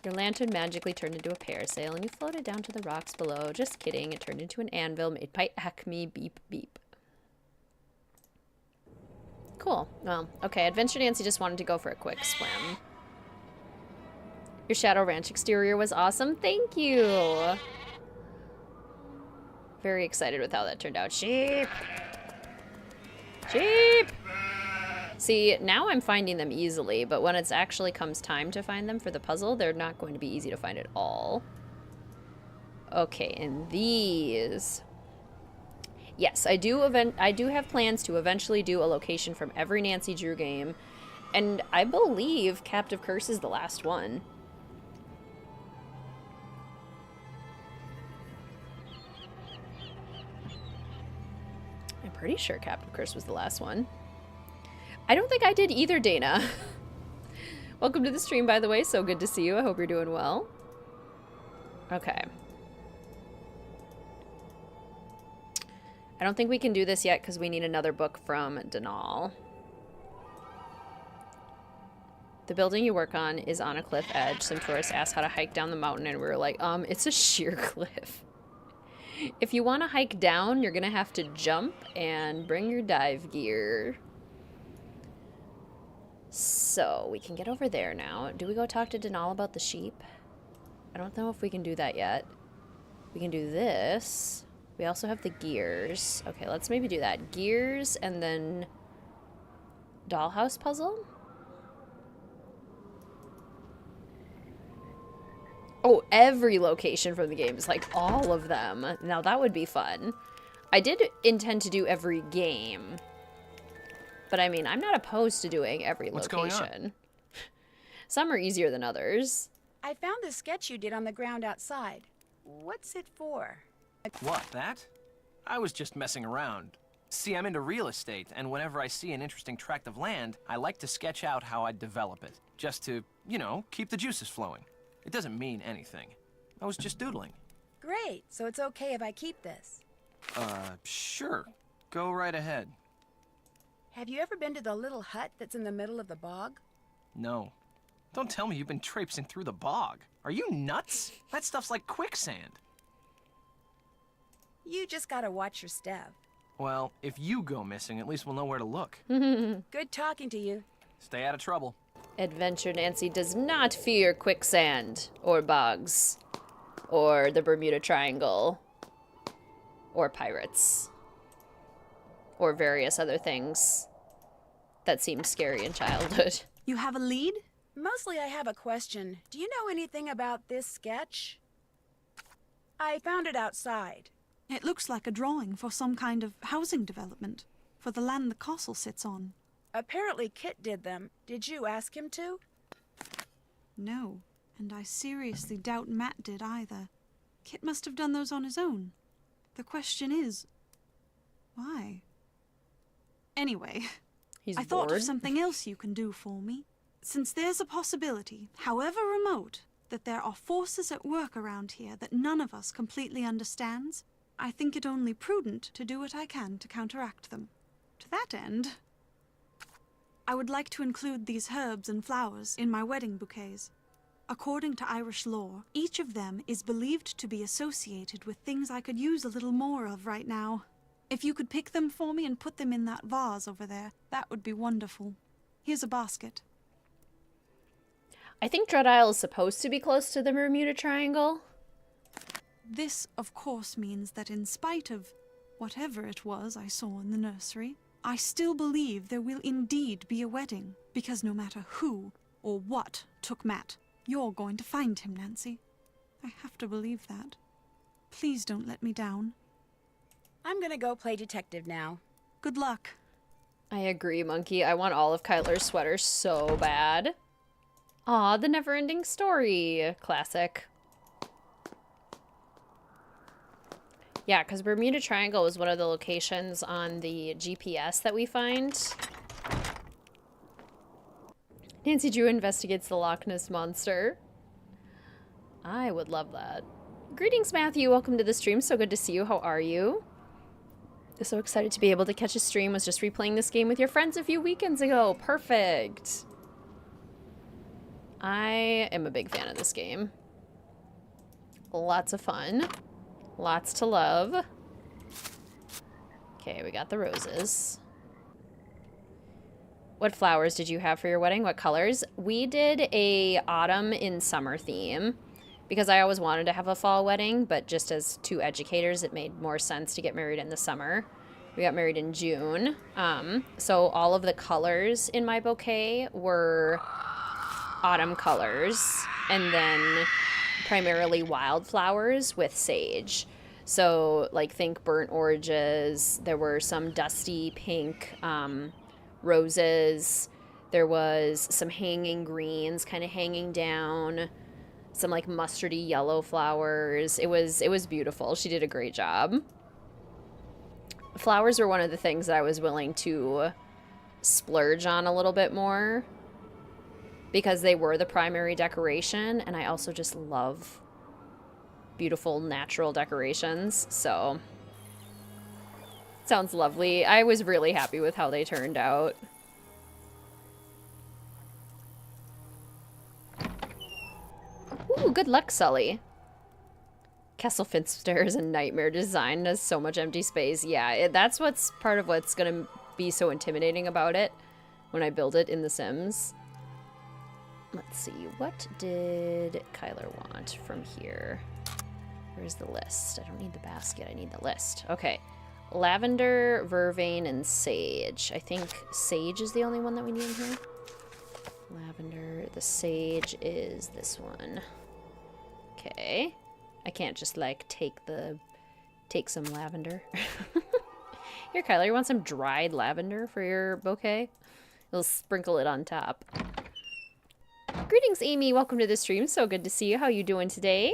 Your lantern magically turned into a parasail and you floated down to the rocks below. Just kidding, it turned into an anvil made by Acme Beep Beep. Cool. Well, okay, Adventure Nancy just wanted to go for a quick swim. Your Shadow Ranch exterior was awesome. Thank you! Very excited with how that turned out. Sheep! Sheep! See, now I'm finding them easily, but when it actually comes time to find them for the puzzle, they're not going to be easy to find at all. Okay, and these... Yes, I do have plans to eventually do a location from every Nancy Drew game, and I believe Captive Curse is the last one. I'm pretty sure Captive Curse was the last one. I don't think I did either, Dana. Welcome to the stream, by the way. So good to see you. I hope you're doing well. Okay. I don't think we can do this yet because we need another book from Denal. The building you work on is on a cliff edge. Some tourists asked how to hike down the mountain and we were like, it's a sheer cliff. If you want to hike down, you're going to have to jump and bring your dive gear. So, we can get over there now. Do we go talk to Denal about the sheep? I don't know if we can do that yet. We can do this. We also have the gears. Okay, let's maybe do that. Gears and then dollhouse puzzle? Oh, every location from the game is like all of them. Now that would be fun. I did intend to do every game. But I mean, I'm not opposed to doing every location. What's going on? Some are easier than others. I found the sketch you did on the ground outside. What's it for? What, that? I was just messing around. See, I'm into real estate, and whenever I see an interesting tract of land, I like to sketch out how I'd develop it. Just to, you know, keep the juices flowing. It doesn't mean anything. I was just doodling. Great, so it's okay if I keep this. Sure. Go right ahead. Have you ever been to the little hut that's in the middle of the bog? No. Don't tell me you've been traipsing through the bog. Are you nuts? That stuff's like quicksand. You just gotta watch your step. Well, if you go missing, at least we'll know where to look. Good talking to you. Stay out of trouble. Adventure Nancy does not fear quicksand or bogs or the Bermuda Triangle or pirates or various other things that seem scary in childhood. You have a lead? Mostly I have a question. Do you know anything about this sketch? I found it outside. It looks like a drawing for some kind of housing development, for the land the castle sits on. Apparently Kit did them. Did you ask him to? No, and I seriously doubt Matt did either. Kit must have done those on his own. The question is, why? Anyway, He's I thought bored. of something else you can do for me. Since there's a possibility, however remote, that there are forces at work around here that none of us completely understands, I think it only prudent to do what I can to counteract them. To that end, I would like to include these herbs and flowers in my wedding bouquets. According to Irish lore, each of them is believed to be associated with things I could use a little more of right now. If you could pick them for me and put them in that vase over there, that would be wonderful. Here's a basket. I think Dread Isle is supposed to be close to the Bermuda Triangle. This, of course, means that in spite of whatever it was I saw in the nursery, I still believe there will indeed be a wedding, because no matter who or what took Matt, you're going to find him, Nancy. I have to believe that. Please don't let me down. I'm gonna go play detective now. Good luck. I agree, Monkey. I want all of Kyler's sweaters so bad. Aw, the never-ending story. Classic. Yeah, because Bermuda Triangle is one of the locations on the GPS that we find. Nancy Drew investigates the Loch Ness Monster. I would love that. Greetings, Matthew. Welcome to the stream. So good to see you. How are you? So excited to be able to catch a stream. Was just replaying this game with your friends a few weekends ago. Perfect. I am a big fan of this game. Lots of fun. Lots to love. Okay, we got the roses. What flowers did you have for your wedding? What colors? We did a autumn in summer theme because I always wanted to have a fall wedding, but just as two educators, it made more sense to get married in the summer. We got married in June. So all of the colors in my bouquet were autumn colors, and then primarily wildflowers with sage. So like think burnt oranges. There were some dusty pink roses. There was some hanging greens kind of hanging down. Some like mustardy yellow flowers. It was beautiful. She did a great job. Flowers were one of the things that I was willing to splurge on a little bit more, because they were the primary decoration, and I also just love beautiful natural decorations, so sounds lovely. I was really happy with how they turned out. Ooh, good luck, Sully. Kesselfinster is a nightmare design. Has so much empty space. Yeah, that's what's part of what's gonna be so intimidating about it when I build it in The Sims. Let's see, what did Kyler want from here? Where's the list? I don't need the basket, I need the list. Okay, lavender, vervain, and sage. I think sage is the only one that we need in here. Lavender, the sage is this one. Okay, I can't just like take some lavender. Here, Kyler, you want some dried lavender for your bouquet? We'll sprinkle it on top. Greetings, Amy. Welcome to the stream. So good to see you. How you doing today?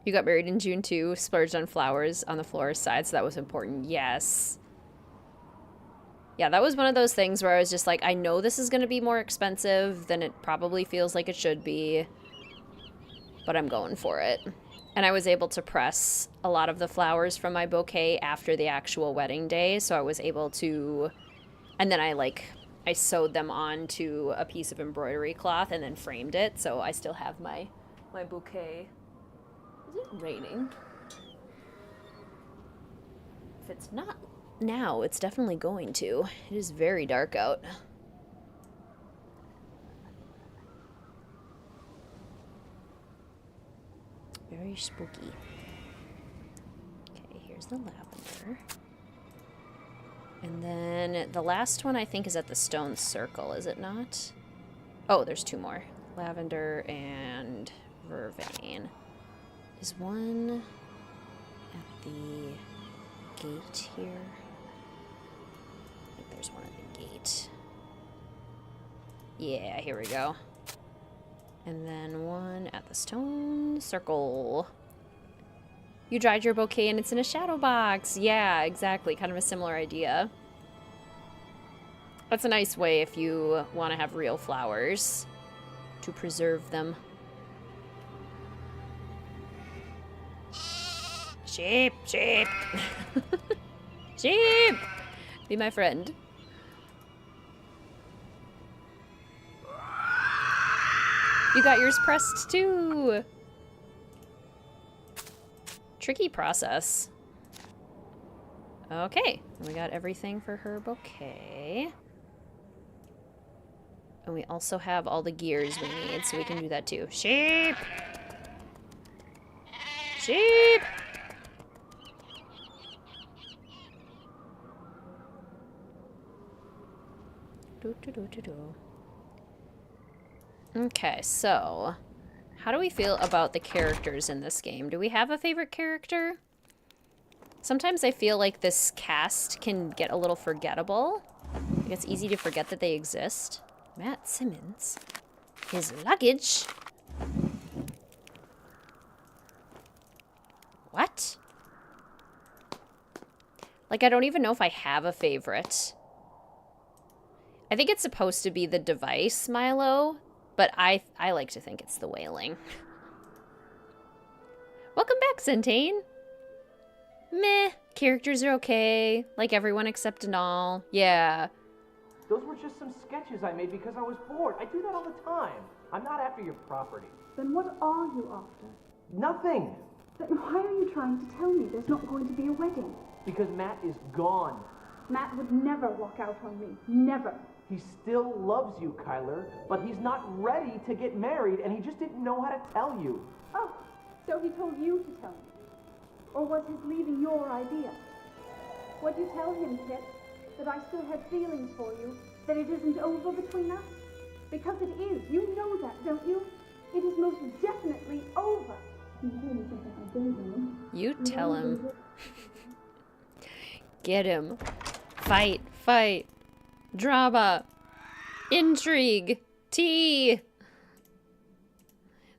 You got married in June too. Splurged on flowers on the florist side, so that was important. Yes. Yeah, that was one of those things where I was just like, I know this is going to be more expensive than it probably feels like it should be, but I'm going for it. And I was able to press a lot of the flowers from my bouquet after the actual wedding day, so I was able to... And then I sewed them onto a piece of embroidery cloth and then framed it, so I still have my bouquet. Is it raining? If it's not now, it's definitely going to. It is very dark out. Very spooky. Okay, here's the lavender. And then the last one I think is at the stone circle, is it not? Oh, there's 2 more. Lavender and vervain. Is one at the gate here? I think there's one at the gate. Yeah, here we go. And then one at the stone circle. You dried your bouquet and it's in a shadow box. Yeah, exactly. Kind of a similar idea. That's a nice way if you want to have real flowers to preserve them. Sheep, sheep. Sheep! Be my friend. You got yours pressed too. Tricky process. Okay, we got everything for her bouquet. And we also have all the gears we need, so we can do that too. Sheep! Sheep! Okay, so how do we feel about the characters in this game? Do we have a favorite character? Sometimes I feel like this cast can get a little forgettable. Like it's easy to forget that they exist. Matt Simmons. His luggage. What? Like, I don't even know if I have a favorite. I think it's supposed to be the device, Milo, but I like to think it's the wailing. Welcome back, Centane. Meh. Characters are okay. Like everyone except Anal. Yeah. Those were just some sketches I made because I was bored. I do that all the time. I'm not after your property. Then what are you after? Nothing. Then why are you trying to tell me there's not going to be a wedding? Because Matt is gone. Matt would never walk out on me. Never. He still loves you, Kyler, but he's not ready to get married, and he just didn't know how to tell you. Oh, so he told you to tell me. Or was his leaving your idea? What'd you tell him, Kit? That I still had feelings for you? That it isn't over between us? Because it is. You know that, don't you? It is most definitely over. You tell him. Get him. Fight, fight. Drama. Intrigue. Tea.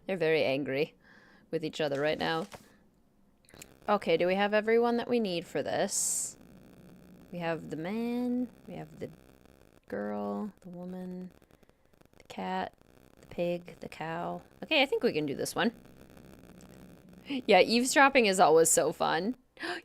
They're very angry with each other right now. Okay, do we have everyone that we need for this? We have the man, we have the girl, the woman, the cat, the pig, the cow. Okay, I think we can do this one. Yeah, eavesdropping is always so fun.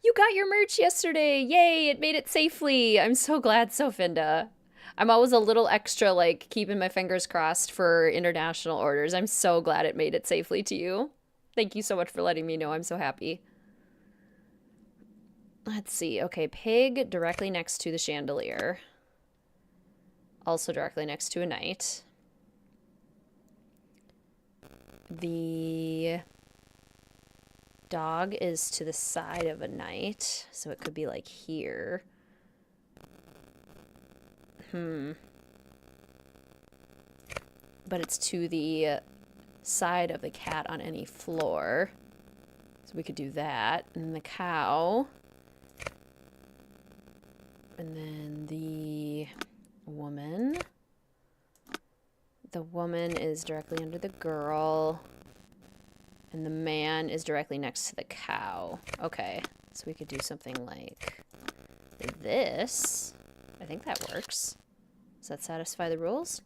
You got your merch yesterday! Yay, it made it safely! I'm so glad, Sofinda. I'm always a little extra, like, keeping my fingers crossed for international orders. I'm so glad it made it safely to you. Thank you so much for letting me know. I'm so happy. Let's see. Okay, pig directly next to the chandelier. Also directly next to a knight. The dog is to the side of a knight, so it could be like here. But it's to the side of the cat on any floor. So we could do that. And the cow. And then the woman. The woman is directly under the girl. And the man is directly next to the cow. Okay, so we could do something like this. I think that works. Does that satisfy the rules?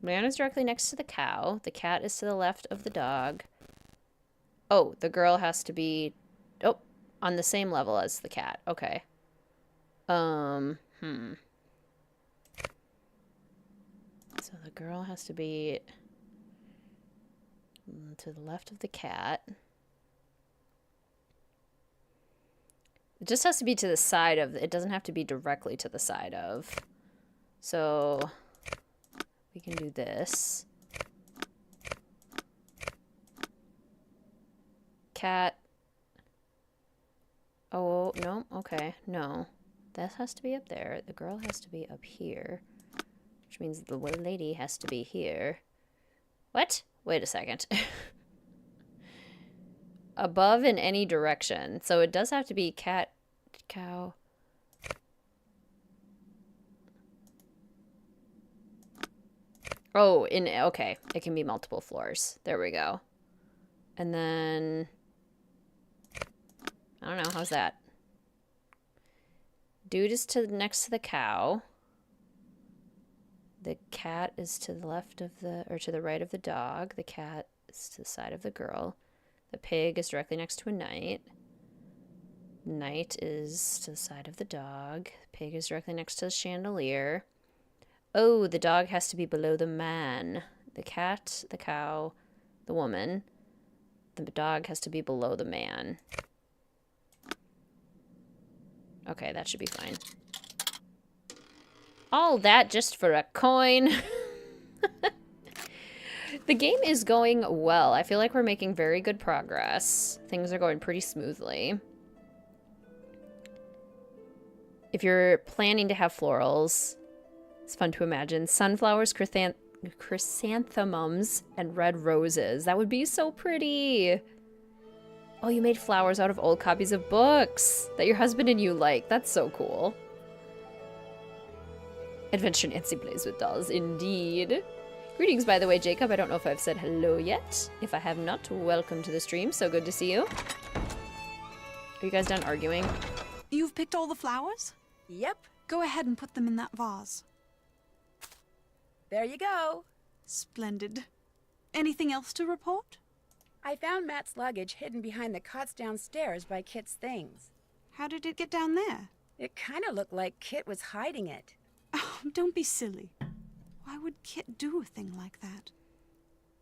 Man is directly next to the cow. The cat is to the left of the dog. Oh, the girl has to be... Oh, on the same level as the cat. Okay. So the girl has to be to the left of the cat. It just has to be to the side of... It doesn't have to be directly to the side of. So we can do this. cat. Oh, no. Okay. No. That has to be up there. The girl has to be up here. Which means the little lady has to be here. What? Wait a second. Above in any direction. So it does have to be cat, cow. Oh, okay. It can be multiple floors. There we go. And then... I don't know. How's that? Dude is next to the cow. The cat is to the left of the... or to the right of the dog. The cat is to the side of the girl. The pig is directly next to a knight. Knight is to the side of the dog. The pig is directly next to the chandelier. Oh, the dog has to be below the man. The cat, the cow, the woman. The dog has to be below the man. Okay, that should be fine. All that just for a coin. The game is going well. I feel like we're making very good progress. Things are going pretty smoothly. If you're planning to have florals, it's fun to imagine. Sunflowers, chrysanthemums, and red roses. That would be so pretty. Oh, you made flowers out of old copies of books that your husband and you like. That's so cool. Adventure Nancy plays with dolls, indeed. Greetings, by the way, Jacob. I don't know if I've said hello yet. If I have not, welcome to the stream. So good to see you. Are you guys done arguing? You've picked all the flowers? Yep. Go ahead and put them in that vase. There you go. Splendid. Anything else to report? I found Matt's luggage hidden behind the cots downstairs by Kit's things. How did it get down there? It kind of looked like Kit was hiding it. Oh, don't be silly. Why would Kit do a thing like that?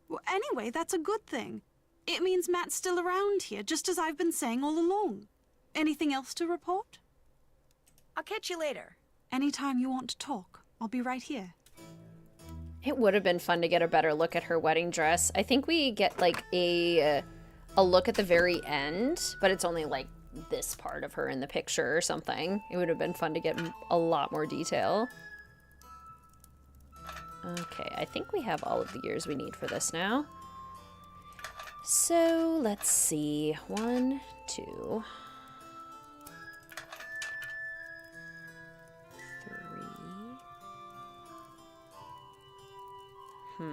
Well, anyway, that's a good thing. It means Matt's still around here, just as I've been saying all along. Anything else to report? I'll catch you later. Anytime you want to talk, I'll be right here. It would have been fun to get a better look at her wedding dress. I think we get like a look at the very end, but it's only like this part of her in the picture or something. It would have been fun to get a lot more detail. Okay, I think we have all of the gears we need for this now. So let's see. 1, 2, 3.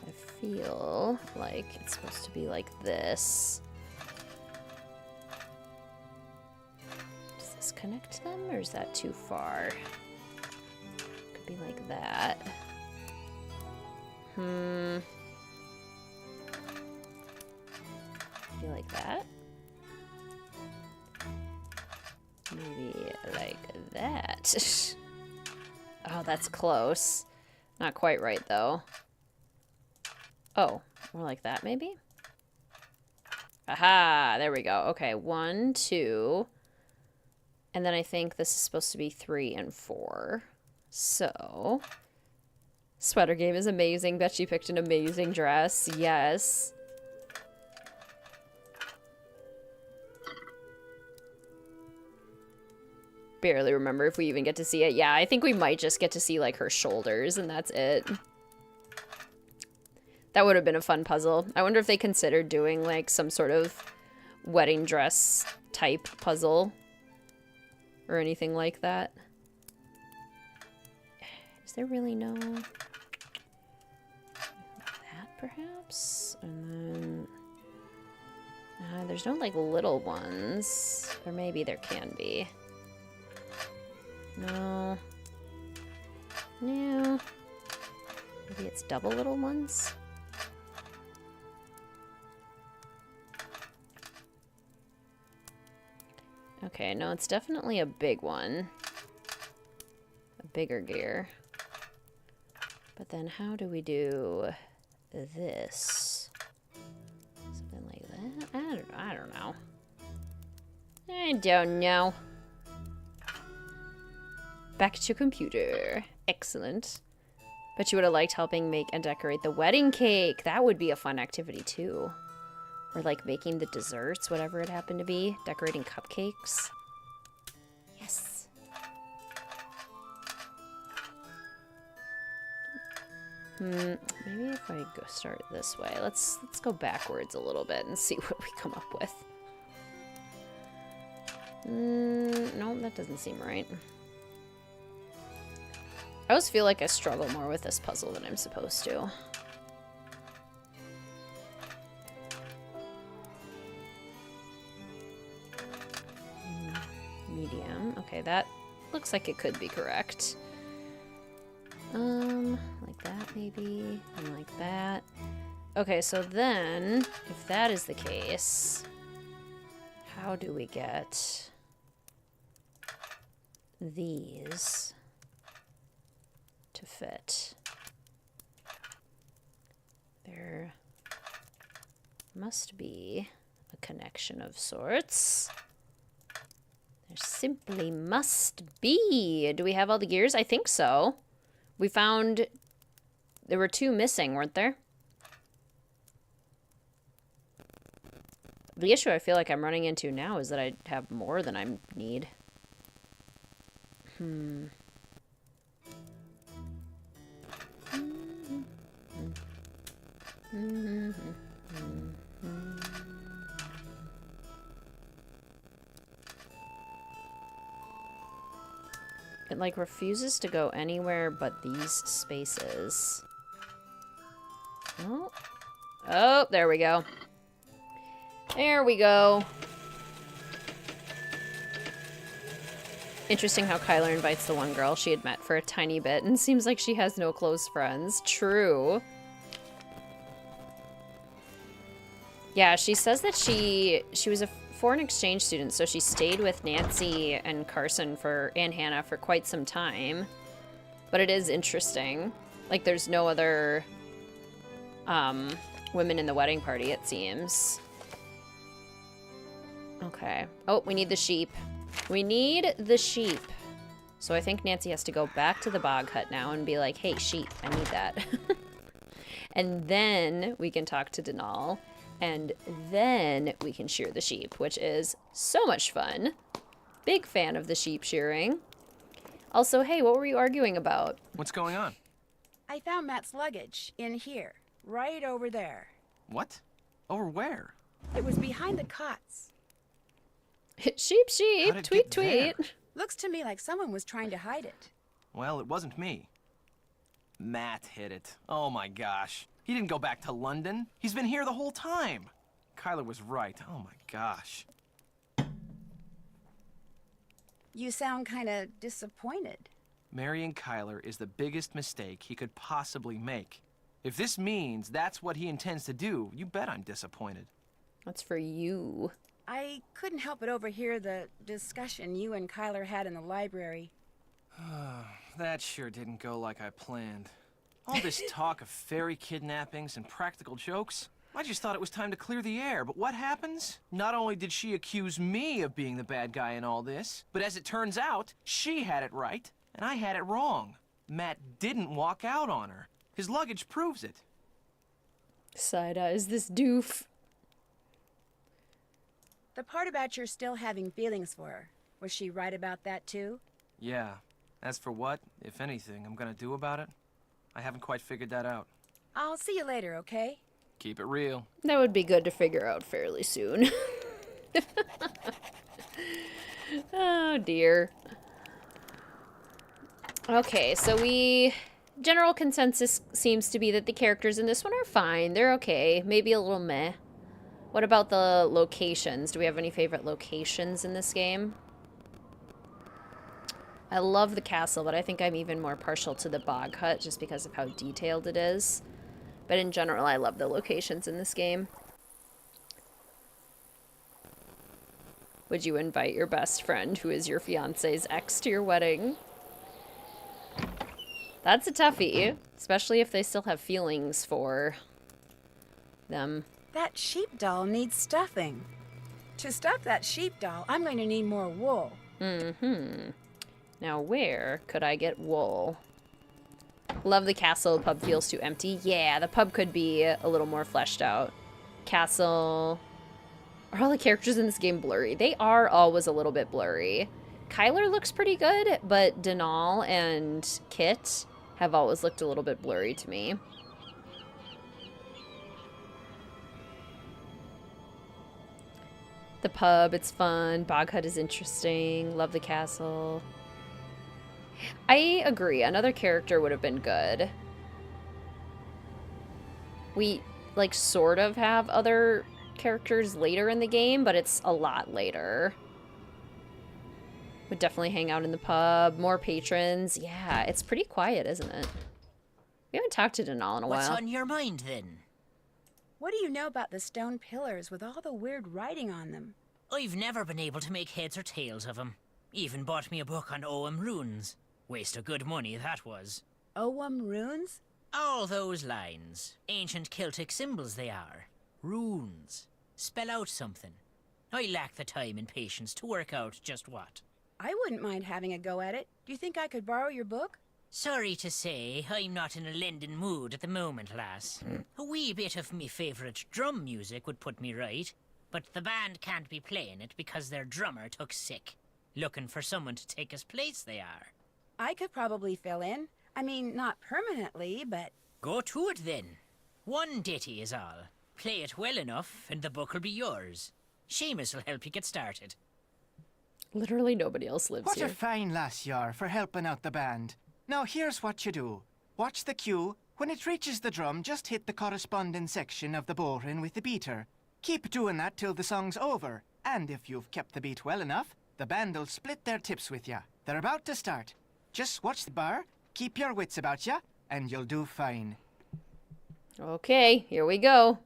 I feel like it's supposed to be like this. Does this connect them, or is that too far? Could be like that. Maybe like that. Maybe like that. Oh, that's close. Not quite right, though. Oh, more like that, maybe? Aha! There we go. Okay, 1, 2. And then I think this is supposed to be 3 and 4. So... Sweater game is amazing. Bet she picked an amazing dress. Yes. Barely remember if we even get to see it. Yeah, I think we might just get to see, like, her shoulders, and that's it. That would have been a fun puzzle. I wonder if they considered doing, like, some sort of wedding dress type puzzle. Or anything like that. Is there really no... that, perhaps? And then... there's no, like, little ones. Or maybe there can be. No. No. Maybe it's double little ones? Okay, no, it's definitely a big one. A bigger gear. But then how do we do this? Something like that? I don't know. I don't know. Back to computer. Excellent. Bet you would have liked helping make and decorate the wedding cake. That would be a fun activity too. Or like making the desserts, whatever it happened to be. Decorating cupcakes. Yes. Maybe if I go start this way. Let's go backwards a little bit and see what we come up with. No, that doesn't seem right. I always feel like I struggle more with this puzzle than I'm supposed to. Medium. Okay, that looks like it could be correct. Like that maybe, and like that. Okay, so then, if that is the case, how do we get these to fit? There must be a connection of sorts. There simply must be. Do we have all the gears? I think so. We found there were 2 missing, weren't there? The issue I feel like I'm running into now is that I have more than I need. It like refuses to go anywhere but these spaces. Oh. Oh, there we go. There we go. Interesting how Kyler invites the one girl she had met for a tiny bit and seems like she has no close friends. True. Yeah, she says that she was a foreign exchange student, so she stayed with Nancy and Carson and Hannah for quite some time. But it is interesting. Like, there's no other women in the wedding party, it seems. Okay. Oh, we need the sheep. We need the sheep. So I think Nancy has to go back to the bog hut now and be like, hey, sheep, I need that. And then we can talk to Denal. And then we can shear the sheep, which is so much fun. Big fan of the sheep shearing. Also, hey, what were you arguing about? What's going on? I found Matt's luggage in here, right over there. What? Over where? It was behind the cots. Sheep, sheep, How'd it tweet, get there? tweet. Looks to me like someone was trying to hide it. Well, it wasn't me. Matt hid it. Oh my gosh. He didn't go back to London. He's been here the whole time. Kyler was right. Oh my gosh. You sound kind of disappointed. Marrying Kyler is the biggest mistake he could possibly make. If this means that's what he intends to do, you bet I'm disappointed. That's for you. I couldn't help but overhear the discussion you and Kyler had in the library. That sure didn't go like I planned. All this talk of fairy kidnappings and practical jokes. I just thought it was time to clear the air, but what happens? Not only did she accuse me of being the bad guy in all this, but as it turns out, she had it right, and I had it wrong. Matt didn't walk out on her. His luggage proves it. Side eyes this doof. The part about your still having feelings for her, was she right about that too? Yeah. As for what, if anything, I'm gonna do about it, I haven't quite figured that out. I'll see you later, okay? Keep it real. That would be good to figure out fairly soon. Oh dear. Okay, so general consensus seems to be that the characters in this one are fine. They're okay. Maybe a little meh. What about the locations? Do we have any favorite locations in this game? I love the castle, but I think I'm even more partial to the bog hut just because of how detailed it is. But in general, I love the locations in this game. Would you invite your best friend, who is your fiance's ex, to your wedding? That's a toughie, especially if they still have feelings for them. That sheep doll needs stuffing. To stuff that sheep doll, I'm going to need more wool. Mm-hmm. Now, where could I get wool? Love the castle. Pub feels too empty. Yeah, the pub could be a little more fleshed out. Castle. Are all the characters in this game blurry? They are always a little bit blurry. Kyler looks pretty good, but Denal and Kit have always looked a little bit blurry to me. The pub, it's fun. Bog Hut is interesting. Love the castle. I agree. Another character would have been good. We, like, sort of have other characters later in the game, but it's a lot later. Would definitely hang out in the pub. More patrons. Yeah, it's pretty quiet, isn't it? We haven't talked to Denal in a while. What's on your mind, then? What do you know about the stone pillars with all the weird writing on them? I've never been able to make heads or tails of 'em. Even bought me a book on Ogham runes. Waste of good money, that was. Ogham runes? All those lines. Ancient Celtic symbols they are. Runes. Spell out something. I lack the time and patience to work out just what. I wouldn't mind having a go at it. Do you think I could borrow your book? Sorry to say, I'm not in a lending mood at the moment, lass. A wee bit of me favourite drum music would put me right, but the band can't be playing it because their drummer took sick. Looking for someone to take his place, they are. I could probably fill in. I mean, not permanently, but... Go to it, then. One ditty is all. Play it well enough, and the book will be yours. Seamus will help you get started. Literally nobody else lives What here. a fine lass you are for helping out the band. Now here's what you do. Watch the cue. When it reaches the drum, just hit the corresponding section of the bowline with the beater. Keep doing that till the song's over. And if you've kept the beat well enough, the band'll split their tips with ya. They're about to start. Just watch the bar, keep your wits about ya, and you'll do fine. Okay, here we go.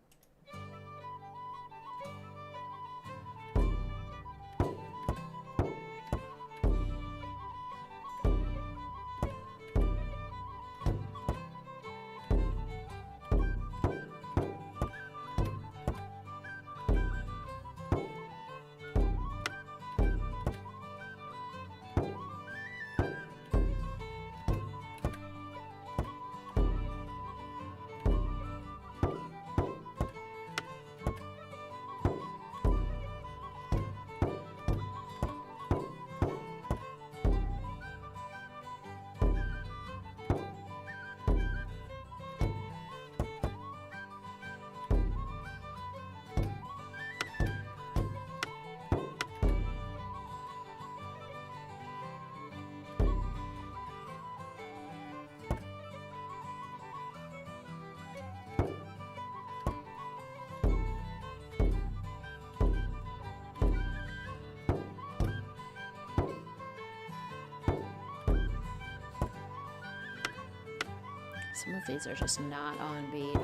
Some of these are just not on beat.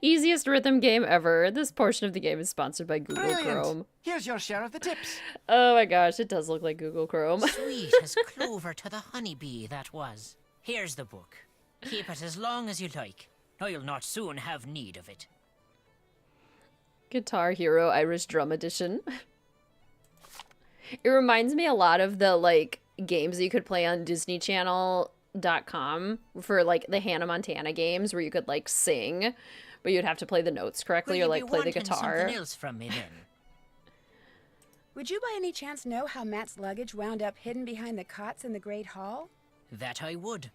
Easiest rhythm game ever. This portion of the game is sponsored by Google Brilliant. Chrome. Here's your share of the tips. Oh my gosh, it does look like Google Chrome. Sweet as clover to the honeybee, that was. Here's the book. Keep it as long as you like. I'll not soon have need of it. Guitar Hero Irish Drum Edition. It reminds me a lot of the, like, games that you could play on DisneyChannel.com for, like, the Hannah Montana games where you could, like, sing, but you'd have to play the notes correctly or, like, play the guitar. Something else from me, then? Would you by any chance know how Matt's luggage wound up hidden behind the cots in the Great Hall? That I would.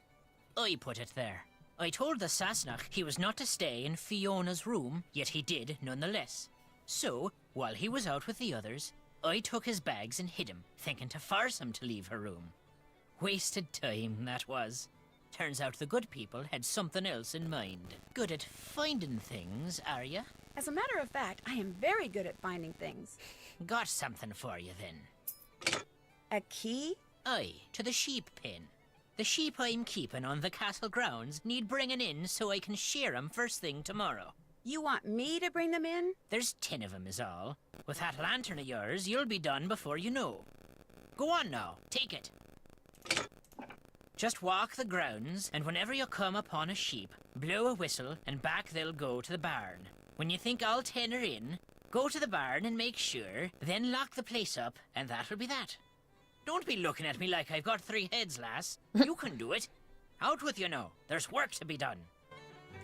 I put it there. I told the Sassenach he was not to stay in Fiona's room, yet he did nonetheless. So, while he was out with the others, I took his bags and hid him, thinking to force him to leave her room. Wasted time, that was. Turns out the good people had something else in mind. Good at finding things, are ya? As a matter of fact, I am very good at finding things. Got something for you, then. A key? Aye, to the sheep pen. The sheep I'm keeping on the castle grounds need bringing in so I can shear 'em first thing tomorrow. You want me to bring them in? There's 10 of 'em is all. With that lantern of yours, you'll be done before you know. Go on now, take it. Just walk the grounds, and whenever you come upon a sheep, blow a whistle, and back they'll go to the barn. When you think all 10 are in, go to the barn and make sure, then lock the place up, and that'll be that. Don't be looking at me like I've got 3 heads, lass. You can do it. Out with you now. There's work to be done.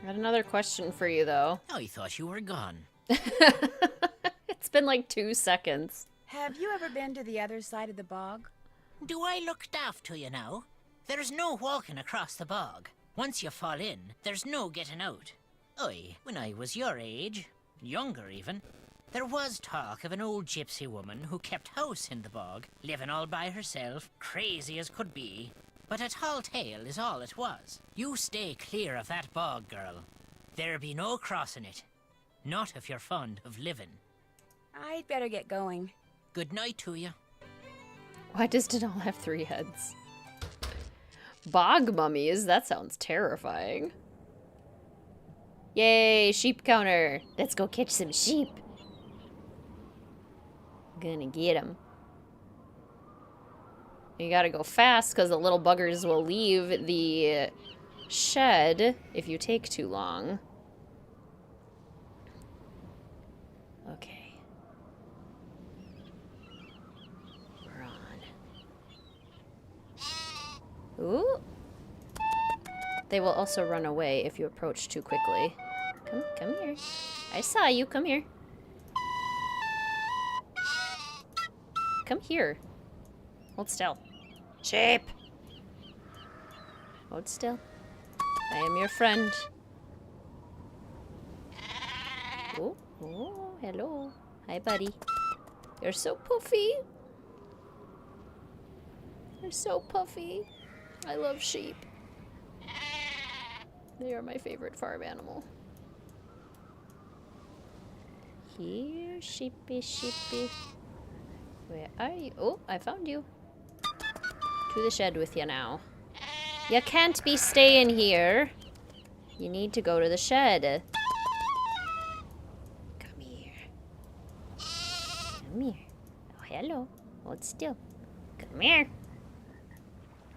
I had another question for you, though. I thought you were gone. It's been like 2 seconds. Have you ever been to the other side of the bog? Do I look daft to you now? There's no walking across the bog. Once you fall in, there's no getting out. When I was your age, younger even, there was talk of an old gypsy woman who kept house in the bog, living all by herself, crazy as could be. But a tall tale is all it was. You stay clear of that bog, girl. There be no crossing it. Not if you're fond of living. I'd better get going. Good night to you. Why does it all have 3 heads? Bog mummies? That sounds terrifying. Yay, sheep counter. Let's go catch some sheep. Gonna get them. You gotta go fast because the little buggers will leave the shed if you take too long. Okay. We're on. Ooh. They will also run away if you approach too quickly. Come here. I saw you. Come here. Come here. Hold still. Sheep! Hold still. I am your friend. Oh, hello. Hi, buddy. You're so puffy. You're so puffy. I love sheep. They are my favorite farm animal. Here, sheepy, sheepy. Where are you? Oh, I found you. To the shed with you now. You can't be staying here. You need to go to the shed. Come here. Come here. Oh, hello. Hold still. Come here.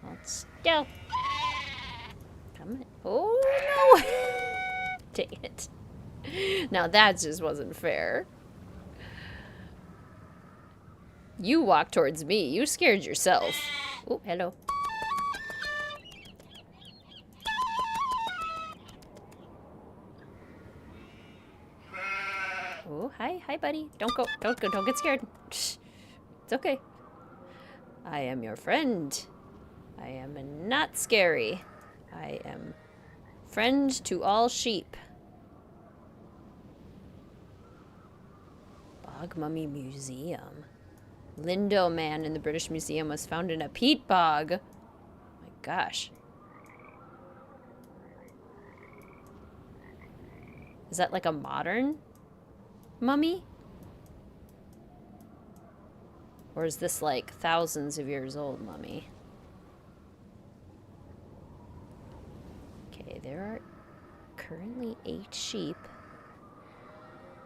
Hold still. Come on. Oh, no. Dang it. Now that just wasn't fair. You walked towards me. You scared yourself. Oh, hello. Oh, hi, buddy. Don't go, don't get scared. It's okay. I am your friend. I am not scary. I am friend to all sheep. Bog Mummy Museum. Lindo man in the British Museum was found in a peat bog. My gosh. Is that like a modern mummy? Or is this like thousands of years old mummy? Okay, there are currently 8 sheep.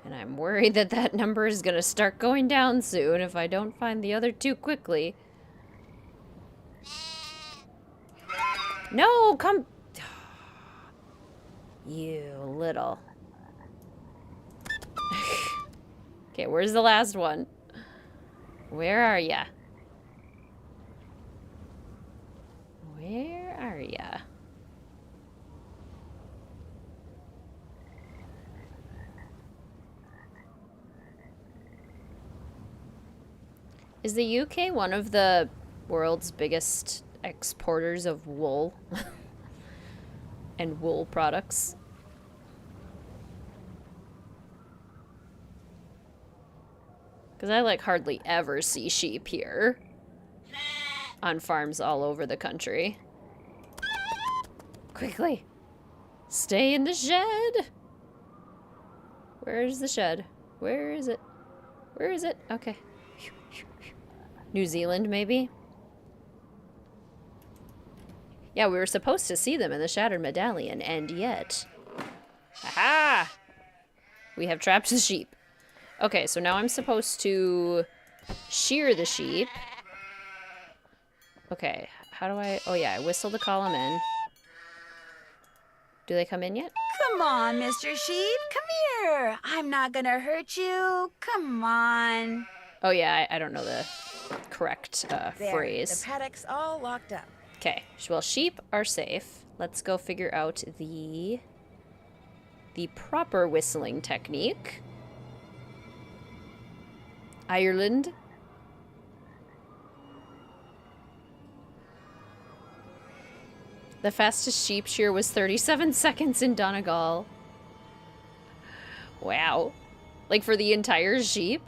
And I'm worried that that number is gonna start going down soon if I don't find the other 2 quickly. No, come. You little. Okay, where's the last one? Where are ya? Where are ya? Is the UK one of the world's biggest exporters of wool and wool products? Because I like hardly ever see sheep here on farms all over the country. Quickly, stay in the shed. Where's the shed? Where is it? Where is it? Okay. New Zealand, maybe? Yeah, we were supposed to see them in the Shattered Medallion, and yet... Aha! We have trapped the sheep. Okay, so now I'm supposed to shear the sheep. Okay, how do I... Oh yeah, I whistle to call them in. Do they come in yet? Come on, Mr. Sheep. Come here. I'm not gonna hurt you. Come on. Oh yeah, I don't know the correct There, phrase. the paddock's all locked up. Okay, well, sheep are safe. Let's go figure out the proper whistling technique. Ireland. The fastest sheep shear was 37 seconds in Donegal. Wow. Like for the entire sheep?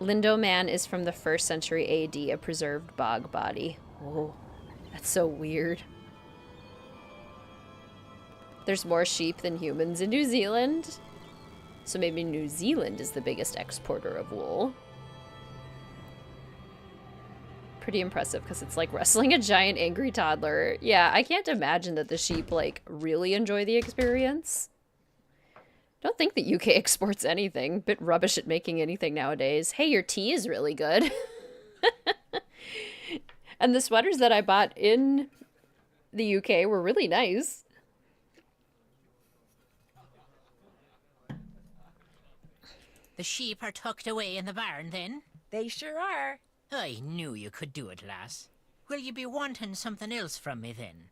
Lindo Man is from the 1st century AD, a preserved bog body. Oh, that's so weird. There's more sheep than humans in New Zealand. So maybe New Zealand is the biggest exporter of wool. Pretty impressive because it's like wrestling a giant angry toddler. Yeah, I can't imagine that the sheep like really enjoy the experience. Don't think the UK exports anything. Bit rubbish at making anything nowadays. Hey, your tea is really good. And the sweaters that I bought in the UK were really nice. The sheep are tucked away in the barn, then? They sure are. I knew you could do it, lass. Will you be wanting something else from me, then?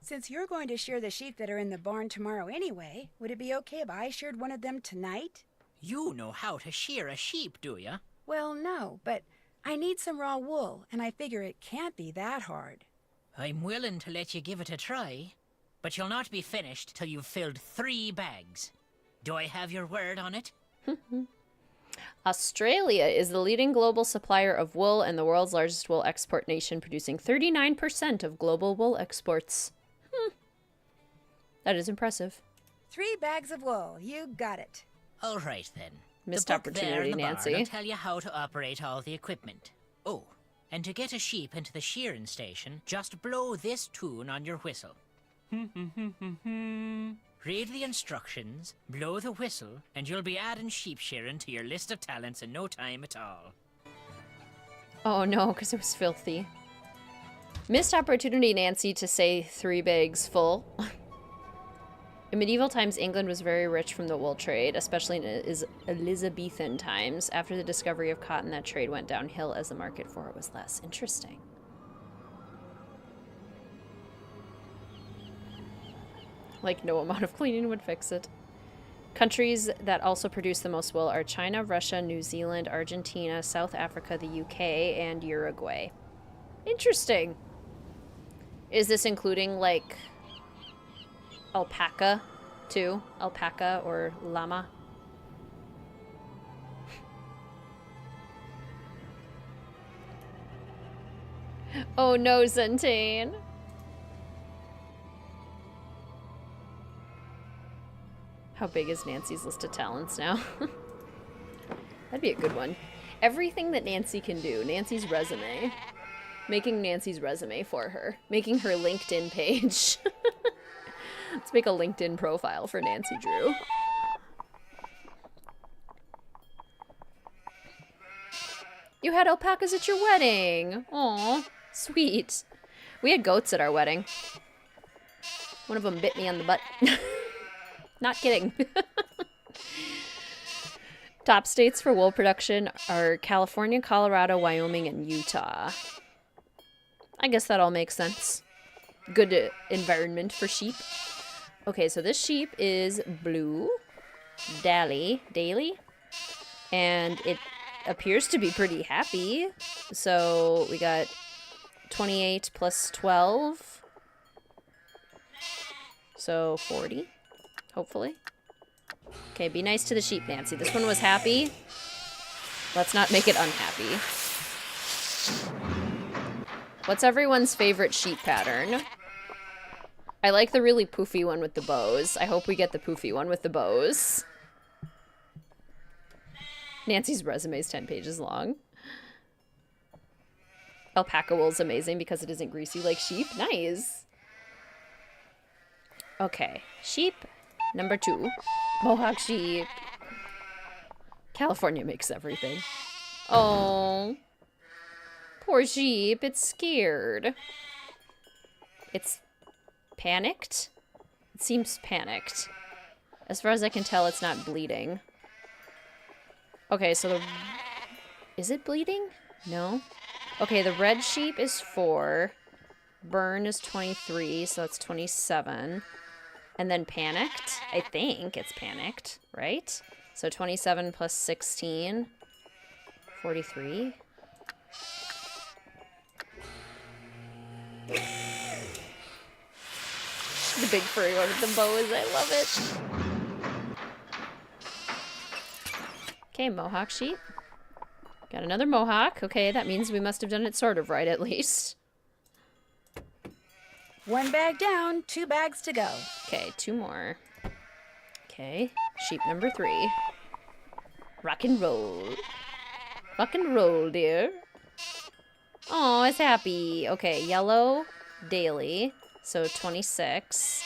Since you're going to shear the sheep that are in the barn tomorrow anyway, would it be okay if I sheared one of them tonight? You know how to shear a sheep, do ya? Well, no, but I need some raw wool, and I figure it can't be that hard. I'm willing to let you give it a try, but you'll not be finished till you've filled 3 bags. Do I have your word on it? Australia is the leading global supplier of wool and the world's largest wool export nation, producing 39% of global wool exports. That is impressive. 3 bags of wool. You got it. All right, then. Missed The book there opportunity, in the Nancy. barn will tell you how to operate all the equipment. Oh, and to get a sheep into the shearing station, just blow this tune on your whistle. Read the instructions, blow the whistle, and you'll be adding sheep shearing to your list of talents in no time at all. Oh no, because it was filthy. Missed opportunity, Nancy, to say 3 bags full. In medieval times, England was very rich from the wool trade, especially in Elizabethan times. After the discovery of cotton, that trade went downhill as the market for it was less. Interesting. Like, no amount of cleaning would fix it. Countries that also produce the most wool are China, Russia, New Zealand, Argentina, South Africa, the UK, and Uruguay. Interesting. Is this including, like, alpaca, too? Alpaca or llama? Oh no, Zentane. How big is Nancy's list of talents now? That'd be a good one. Everything that Nancy can do. Nancy's resume. Making Nancy's resume for her. Making her LinkedIn page. Let's make a LinkedIn profile for Nancy Drew. You had alpacas at your wedding. Aw, sweet. We had goats at our wedding. One of them bit me on the butt. Not kidding. Top states for wool production are California, Colorado, Wyoming, and Utah. I guess that all makes sense. Good environment for sheep. Okay, so this sheep is blue, daily, and it appears to be pretty happy. So we got 28 plus 12, so 40. Hopefully. Okay, be nice to the sheep, Nancy. This one was happy. Let's not make it unhappy. What's everyone's favorite sheep pattern? I like the really poofy one with the bows. I hope we get the poofy one with the bows. Nancy's resume is 10 pages long. Alpaca wool is amazing because it isn't greasy like sheep. Nice. Okay, sheep. Number 2, Mohawk sheep. California makes everything. Oh, poor sheep. It's scared. It's panicked? It seems panicked. As far as I can tell, it's not bleeding. Okay, so Is it bleeding? No. Okay, the red sheep is 4. Burn is 23, so that's 27. And then panicked. I think it's panicked, right? So 27 plus 16. 43. The big furry one with the bows. I love it. Okay, mohawk sheep. Got another mohawk. Okay, that means we must have done it sort of right at least. 1 bag down, 2 bags to go. Okay, 2 more. Okay, sheep number 3. Rock and roll. Rock and roll, dear. Oh, it's happy. Okay, yellow, daily. So 26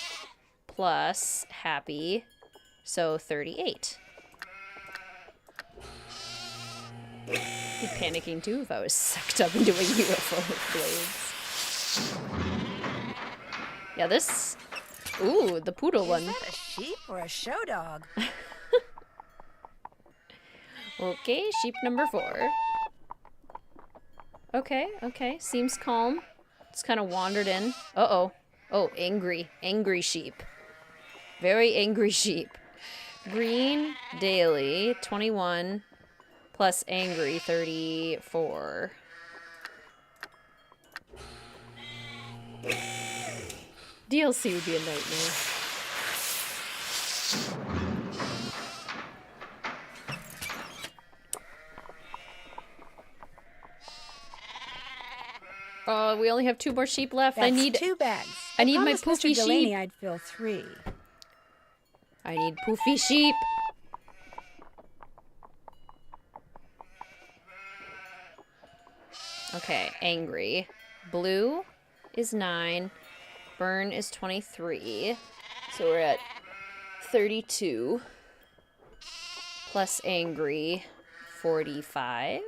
plus happy. So 38. I'd be panicking too if I was sucked up into a UFO with blades. Yeah, this... Ooh, the poodle one. Is that a sheep or a show dog? Okay, sheep number 4. Okay, okay, seems calm. It's kind of wandered in. Uh-oh. Oh, angry. Angry sheep. Very angry sheep. Green, daily, 21, plus angry, 34. DLC would be a nightmare. We only have 2 more sheep left. That's I need 2 bags. I need my promised poofy Mr. Delaney sheep. I'd fill 3. I need poofy sheep. Okay, angry. Blue is 9. Burn is 23. So we're at 32. Plus angry, 45.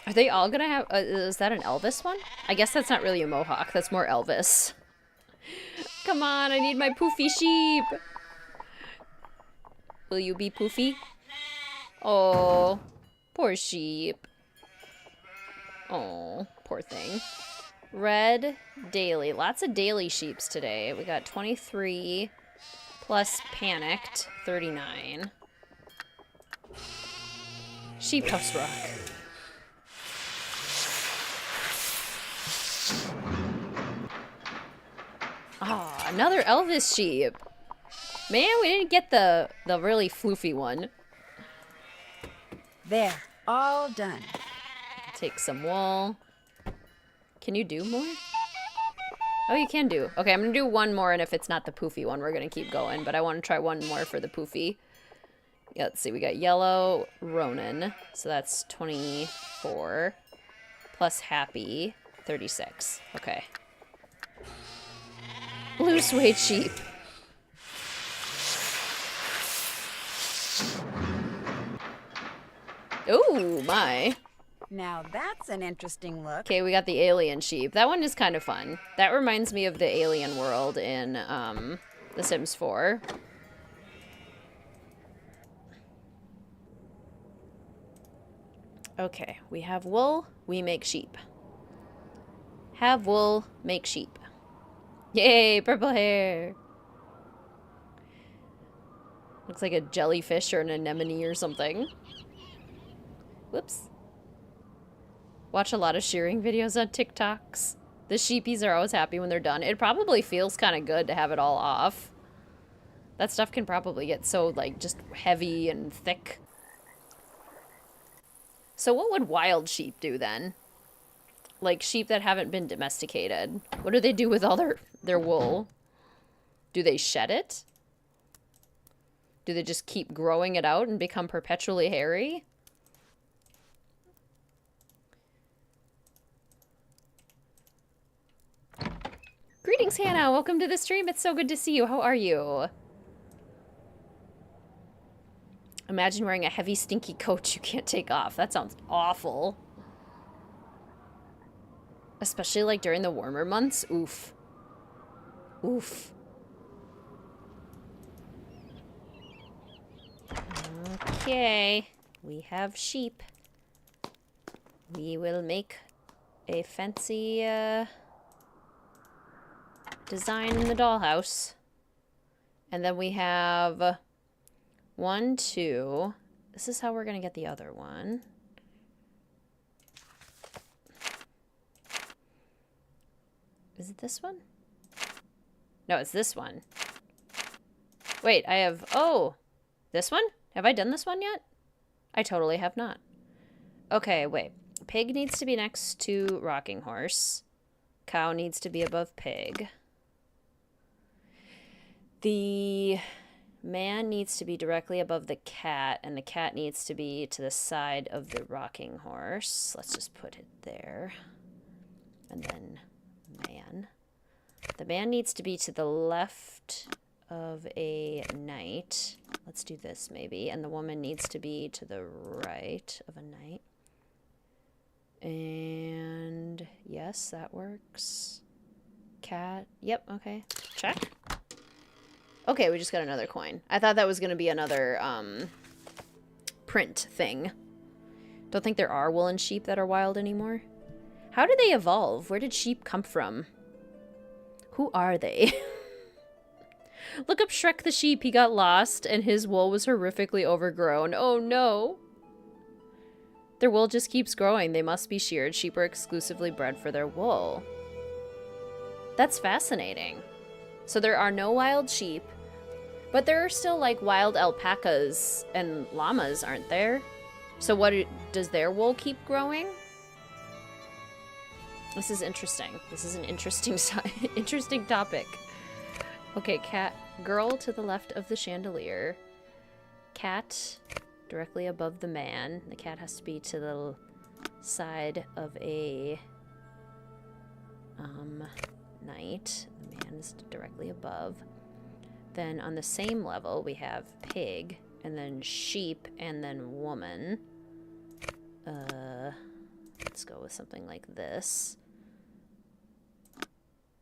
Are they all gonna have... is that an Elvis one? I guess that's not really a mohawk. That's more Elvis. Come on, I need my poofy sheep. Will you be poofy? Oh, poor sheep. Oh, poor thing. Red, daily. Lots of daily sheeps today. We got 23 plus panicked, 39. Sheep House Rock. Ah, another Elvis sheep. Man, we didn't get the really floofy one. There, all done. Take some wool. Can you do more? Oh, you can do. Okay, I'm gonna do 1 more, and if it's not the poofy one, we're gonna keep going. But I want to try 1 more for the poofy. Yeah, let's see. We got yellow Ronin, so that's 24 plus happy, 36. Okay. Blue suede sheep. Oh my. Now that's an interesting look. Okay, we got the alien sheep. That one is kind of fun. That reminds me of the alien world in The Sims 4. Okay, we have wool, we make sheep. Have wool, make sheep. Yay, purple hair. Looks like a jellyfish or an anemone or something. Whoops. Watch a lot of shearing videos on TikToks. The sheepies are always happy when they're done. It probably feels kind of good to have it all off. That stuff can probably get so, like, just heavy and thick. So what would wild sheep do then? Like sheep that haven't been domesticated. What do they do with all their wool? Do they shed it? Do they just keep growing it out and become perpetually hairy? Greetings, Hannah. Welcome to the stream. It's so good to see you. How are you? Imagine wearing a heavy, stinky coat you can't take off. That sounds awful. Especially like during the warmer months. Oof. Oof. Okay. We have sheep. We will make a fancy design in the dollhouse. And then we have 1, 2. This is how we're going to get the other one. Is it this one? No, it's this one. Wait, I have... Oh! This one? Have I done this one yet? I totally have not. Okay, wait. Pig needs to be next to rocking horse. Cow needs to be above pig. The man needs to be directly above the cat, and the cat needs to be to the side of the rocking horse. Let's just put it there. And then man. The man needs to be to the left of a knight. Let's do this maybe. And the woman needs to be to the right of a knight. And yes, that works. Cat. Yep, okay. Check. Okay, we just got another coin. I thought that was going to be another print thing. Don't think there are woolen sheep that are wild anymore. How did they evolve? Where did sheep come from? Who are they? Look up Shrek the sheep. He got lost and his wool was horrifically overgrown. Oh no. Their wool just keeps growing. They must be sheared. Sheep are exclusively bred for their wool. That's fascinating. So there are no wild sheep, but there are still like wild alpacas and llamas, aren't there? So what does their wool keep growing? This is interesting. This is an interesting interesting topic. Okay, cat girl to the left of the chandelier. Cat directly above the man. The cat has to be to the side of a knight. The man is directly above. Then on the same level we have pig, and then sheep, and then woman. Let's go with something like this.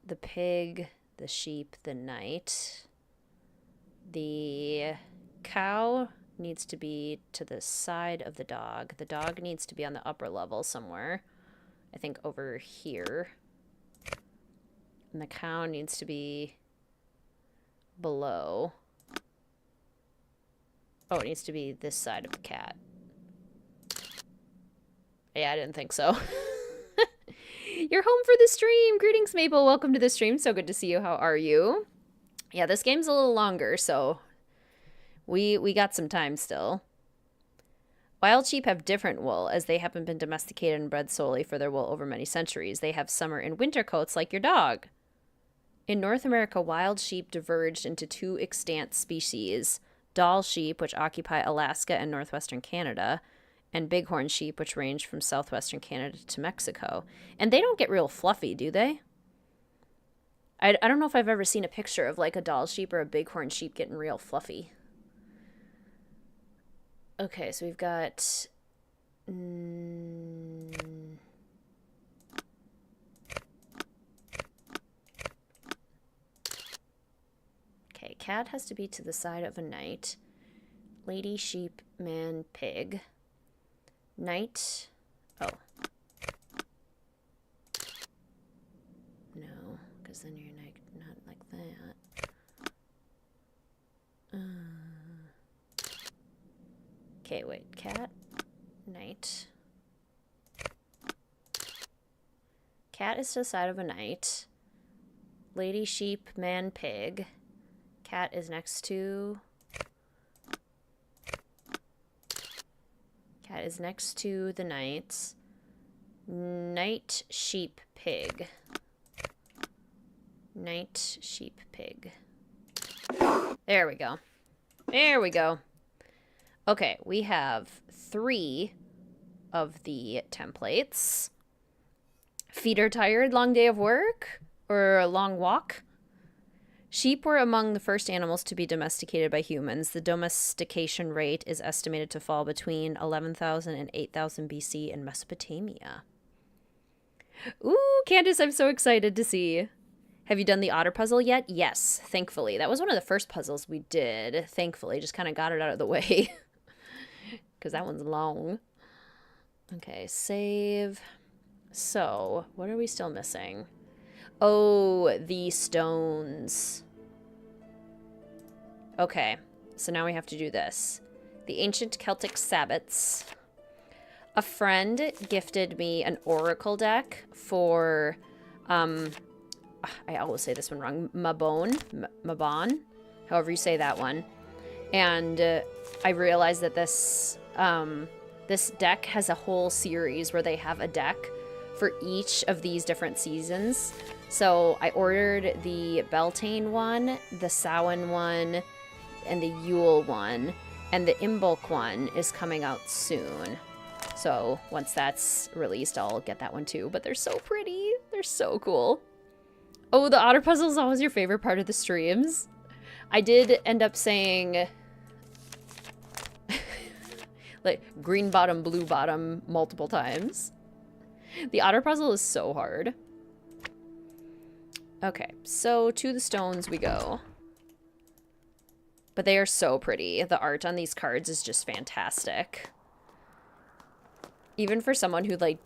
The pig, the sheep, the knight. The cow needs to be to the side of the dog. The dog needs to be on the upper level somewhere. I think over here. And the cow needs to be below. Oh, it needs to be this side of the cat. Yeah, I didn't think so. You're home for the stream. Greetings, Maple. Welcome to the stream. So good to see you. How are you? Yeah, this game's a little longer, so we got some time still. Wild sheep have different wool, as they haven't been domesticated and bred solely for their wool over many centuries. They have summer and winter coats like your dog. In North America, wild sheep diverged into 2 extant species. Doll sheep, which occupy Alaska and northwestern Canada, and bighorn sheep, which range from southwestern Canada to Mexico. And they don't get real fluffy, do they? I don't know if I've ever seen a picture of like a doll sheep or a bighorn sheep getting real fluffy. Okay, so we've got... Okay, cat has to be to the side of a knight. Lady, sheep, man, pig. Knight. Oh. No, because then you're not like that. Okay, wait. Cat. Knight. Cat is to the side of a knight. Lady, sheep, man, pig. Cat is next to... Cat is next to the knights. Knight, sheep, pig. Knight, sheep, pig. There we go. There we go. Okay, we have 3 of the templates. Feet are tired, long day of work, or a long walk. Sheep were among the first animals to be domesticated by humans. The domestication rate is estimated to fall between 11,000 and 8,000 BC in Mesopotamia. Ooh, Candace, I'm so excited to see. Have you done the otter puzzle yet? Yes, thankfully. That was one of the first puzzles we did. Thankfully, just kind of got it out of the way. Because that one's long. Okay, save. So, what are we still missing? Oh, the stones. Okay, so now we have to do this. The ancient Celtic sabbats. A friend gifted me an oracle deck for, I always say this one wrong, Mabon, however you say that one. And I realized that this deck has a whole series where they have a deck for each of these different seasons. So I ordered the Beltane one, the Samhain one, and the Yule one, and the Imbolc one is coming out soon. So once that's released, I'll get that one too. But they're so pretty. They're so cool. Oh, the otter puzzle is always your favorite part of the streams. I did end up saying like green bottom, blue bottom multiple times. The otter puzzle is so hard. Okay, so to the stones we go. But they are so pretty. The art on these cards is just fantastic. Even for someone who like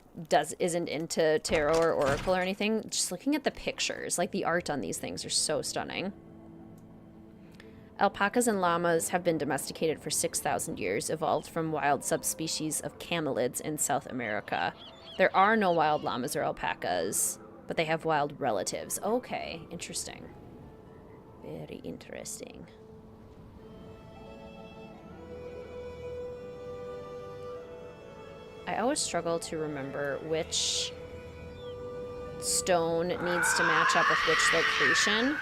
isn't into tarot or oracle or anything, just looking at the pictures, like the art on these things are so stunning. Alpacas and llamas have been domesticated for 6,000 years, evolved from wild subspecies of camelids in South America. There are no wild llamas or alpacas, but they have wild relatives. Okay, interesting. Very interesting. I always struggle to remember which stone needs to match up with which location.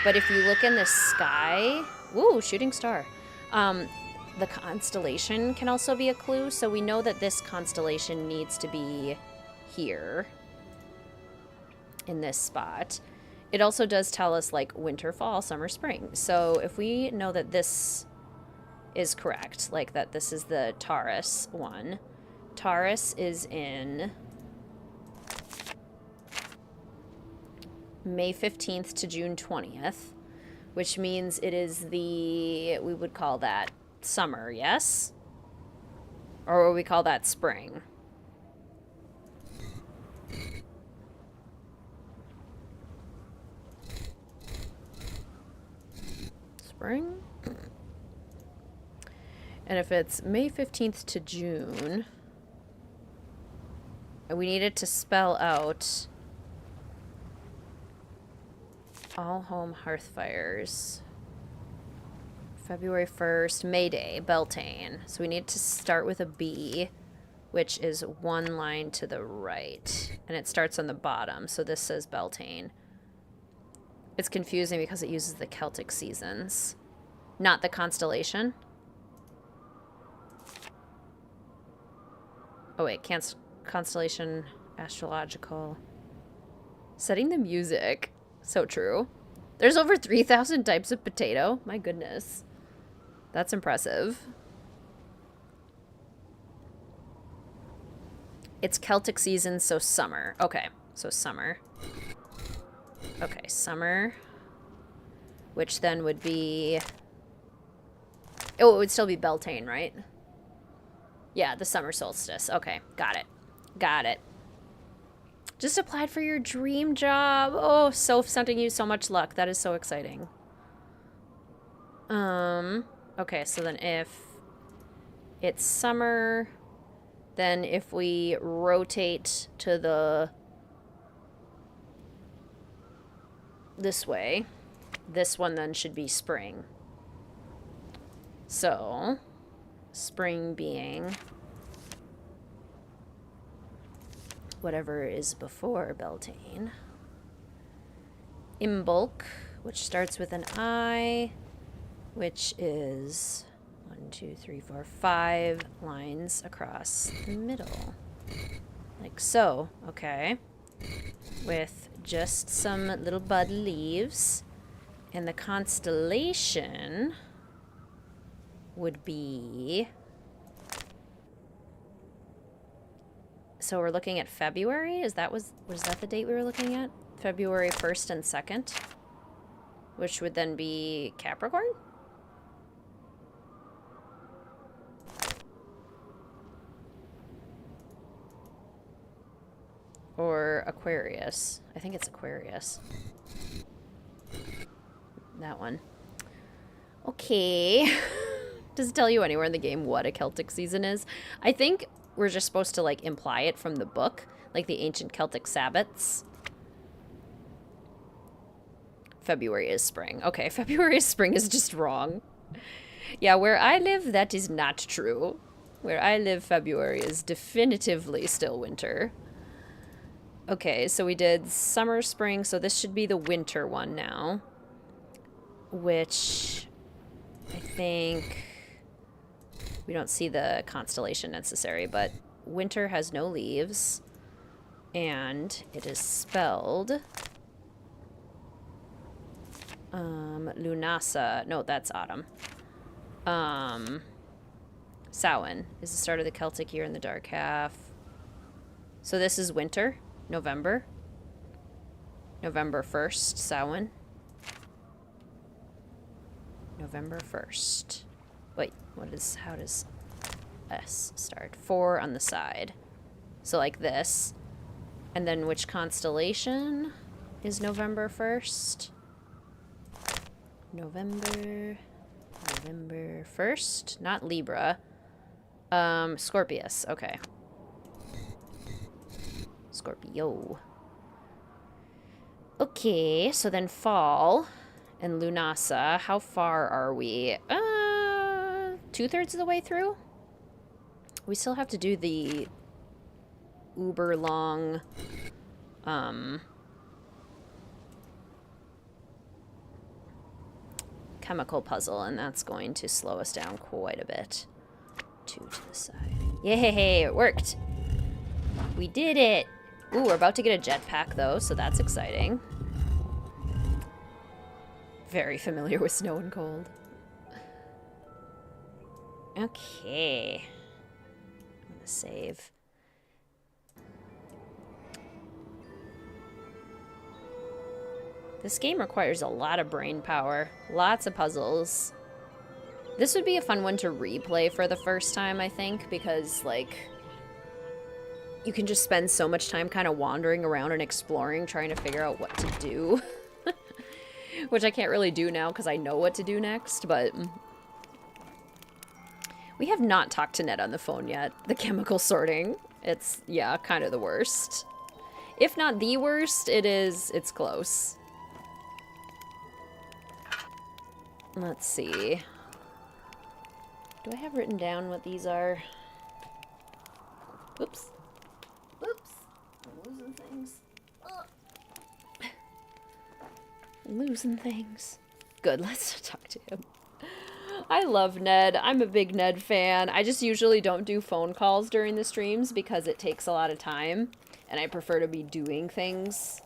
But if you look in the sky... Ooh, shooting star. The constellation can also be a clue. So we know that this constellation needs to be here. In this spot. It also does tell us, like, winter, fall, summer, spring. So if we know that this is correct, like that this is the Taurus one... Taurus is in May 15th to June 20th, which means it is we would call that summer, yes? Or would we call that spring? Spring? And if it's May 15th to June... we needed to spell out all home hearth fires. February 1st, May Day, Beltane. So we need to start with a B, which is one line to the right. And it starts on the bottom, so this says Beltane. It's confusing because it uses the Celtic seasons, not the constellation. Oh wait, constellation, astrological. Setting the music. So true. There's over 3,000 types of potato. My goodness. That's impressive. It's Celtic season, so summer. Okay, so summer. Okay, summer. Which then would be... oh, it would still be Beltane, right? Yeah, the summer solstice. Okay, got it. Got it. Just applied for your dream job. Oh, so sending you so much luck. That is so exciting. Okay, so then if it's summer, then if we rotate to this way, this one then should be spring. So, spring being whatever is before Beltane. Imbolc, which starts with an I, which is 1, 2, 3, 4, 5 lines across the middle. Like so, okay. With just some little bud leaves. And the constellation would be So we're looking at February? Was that the date we were looking at? February 1st and 2nd? Which would then be Capricorn? Or Aquarius. I think it's Aquarius. That one. Okay. Does it tell you anywhere in the game what a Celtic season is? I think we're just supposed to, like, imply it from the book. Like the ancient Celtic Sabbats. February is spring. Okay, February is spring is just wrong. Yeah, where I live, that is not true. Where I live, February is definitively still winter. Okay, so we did summer, spring, so this should be the winter one now. Which I think we don't see the constellation necessary, but winter has no leaves. And it is spelled Lunasa. No, that's autumn. Samhain is the start of the Celtic year in the dark half. So this is winter. November. November 1st, Samhain. November 1st. Wait, how does S start? 4 on the side. So like this. And then which constellation is November 1st? November 1st? Not Libra. Scorpius, okay. Scorpio. Okay, so then fall and Lunasa. How far are we? 2/3 of the way through? We still have to do the uber long chemical puzzle, and that's going to slow us down quite a bit. 2 to the side. Yay, it worked. We did it. Ooh, we're about to get a jetpack, though, so that's exciting. Very familiar with snow and cold. Okay. I'm gonna save. This game requires a lot of brain power. Lots of puzzles. This would be a fun one to replay for the first time, I think, because, like, you can just spend so much time kind of wandering around and exploring, trying to figure out what to do. Which I can't really do now because I know what to do next, but... We have not talked to Ned on the phone yet. The chemical sorting. It's, yeah, kind of the worst. If not the worst, it's close. Let's see. Do I have written down what these are? Oops. Oops. I'm losing things. Ugh. I'm losing things. Good, let's talk to him. I love Ned. I'm a big Ned fan. I just usually don't do phone calls during the streams because it takes a lot of time. And I prefer to be doing things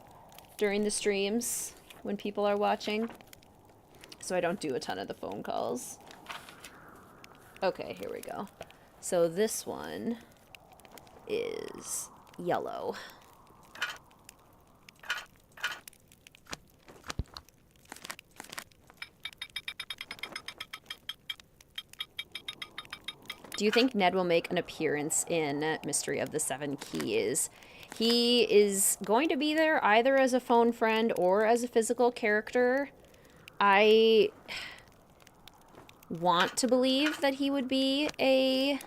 during the streams when people are watching. So I don't do a ton of the phone calls. Okay, here we go. So this one is yellow. Do you think Ned will make an appearance in Mystery of the Seven Keys? He is going to be there either as a phone friend or as a physical character. I want to believe that he would be a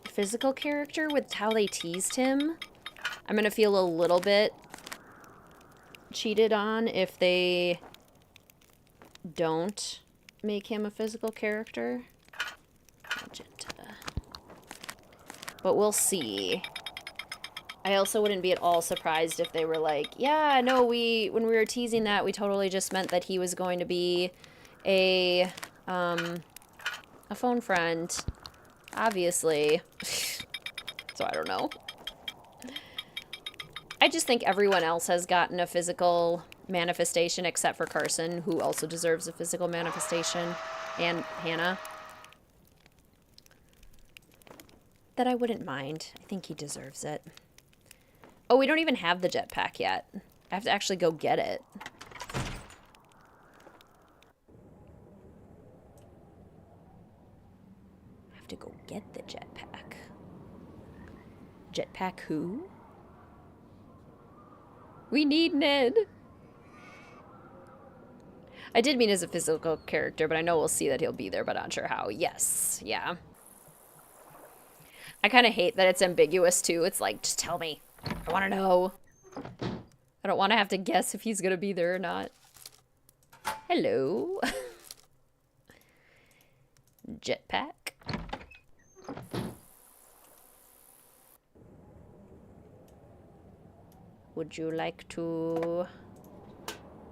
physical character with how they teased him. I'm gonna feel a little bit cheated on if they don't make him a physical character. Magenta. But we'll see. I also wouldn't be at all surprised if they were like, yeah, no, when we were teasing that, we totally just meant that he was going to be a phone friend, obviously. So I don't know. I just think everyone else has gotten a physical manifestation except for Carson, who also deserves a physical manifestation, and Hannah. that I wouldn't mind. I think he deserves it. Oh, we don't even have the jetpack yet. I have to actually go get it. I have to go get the jetpack. Jetpack who? We need Ned. I did mean as a physical character, but I know we'll see that he'll be there, but not sure how. Yes, yeah. I kind of hate that it's ambiguous, too. It's like, just tell me. I want to know. I don't want to have to guess if he's going to be there or not. Hello. Jetpack. Would you like to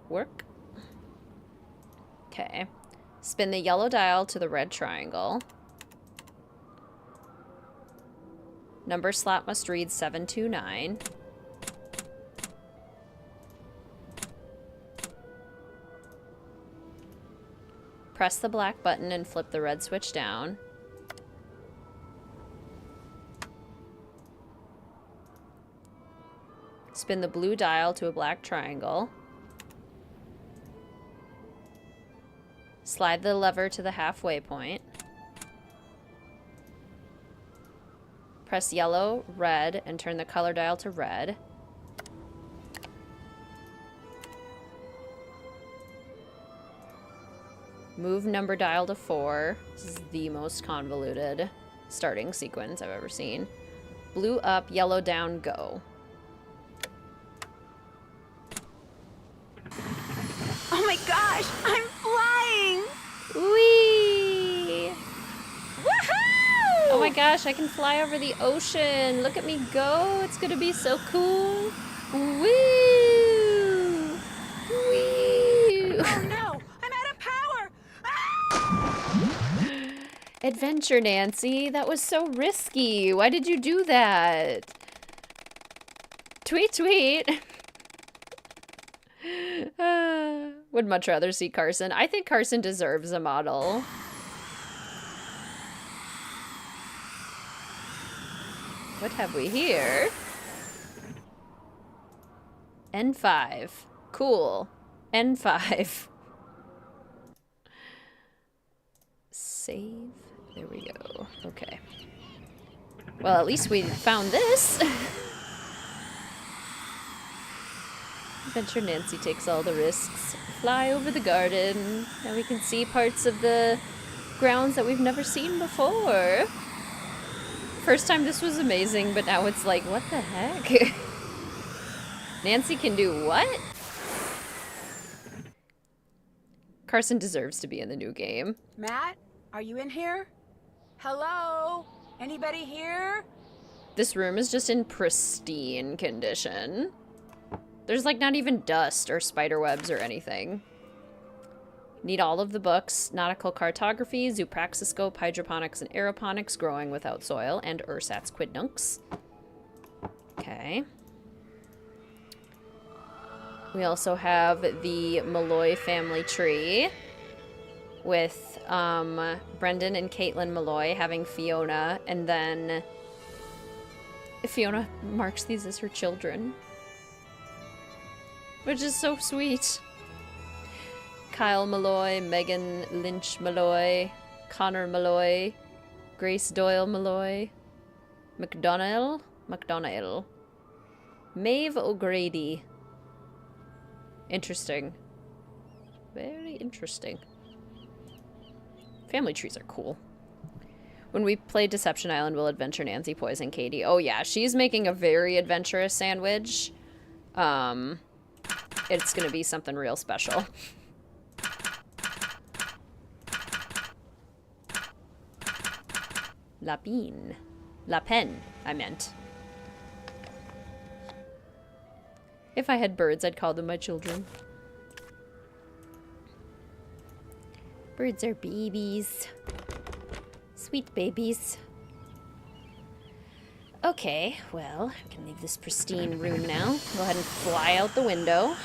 work? Okay. Spin the yellow dial to the red triangle. Number slot must read 729. Press the black button and flip the red switch down. Spin the blue dial to a black triangle. Slide the lever to the halfway point. Press yellow, red, and turn the color dial to red. Move number dial to 4. This is the most convoluted starting sequence I've ever seen. Blue up, yellow down, go. Oh my gosh, I'm flying! Whee! Woohoo! Oh my gosh, I can fly over the ocean. Look at me go. It's gonna be so cool. Woo! Wee! Oh no, I'm out of power! Ah! Adventure, Nancy. That was so risky. Why did you do that? Tweet, tweet. Would much rather see Carson. I think Carson deserves a model. What have we here? N5. Cool. N5. Save. There we go. Okay. Well, at least we found this. Adventure Nancy takes all the risks. Fly over the garden. Now we can see parts of the grounds that we've never seen before. First time this was amazing, but now it's like, what the heck? Nancy can do what? Carson deserves to be in the new game. Matt, are you in here? Hello? Anybody here? This room is just in pristine condition. There's like not even dust or spider webs or anything. Need all of the books: Nautical Cartography, Zoopraxiscope, Hydroponics and Aeroponics, Growing Without Soil, and Ersatz Quidnuncs. Okay. We also have the Malloy family tree with Brendan and Caitlin Malloy having Fiona, and then Fiona marks these as her children, which is so sweet. Kyle Malloy, Megan Lynch Malloy, Connor Malloy, Grace Doyle Malloy, McDonnell, Maeve O'Grady. Interesting. Very interesting. Family trees are cool. When we play Deception Island, will Adventure Nancy poison Katie? Oh yeah, she's making a very adventurous sandwich. It's gonna be something real special. Lapine. Lapen, I meant. If I had birds, I'd call them my children. Birds are babies. Sweet babies. Okay, well, I can leave this pristine room now. Go ahead and fly out the window.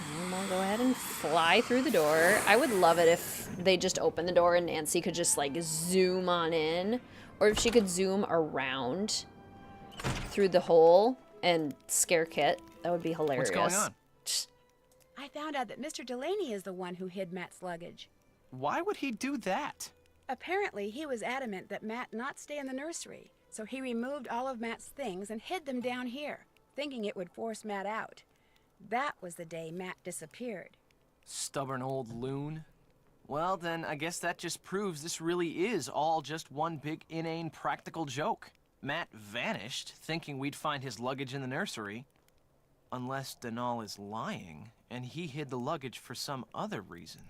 And we'll go ahead and fly through the door. I would love it if they just opened the door and Nancy could just, like, zoom on in. Or if she could zoom around through the hole and scare Kit. That would be hilarious. What's going on? I found out that Mr. Delaney is the one who hid Matt's luggage. Why would he do that? Apparently, he was adamant that Matt not stay in the nursery, so he removed all of Matt's things and hid them down here, thinking it would force Matt out. That was the day Matt disappeared. Stubborn old loon. Well, then, I guess that just proves this really is all just one big inane practical joke. Matt vanished, thinking we'd find his luggage in the nursery. Unless Denal is lying, and he hid the luggage for some other reason.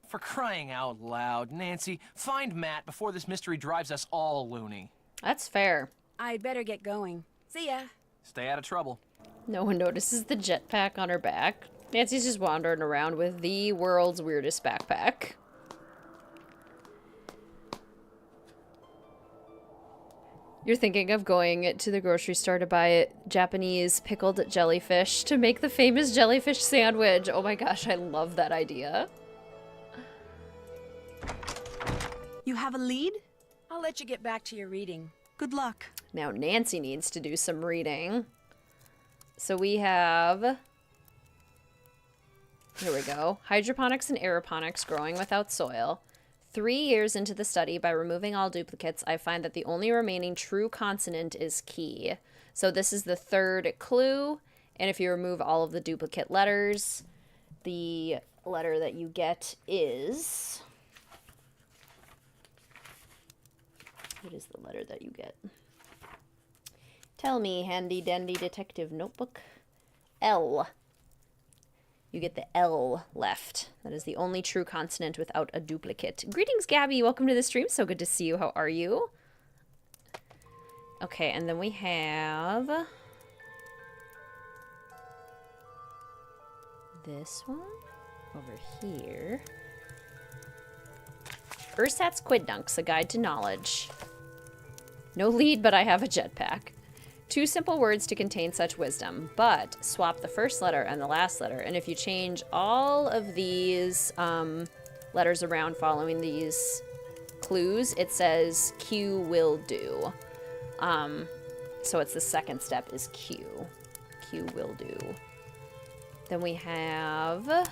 For crying out loud, Nancy, find Matt before this mystery drives us all loony. That's fair. I'd better get going. See ya. Stay out of trouble. No one notices the jetpack on her back. Nancy's just wandering around with the world's weirdest backpack. You're thinking of going to the grocery store to buy Japanese pickled jellyfish to make the famous jellyfish sandwich. Oh my gosh, I love that idea. You have a lead? I'll let you get back to your reading. Good luck. Now Nancy needs to do some reading. So we have... Here we go. Hydroponics and aeroponics growing without soil. 3 years into the study, by removing all duplicates, I find that the only remaining true consonant is key. So this is the third clue, and if you remove all of the duplicate letters, the letter that you get is... What is the letter that you get? Tell me, handy-dandy detective notebook. L. You get the L left. That is the only true consonant without a duplicate. Greetings, Gabby. Welcome to the stream. So good to see you. How are you? Okay, and then we have... this one over here. Ursat's Quid-Dunks, a guide to knowledge. No lead, but I have a jetpack. 2 simple words to contain such wisdom, but swap the first letter and the last letter, and if you change all of these letters around following these clues, it says Q will do. So it's the second step is Q. Q will do. Then we have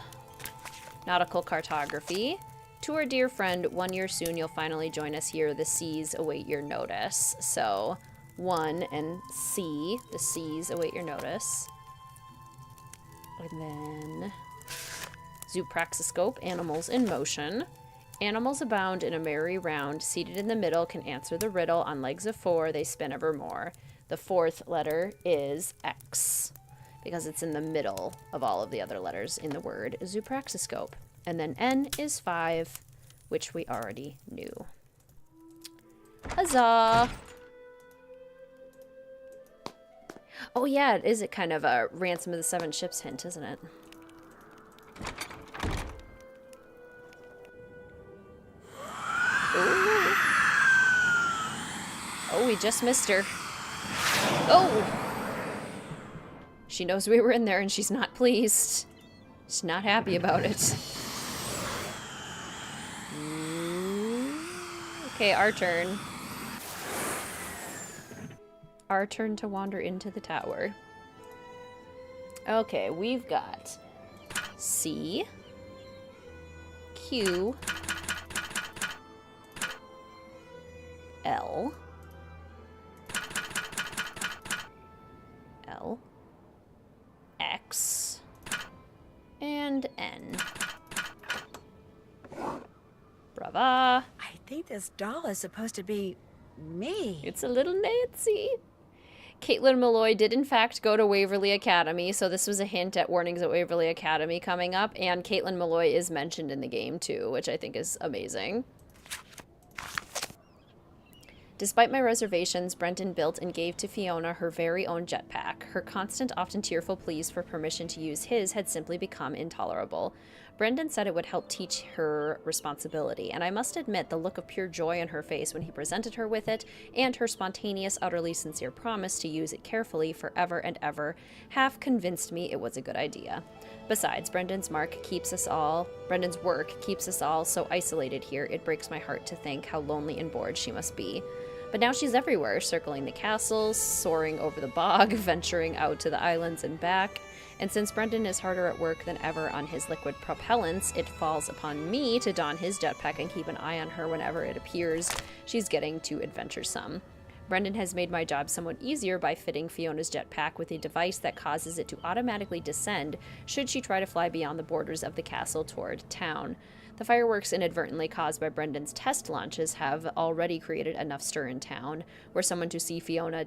nautical cartography. To our dear friend, 1 year soon you'll finally join us here. The seas await your notice. So 1 and C, the seas await your notice. And then zoopraxiscope, animals in motion. Animals abound in a merry round. Seated in the middle can answer the riddle. On legs of 4, they spin evermore. The 4th letter is X, because it's in the middle of all of the other letters in the word zoopraxiscope. And then N is 5, which we already knew. Huzzah! Oh yeah, it is kind of a Ransom of the 7 Ships hint, isn't it? Ooh. Oh, we just missed her. Oh! She knows we were in there and she's not pleased. She's not happy about it. Okay, our turn. Our turn to wander into the tower. Okay, we've got C, Q, L, L, X, and N. Brava! I think this doll is supposed to be me. It's a little Nancy. Caitlin Malloy did in fact go to Waverly Academy, so this was a hint at Warnings at Waverly Academy coming up, and Caitlin Malloy is mentioned in the game too, which I think is amazing. Despite my reservations, Brendan built and gave to Fiona her very own jetpack. Her constant, often tearful pleas for permission to use his had simply become intolerable. Brendan said it would help teach her responsibility, and I must admit the look of pure joy on her face when he presented her with it, and her spontaneous, utterly sincere promise to use it carefully forever and ever, half convinced me it was a good idea. Besides, Brendan's work keeps us all so isolated here, it breaks my heart to think how lonely and bored she must be. But now she's everywhere, circling the castles, soaring over the bog, venturing out to the islands and back. And since Brendan is harder at work than ever on his liquid propellants, it falls upon me to don his jetpack and keep an eye on her whenever it appears she's getting too adventuresome. Brendan has made my job somewhat easier by fitting Fiona's jetpack with a device that causes it to automatically descend should she try to fly beyond the borders of the castle toward town. The fireworks inadvertently caused by Brendan's test launches have already created enough stir in town. Were someone to see Fiona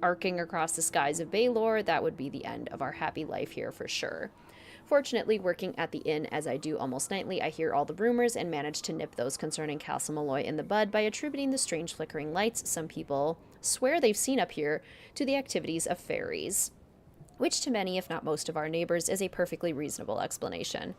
arcing across the skies of Baylor, that would be the end of our happy life here for sure. Fortunately, working at the inn as I do almost nightly, I hear all the rumors and manage to nip those concerning Castle Malloy in the bud by attributing the strange flickering lights some people swear they've seen up here to the activities of fairies, which to many, if not most of our neighbors, is a perfectly reasonable explanation.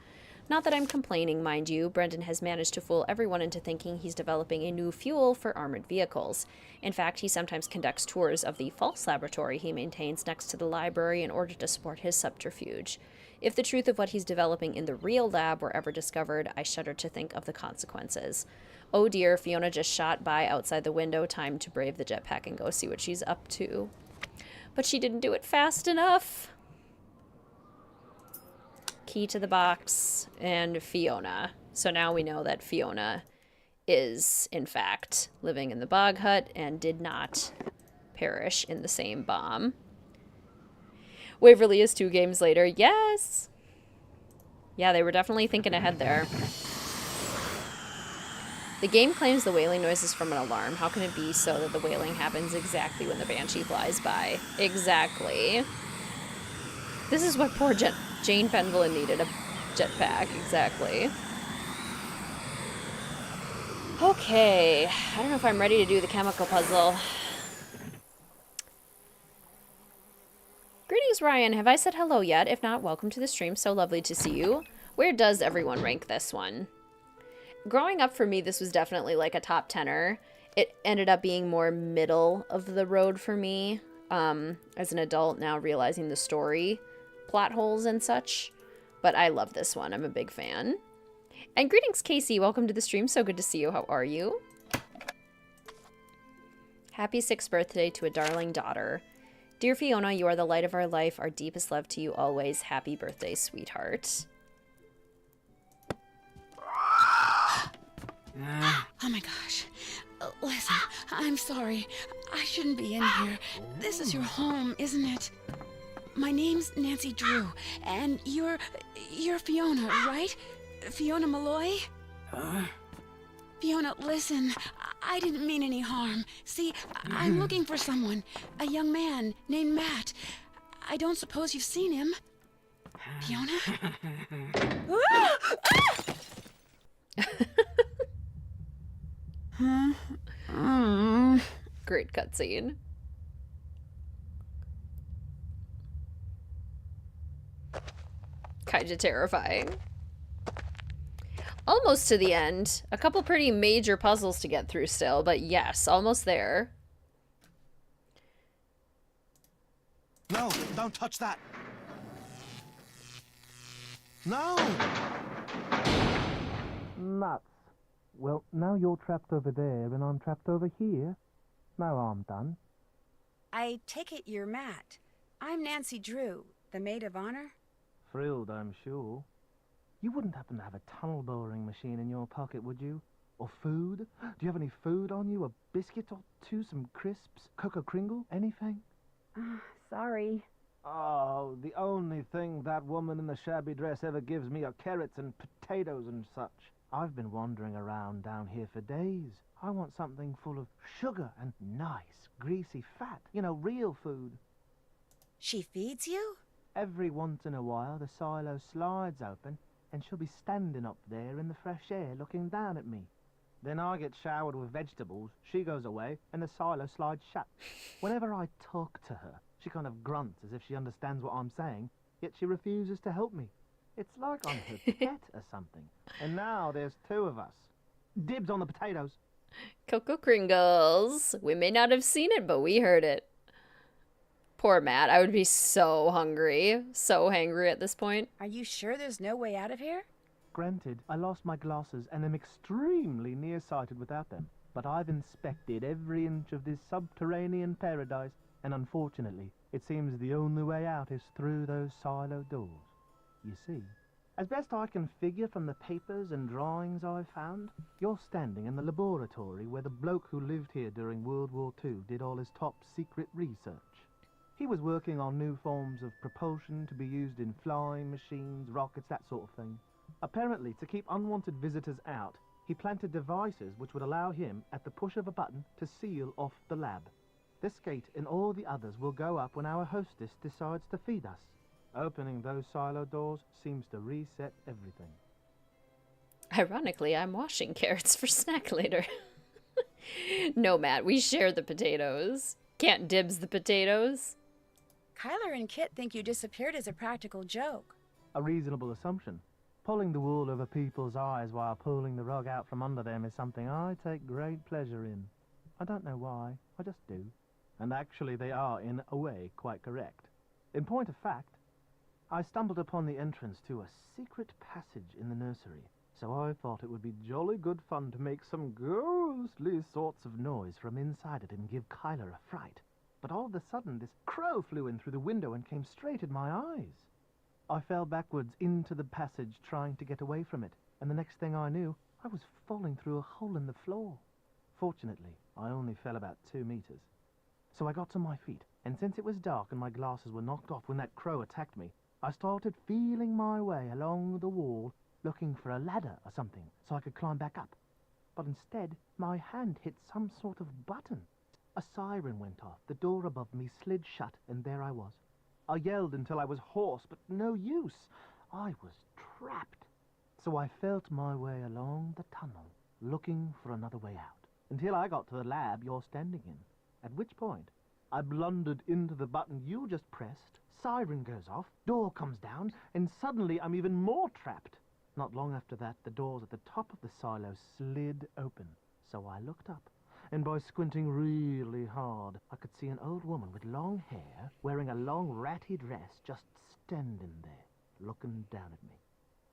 Not that I'm complaining, mind you. Brendan has managed to fool everyone into thinking he's developing a new fuel for armored vehicles. In fact, he sometimes conducts tours of the false laboratory he maintains next to the library in order to support his subterfuge. If the truth of what he's developing in the real lab were ever discovered, I shudder to think of the consequences. Oh dear, Fiona just shot by outside the window, time to brave the jetpack and go see what she's up to. But she didn't do it fast enough. Key to the box, and Fiona. So now we know that Fiona is, in fact, living in the bog hut and did not perish in the same bomb. Waverly is 2 games later. Yes! Yeah, they were definitely thinking ahead there. The game claims the wailing noise is from an alarm. How can it be so that the wailing happens exactly when the banshee flies by? Exactly. This is what poor Jane Fenvelin needed, a jetpack. Exactly. Okay. I don't know if I'm ready to do the chemical puzzle. Greetings, Ryan. Have I said hello yet? If not, welcome to the stream. So lovely to see you. Where does everyone rank this one? Growing up for me, this was definitely like a top 10er. It ended up being more middle of the road for me. As an adult now, realizing the story, plot holes and such. But I love this one. I'm a big fan. And greetings, Casey. Welcome to the stream. So good to see you. How are you? Happy 6th birthday to a darling daughter. Dear Fiona, you are the light of our life. Our deepest love to you always. Happy birthday, sweetheart. Oh my gosh. Listen, I'm sorry. I shouldn't be in here. This is your home, isn't it? My name's Nancy Drew, and you're Fiona, right? Fiona Malloy? Fiona, listen, I didn't mean any harm. See, I'm looking for someone, a young man named Matt. I don't suppose you've seen him. Fiona? Great cutscene. Kinda terrifying. Almost to the end. A couple pretty major puzzles to get through still, but yes, almost there. No, don't touch that. No! Nuts. Well, now you're trapped over there and I'm trapped over here. No harm done. I take it you're Matt. I'm Nancy Drew, the maid of honor. Thrilled, I'm sure. You wouldn't happen to have a tunnel boring machine in your pocket, would you? Or food? Do you have any food on you? A biscuit or two? Some crisps? Cocoa Kringle? Anything? Sorry. Oh, the only thing that woman in the shabby dress ever gives me are carrots and potatoes and such. I've been wandering around down here for days. I want something full of sugar and nice, greasy fat. You know, real food. She feeds you? Every once in a while, the silo slides open, and she'll be standing up there in the fresh air looking down at me. Then I get showered with vegetables, she goes away, and the silo slides shut. Whenever I talk to her, she kind of grunts as if she understands what I'm saying, yet she refuses to help me. It's like I'm her pet or something. And now there's two of us. Dibs on the potatoes. Cocoa Kringles. We may not have seen it, but we heard it. Poor Matt. I would be so hungry. So hangry at this point. Are you sure there's no way out of here? Granted, I lost my glasses and am extremely nearsighted without them. But I've inspected every inch of this subterranean paradise, and unfortunately, it seems the only way out is through those silo doors. You see, as best I can figure from the papers and drawings I've found, you're standing in the laboratory where the bloke who lived here during World War II did all his top-secret research. He was working on new forms of propulsion to be used in flying machines, rockets, that sort of thing. Apparently, to keep unwanted visitors out, he planted devices which would allow him, at the push of a button, to seal off the lab. This gate and all the others will go up when our hostess decides to feed us. Opening those silo doors seems to reset everything. Ironically, I'm washing carrots for snack later. No, Matt, we share the potatoes. Can't dibs the potatoes. Kyler and Kit think you disappeared as a practical joke. A reasonable assumption. Pulling the wool over people's eyes while pulling the rug out from under them is something I take great pleasure in. I don't know why, I just do. And actually they are, in a way, quite correct. In point of fact, I stumbled upon the entrance to a secret passage in the nursery, so I thought it would be jolly good fun to make some ghostly sorts of noise from inside it and give Kyler a fright. But all of a sudden this crow flew in through the window and came straight at my eyes. I fell backwards into the passage trying to get away from it, and the next thing I knew, I was falling through a hole in the floor. Fortunately, I only fell about 2 meters. So I got to my feet, and since it was dark and my glasses were knocked off when that crow attacked me, I started feeling my way along the wall, looking for a ladder or something so I could climb back up. But instead, my hand hit some sort of button. A siren went off, the door above me slid shut, and there I was. I yelled until I was hoarse, but no use. I was trapped. So I felt my way along the tunnel, looking for another way out, until I got to the lab you're standing in, at which point I blundered into the button you just pressed, siren goes off, door comes down, and suddenly I'm even more trapped. Not long after that, the doors at the top of the silo slid open, so I looked up. And by squinting really hard, I could see an old woman with long hair, wearing a long ratty dress, just standing there, looking down at me.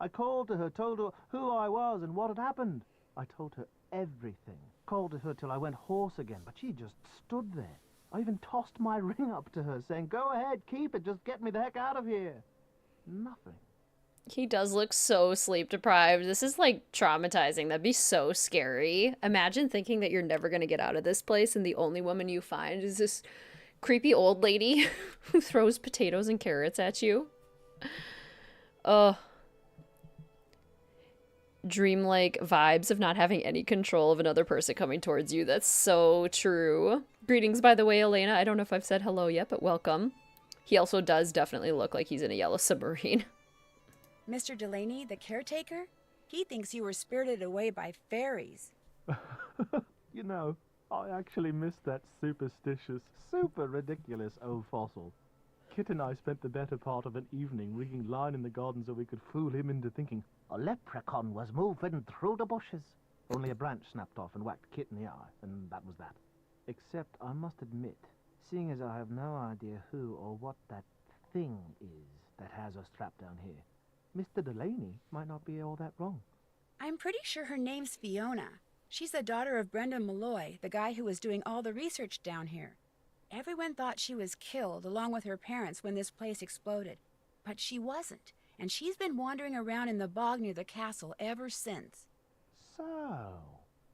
I called to her, told her who I was and what had happened. I told her everything. Called to her till I went hoarse again, but she just stood there. I even tossed my ring up to her, saying, "Go ahead, keep it, just get me the heck out of here." Nothing. He does look so sleep deprived. This is like traumatizing. That'd be so scary. Imagine thinking that you're never going to get out of this place and the only woman you find is this creepy old lady who throws potatoes and carrots at you. Ugh. Dreamlike vibes of not having any control of another person coming towards you. That's so true. Greetings, by the way, Elena. I don't know if I've said hello yet, but welcome. He also does definitely look like he's in a yellow submarine. Mr. Delaney, the caretaker? He thinks you were spirited away by fairies. You know, I actually missed that superstitious, super ridiculous old fossil. Kit and I spent the better part of an evening rigging line in the garden so we could fool him into thinking a leprechaun was moving through the bushes. Only a branch snapped off and whacked Kit in the eye, and that was that. Except, I must admit, seeing as I have no idea who or what that thing is that has us trapped down here, Mr. Delaney might not be all that wrong. I'm pretty sure her name's Fiona. She's the daughter of Brendan Malloy, the guy who was doing all the research down here. Everyone thought she was killed along with her parents when this place exploded. But she wasn't, and she's been wandering around in the bog near the castle ever since. So,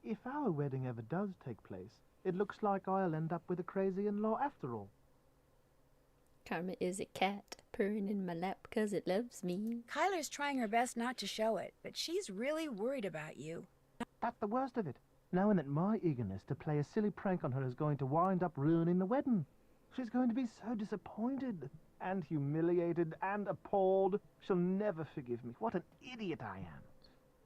if our wedding ever does take place, it looks like I'll end up with a crazy in-law after all. Karma is a cat purring in my lap 'cause it loves me. Kyler's trying her best not to show it, but she's really worried about you. That's the worst of it, knowing that my eagerness to play a silly prank on her is going to wind up ruining the wedding. She's going to be so disappointed, and humiliated, and appalled. She'll never forgive me. What an idiot I am.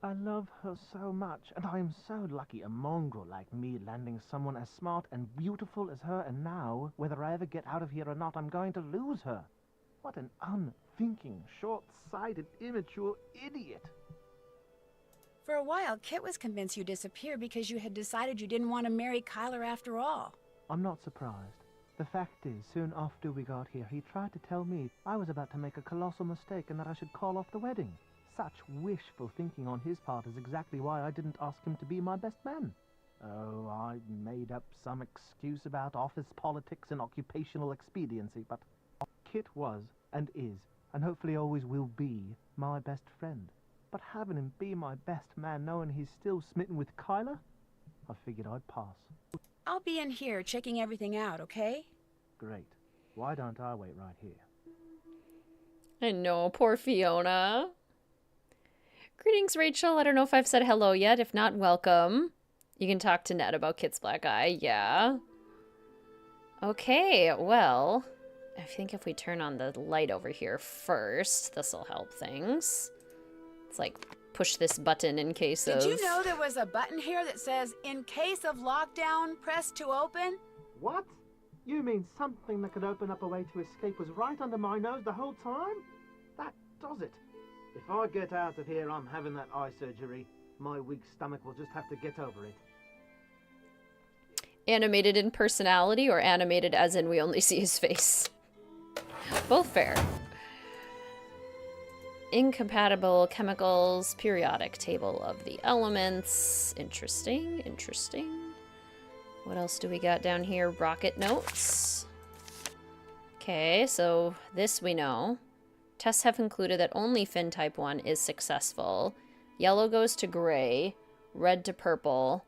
I love her so much, and I am so lucky a mongrel like me landing someone as smart and beautiful as her, and now, whether I ever get out of here or not, I'm going to lose her. What an unthinking, short-sighted, immature idiot. For a while, Kit was convinced you disappeared because you had decided you didn't want to marry Kyler after all. I'm not surprised. The fact is, soon after we got here, he tried to tell me I was about to make a colossal mistake and that I should call off the wedding. Such wishful thinking on his part is exactly why I didn't ask him to be my best man. Oh, I made up some excuse about office politics and occupational expediency, but Kit was and is, and hopefully always will be, my best friend. But having him be my best man knowing he's still smitten with Kyler? I figured I'd pass. I'll be in here checking everything out, okay? Great. Why don't I wait right here? I know, poor Fiona. Greetings, Rachel. I don't know if I've said hello yet. If not, welcome. You can talk to Ned about Kit's black eye. Yeah. Okay, well, I think if we turn on the light over here first, this will help things. It's like push this button in case of... Did you know there was a button here that says, in case of lockdown, press to open? What? You mean something that could open up a way to escape was right under my nose the whole time? That does it. If I get out of here, I'm having that eye surgery. My weak stomach will just have to get over it. Animated in personality or animated as in we only see his face? Both fair. Incompatible chemicals, periodic table of the elements. Interesting, interesting. What else do we got down here? Rocket notes. Okay, so this we know. Tests have concluded that only Fin type 1 is successful. Yellow goes to gray, red to purple,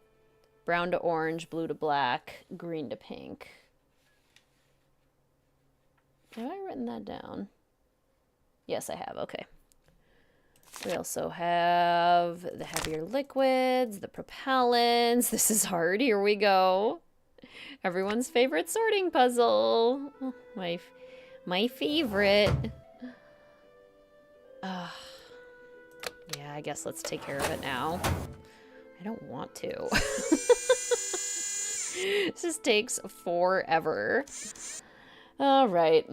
brown to orange, blue to black, green to pink. Have I written that down? Yes, I have. Okay. We also have the heavier liquids, the propellants. This is hard. Here we go. Everyone's favorite sorting puzzle. Oh, my favorite. Yeah, I guess let's take care of it now. I don't want to. This just takes forever. All right.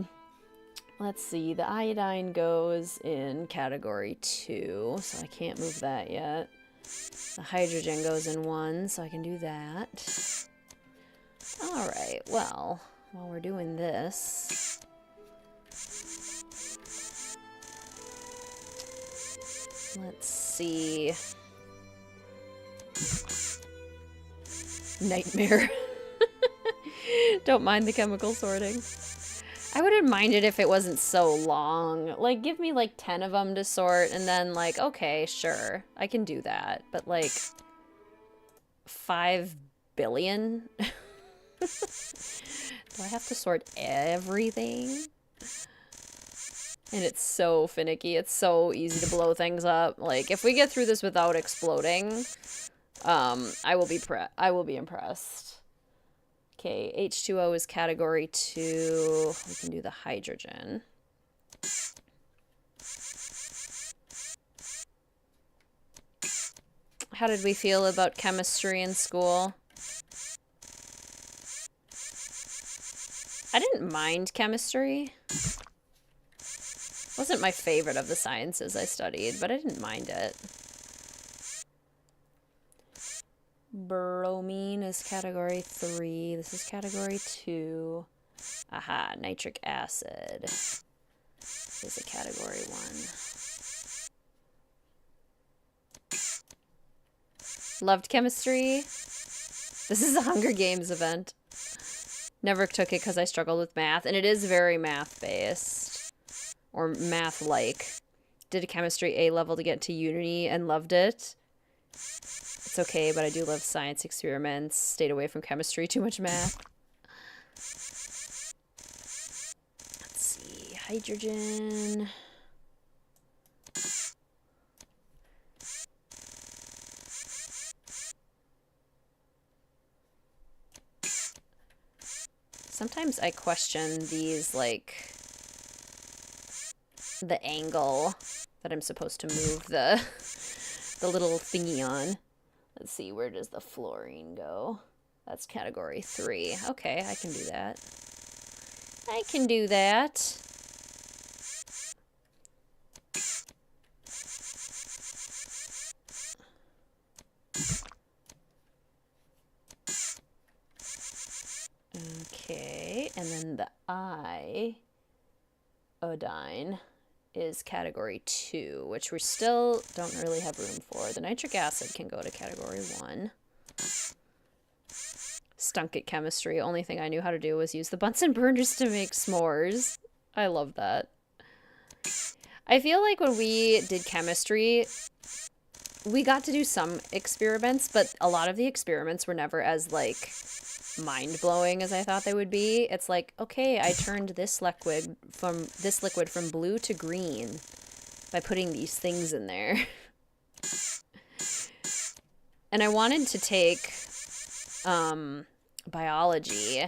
Let's see. The iodine goes in category 2, so I can't move that yet. The hydrogen goes in 1, so I can do that. All right. Well, while we're doing this... Let's see. Nightmare. Don't mind the chemical sorting. I wouldn't mind it if it wasn't so long. Like, give me like 10 of them to sort and then like, okay, sure, I can do that. But like 5 billion? Do I have to sort everything? And it's so finicky. It's so easy to blow things up. Like, if we get through this without exploding, I will be impressed. Okay, H2O is category 2. We can do the hydrogen. How did we feel about chemistry in school? I didn't mind chemistry. Wasn't my favorite of the sciences I studied, but I didn't mind it. Bromine is category 3. This is category 2. Aha, nitric acid is a category 1. Loved chemistry. This is a Hunger Games event. Never took it because I struggled with math, and it is very math-based. Or math-like. Did a chemistry A level to get to uni and loved it. It's okay, but I do love science experiments. Stayed away from chemistry, too much math. Let's see, hydrogen. Sometimes I question these, like, the angle that I'm supposed to move the the little thingy on. Let's see, where does the fluorine go? That's category 3. Okay, I can do that. I can do that. Okay, and then the iodine is category 2, which we still don't really have room for. The nitric acid can go to category 1. Stunk at chemistry. Only thing I knew how to do was use the Bunsen burners to make s'mores. I love that. I feel like when we did chemistry, we got to do some experiments, but a lot of the experiments were never as, like, mind-blowing as I thought they would be. It's like, okay, I turned this liquid from blue to green by putting these things in there. And I wanted to take biology,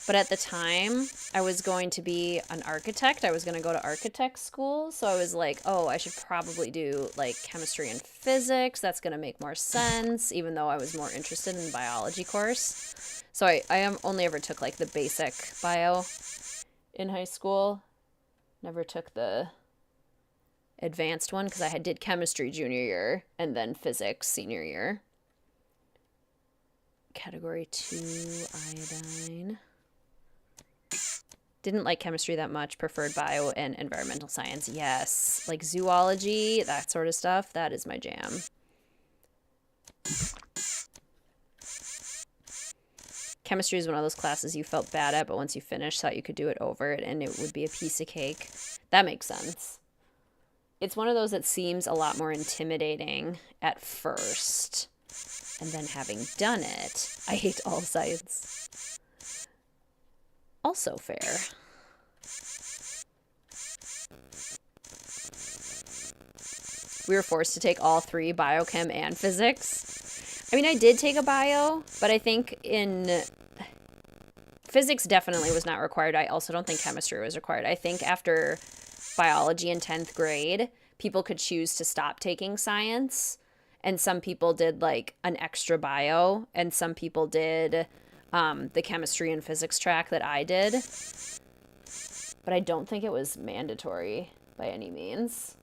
but at the time I was going to be an architect. I was going to go to architect school, so I was like, oh, I should probably do like chemistry and physics. That's going to make more sense, even though I was more interested in the biology course. So I only ever took like the basic bio in high school. Never took the advanced one because I did chemistry junior year and then physics senior year. Category 2, iodine. Didn't like chemistry that much, preferred bio and environmental science. Yes, like zoology, that sort of stuff, that is my jam. Chemistry is one of those classes you felt bad at, but once you finished, thought you could do it over it and it would be a piece of cake. That makes sense. It's one of those that seems a lot more intimidating at first. And then having done it, I hate all science. Also fair. We were forced to take all 3, biochem and physics. I mean, I did take a bio, but I think in physics definitely was not required. I also don't think chemistry was required. I think after biology in 10th grade, people could choose to stop taking science. And some people did like an extra bio, and some people did the chemistry and physics track that I did. But I don't think it was mandatory by any means.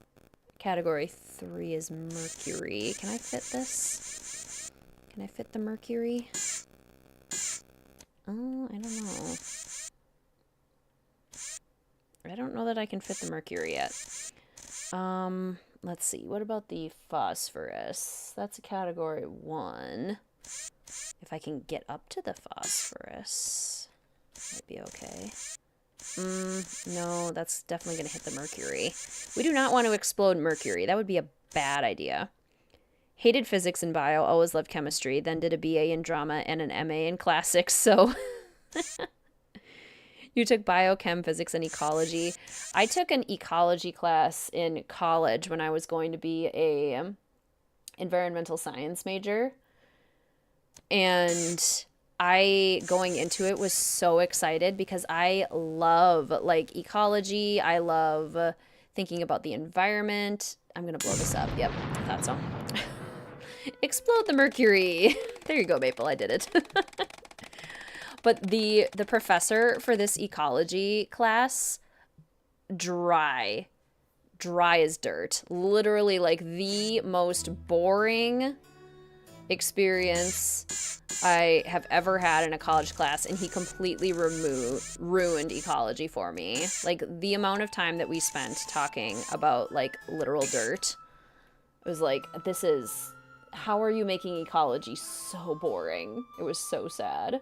Category 3 is mercury. Can I fit this? Can I fit the mercury? Oh, I don't know. I don't know that I can fit the mercury yet. Let's see. What about the phosphorus? That's a category 1. If I can get up to the phosphorus, might be okay. No, that's definitely going to hit the mercury. We do not want to explode mercury. That would be a bad idea. Hated physics and bio, always loved chemistry, then did a BA in drama and an MA in classics, so... You took biochem, physics, and ecology. I took an ecology class in college when I was going to be a environmental science major. And I, going into it, was so excited because I love, like, ecology. I love thinking about the environment. I'm going to blow this up. Yep, I thought so. Explode the mercury. There you go, Maple. I did it. But the professor for this ecology class, dry as dirt. Literally, like, the most boring experience I have ever had in a college class, and he completely ruined ecology for me. Like, the amount of time that we spent talking about, like, literal dirt, it was like, this is... How are you making ecology so boring? It was so sad.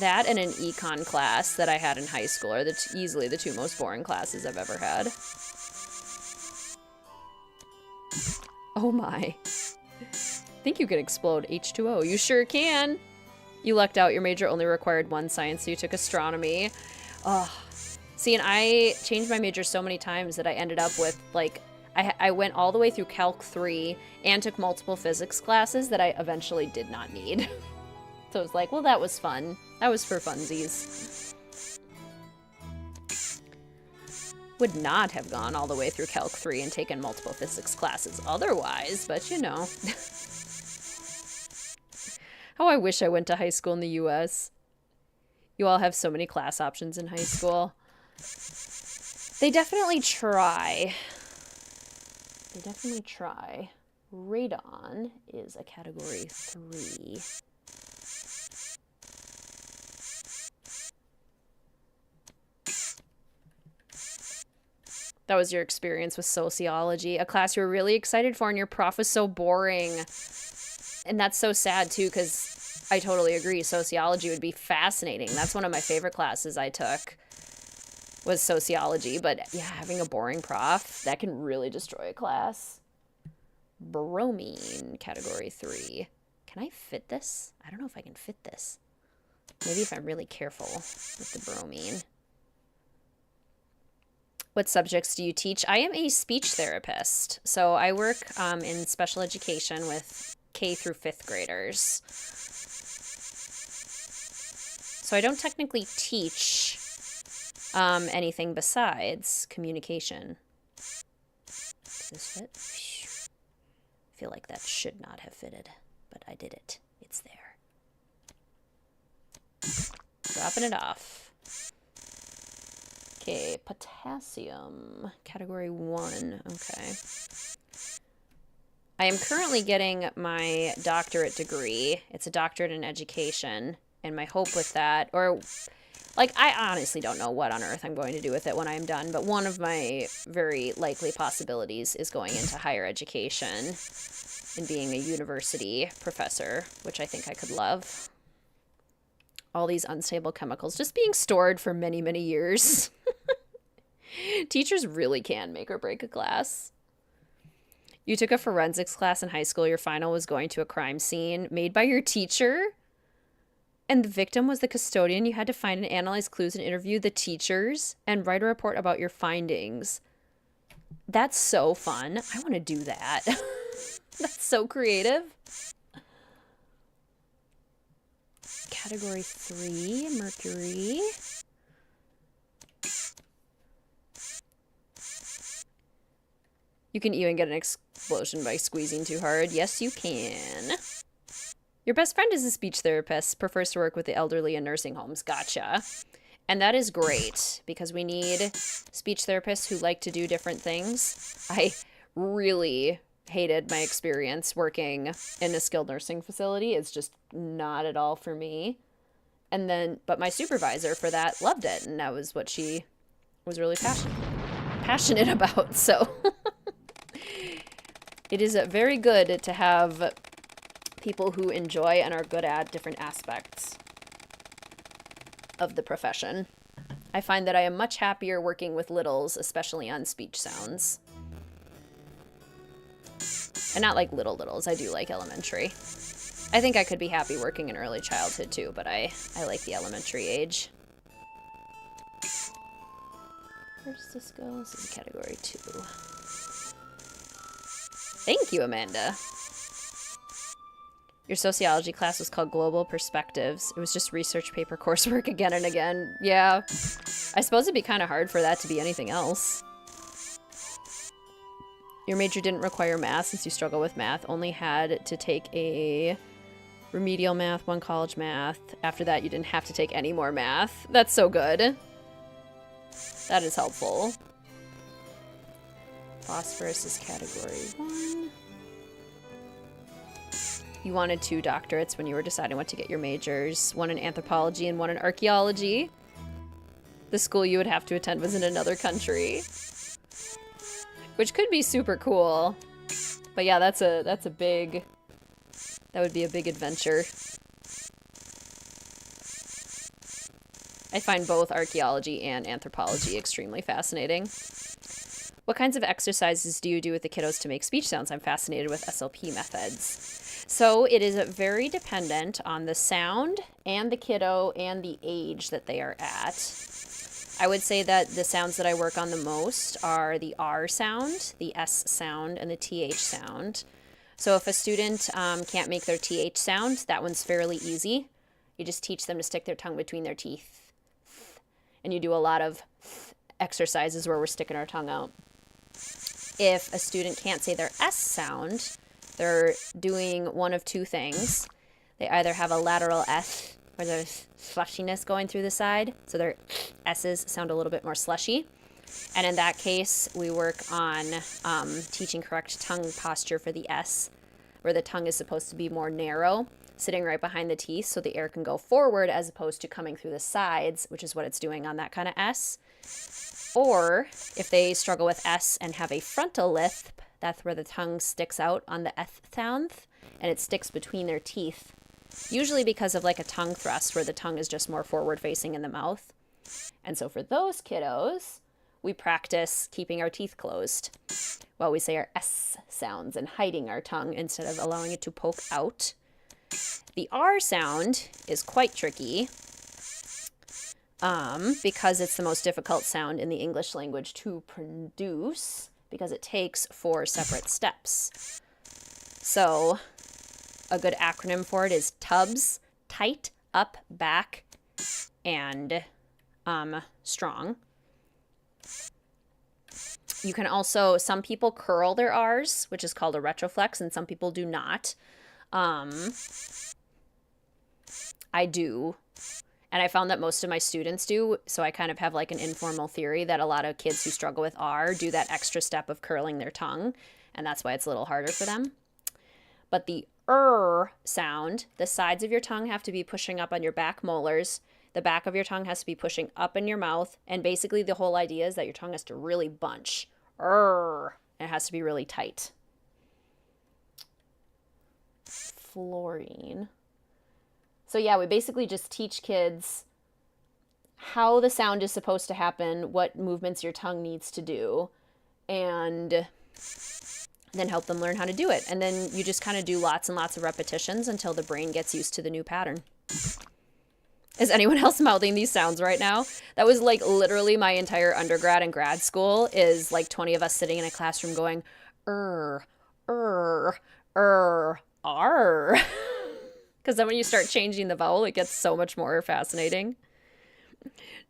That and an econ class that I had in high school are easily the 2 most boring classes I've ever had. Oh my. Think you can explode H2O. You sure can. You lucked out. Your major only required 1 science, so you took astronomy. Ugh. See, and I changed my major so many times that I ended up with, like, I went all the way through Calc 3 and took multiple physics classes that I eventually did not need. So it was like, well, that was fun. That was for funsies. Would not have gone all the way through Calc 3 and taken multiple physics classes otherwise, but you know. How I wish I went to high school in the US. You all have so many class options in high school. They definitely try. They definitely try. Radon is a category 3. That was your experience with sociology, a class you were really excited for, and your prof was so boring. And that's so sad, too, because I totally agree. Sociology would be fascinating. That's one of my favorite classes I took, was sociology. But, yeah, having a boring prof, that can really destroy a class. Bromine, category 3. Can I fit this? I don't know if I can fit this. Maybe if I'm really careful with the bromine. What subjects do you teach? I am a speech therapist. So I work in special education with K through 5th graders. So I don't technically teach anything besides communication. Does this fit? I feel like that should not have fitted, but I did it. It's there. Dropping it off. Okay, potassium, category 1. Okay. I am currently getting my doctorate degree. It's a doctorate in education, and my hope with that, or like, I honestly don't know what on earth I'm going to do with it when I'm done, but one of my very likely possibilities is going into higher education and being a university professor, which I think I could love. All these unstable chemicals just being stored for many, many years. Teachers really can make or break a class. You took a forensics class in high school. Your final was going to a crime scene made by your teacher. And the victim was the custodian. You had to find and analyze clues and interview the teachers and write a report about your findings. That's so fun. I want to do that. That's so creative. Category 3, mercury. You can even get an explosion by squeezing too hard. Yes, you can. Your best friend is a speech therapist, prefers to work with the elderly in nursing homes. Gotcha. And that is great, because we need speech therapists who like to do different things. I really hated my experience working in a skilled nursing facility. It's just not at all for me. And then, but my supervisor for that loved it, and that was what she was really passionate about. So it is very good to have people who enjoy and are good at different aspects of the profession. I find that I am much happier working with littles, especially on speech sounds. And not like littles, I do like elementary. I think I could be happy working in early childhood too, but I like the elementary age. Where does this go? This is category 2. Thank you, Amanda. Your sociology class was called Global Perspectives. It was just research paper coursework again and again. Yeah, I suppose it'd be kind of hard for that to be anything else. Your major didn't require math since you struggle with math. Only had to take a remedial math, 1 college math. After that, you didn't have to take any more math. That's so good. That is helpful. Phosphorus is category 1. You wanted 2 doctorates when you were deciding what to get your majors. 1 in anthropology and 1 in archaeology. The school you would have to attend was in another country. Which could be super cool. But yeah, that's a big... That would be a big adventure. I find both archaeology and anthropology extremely fascinating. What kinds of exercises do you do with the kiddos to make speech sounds? I'm fascinated with SLP methods. So it is very dependent on the sound and the kiddo and the age that they are at. I would say that the sounds that I work on the most are the R sound, the S sound, and the TH sound. So if a student can't make their TH sound, that one's fairly easy. You just teach them to stick their tongue between their teeth. And you do a lot of exercises where we're sticking our tongue out. If a student can't say their S sound, they're doing one of two things. They either have a lateral S, where there's slushiness going through the side, so their S's sound a little bit more slushy. And in that case, we work on teaching correct tongue posture for the S, where the tongue is supposed to be more narrow, sitting right behind the teeth so the air can go forward as opposed to coming through the sides, which is what it's doing on that kind of S. Or if they struggle with S and have a frontal lisp, that's where the tongue sticks out on the S sound and it sticks between their teeth, usually because of like a tongue thrust where the tongue is just more forward facing in the mouth. And so for those kiddos, we practice keeping our teeth closed while we say our S sounds and hiding our tongue instead of allowing it to poke out. The R sound is quite tricky because it's the most difficult sound in the English language to produce because it takes 4 separate steps. So a good acronym for it is TUBS, tight, up, back, and strong. You can also, some people curl their R's, which is called a retroflex, and some people do not. I do. And I found that most of my students do, so I kind of have like an informal theory that a lot of kids who struggle with R do that extra step of curling their tongue, and that's why it's a little harder for them. But the sound, the sides of your tongue have to be pushing up on your back molars, the back of your tongue has to be pushing up in your mouth, and basically the whole idea is that your tongue has to really bunch. And it has to be really tight. Fluorine. So yeah, we basically just teach kids how the sound is supposed to happen, what movements your tongue needs to do, and then help them learn how to do it. And then you just kind of do lots and lots of repetitions until the brain gets used to the new pattern. Is anyone else mouthing these sounds right now? That was like literally my entire undergrad and grad school is like 20 of us sitting in a classroom going, R. Because then when you start changing the vowel, it gets so much more fascinating.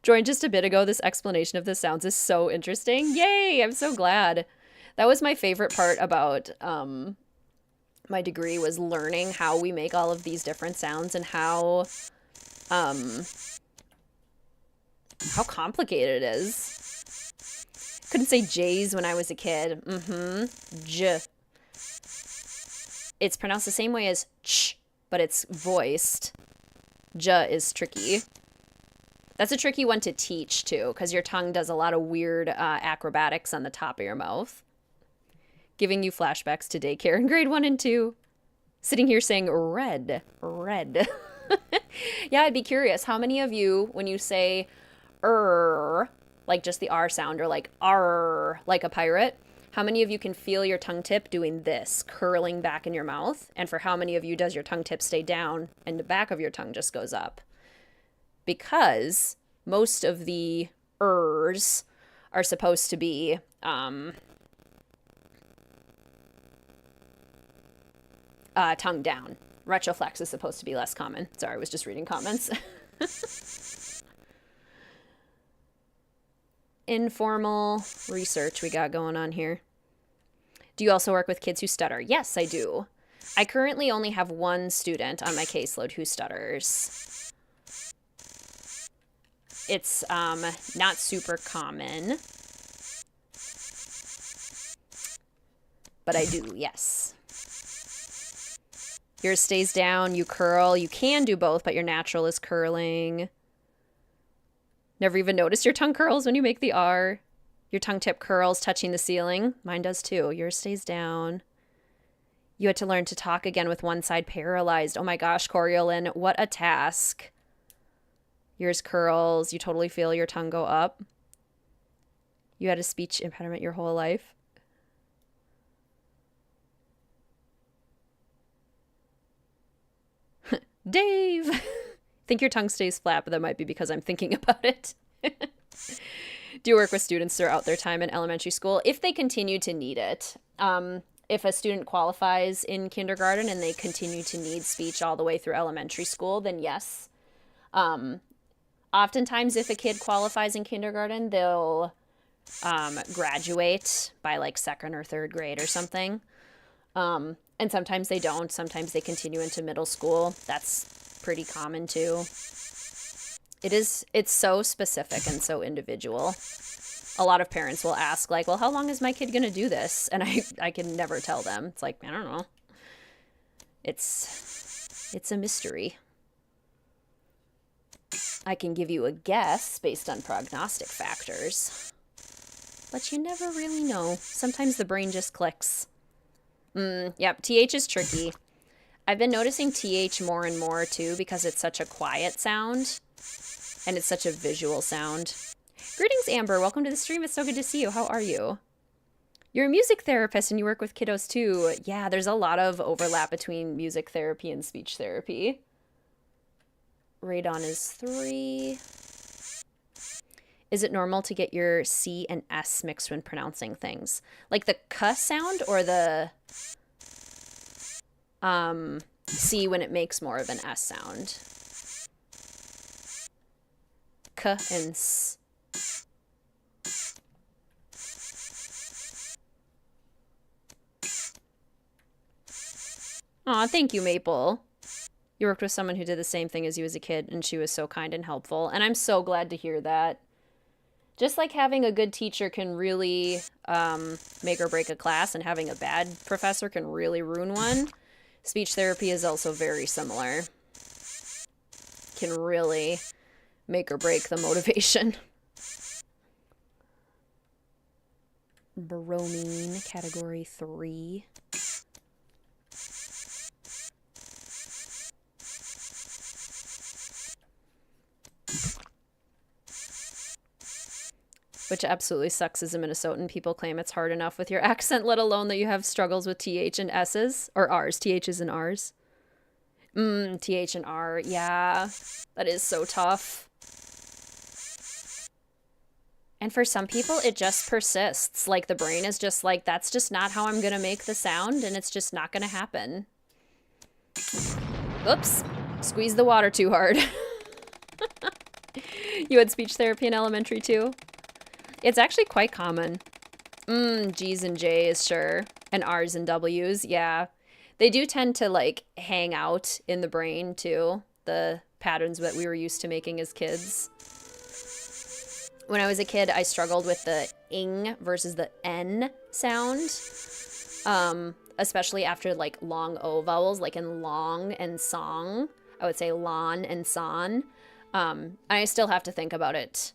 Joined just a bit ago, this explanation of the sounds is so interesting. Yay, I'm so glad. That was my favorite part about my degree, was learning how we make all of these different sounds and how complicated it is. Couldn't say J's when I was a kid. J. It's pronounced the same way as ch, but it's voiced. J is tricky. That's a tricky one to teach, too, because your tongue does a lot of weird acrobatics on the top of your mouth. Giving you flashbacks to daycare in grade 1 and 2. Sitting here saying red. Yeah, I'd be curious. How many of you, when you say like just the R sound, or like R, like a pirate, how many of you can feel your tongue tip doing this, curling back in your mouth? And for how many of you does your tongue tip stay down and the back of your tongue just goes up? Because most of the ers are supposed to be tongue down. Retroflex is supposed to be less common. Sorry, I was just reading comments. Informal research we got going on here. Do you also work with kids who stutter? Yes, I do. I currently only have one student on my caseload who stutters. It's not super common, but I do, yes. Yours stays down, you curl. You can do both, but your natural is curling. Never even notice your tongue curls when you make the R. Your tongue tip curls touching the ceiling. Mine does too. Yours stays down. You had to learn to talk again with one side paralyzed. Oh my gosh, Coriolyn, what a task. Yours curls. You totally feel your tongue go up. You had a speech impediment your whole life. Dave! I think your tongue stays flat, but that might be because I'm thinking about it. Do you work with students throughout their time in elementary school? If they continue to need it. If a student qualifies in kindergarten and they continue to need speech all the way through elementary school, then yes. Oftentimes, if a kid qualifies in kindergarten, they'll graduate by like 2nd or 3rd grade or something. And sometimes they don't. Sometimes they continue into middle school. That's pretty common too. It's so specific and so individual. A lot of parents will ask like, well, how long is my kid going to do this? And I can never tell them. It's like, I don't know. It's a mystery. I can give you a guess based on prognostic factors, but you never really know. Sometimes the brain just clicks. Yep, TH is tricky. I've been noticing TH more and more too because it's such a quiet sound and it's such a visual sound. Greetings, Amber. Welcome to the stream. It's so good to see you. How are you? You're a music therapist and you work with kiddos too. Yeah, there's a lot of overlap between music therapy and speech therapy. Radon is 3. Is it normal to get your C and S mixed when pronouncing things? Like the K sound or the C when it makes more of an S sound? K and S. Aw, thank you, Maple. You worked with someone who did the same thing as you as a kid, and she was so kind and helpful. And I'm so glad to hear that. Just like having a good teacher can really make or break a class, and having a bad professor can really ruin one, speech therapy is also very similar. Can really make or break the motivation. Bromine, category 3. Which absolutely sucks as a Minnesotan. People claim it's hard enough with your accent, let alone that you have struggles with TH and S's. Or R's. TH's and R's. TH and R. Yeah. That is so tough. And for some people, it just persists. Like, the brain is just like, that's just not how I'm going to make the sound, and it's just not going to happen. Oops. Squeeze the water too hard. You had speech therapy in elementary, too? It's actually quite common. G's and J's, sure. And R's and W's, yeah. They do tend to, like, hang out in the brain, too. The patterns that we were used to making as kids. When I was a kid, I struggled with the ing versus the N sound. Especially after, like, long O vowels, like in long and song. I would say lon and son. I still have to think about it.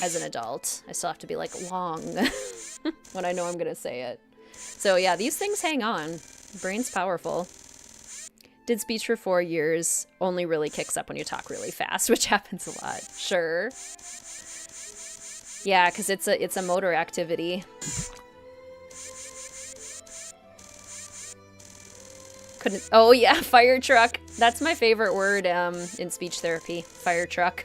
As an adult, I still have to be like long when I know I'm gonna say it. So yeah, these things hang on. The brain's powerful. Did speech for 4 years, only really kicks up when you talk really fast, which happens a lot. Sure. Yeah, because it's a motor activity. Oh yeah, fire truck. That's my favorite word in speech therapy. Fire truck.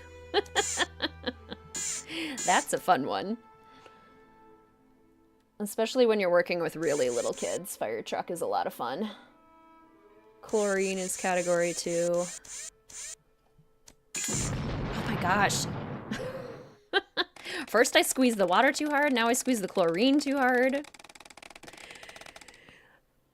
That's a fun one. Especially when you're working with really little kids. Fire truck is a lot of fun. Chlorine is category 2. Oh my gosh. First I squeezed the water too hard, now I squeeze the chlorine too hard.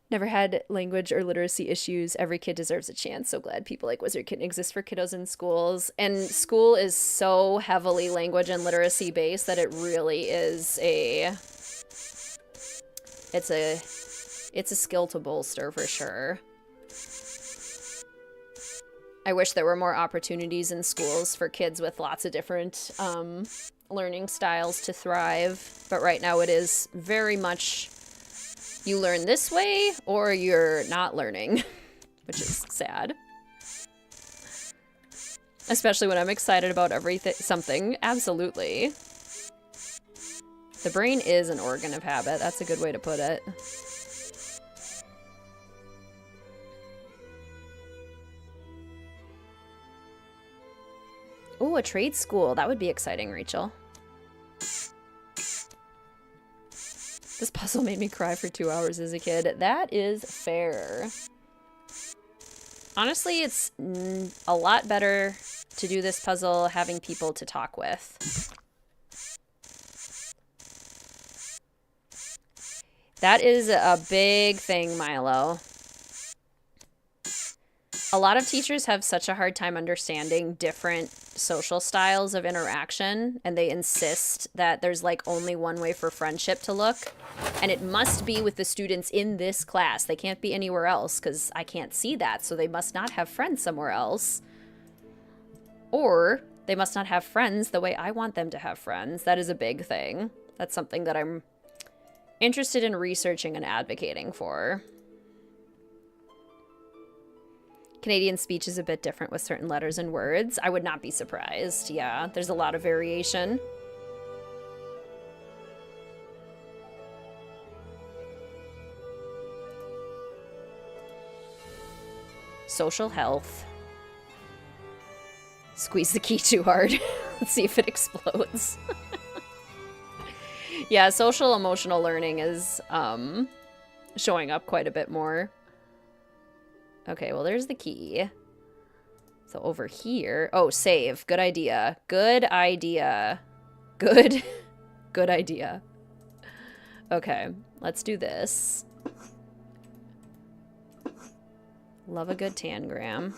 Never had language or literacy issues. Every kid deserves a chance. So glad people like WizardKitten exist for kiddos in schools. And school is so heavily language and literacy based that it really is it's a skill to bolster for sure. I wish there were more opportunities in schools for kids with lots of different learning styles to thrive. But right now it is very much you learn this way or you're not learning, which is sad. Especially when I'm excited about something. Absolutely. The brain is an organ of habit. That's a good way to put it. Ooh, a trade school. That would be exciting, Rachel. This puzzle made me cry for 2 hours as a kid. That is fair. Honestly, it's a lot better to do this puzzle having people to talk with. That is a big thing, Milo. A lot of teachers have such a hard time understanding different social styles of interaction, and they insist that there's like only one way for friendship to look, and it must be with the students in this class. They can't be anywhere else because I can't see that, so they must not have friends somewhere else. Or they must not have friends the way I want them to have friends. That is a big thing. That's something that I'm interested in researching and advocating for. Canadian speech is a bit different with certain letters and words. I would not be surprised. Yeah, there's a lot of variation. Social health. Squeeze the key too hard. Let's see if it explodes. Yeah, social emotional learning is showing up quite a bit more. Okay, well, there's the key. So over here... Oh, save. Good idea. Good idea. Good idea. Okay, let's do this. Love a good tangram.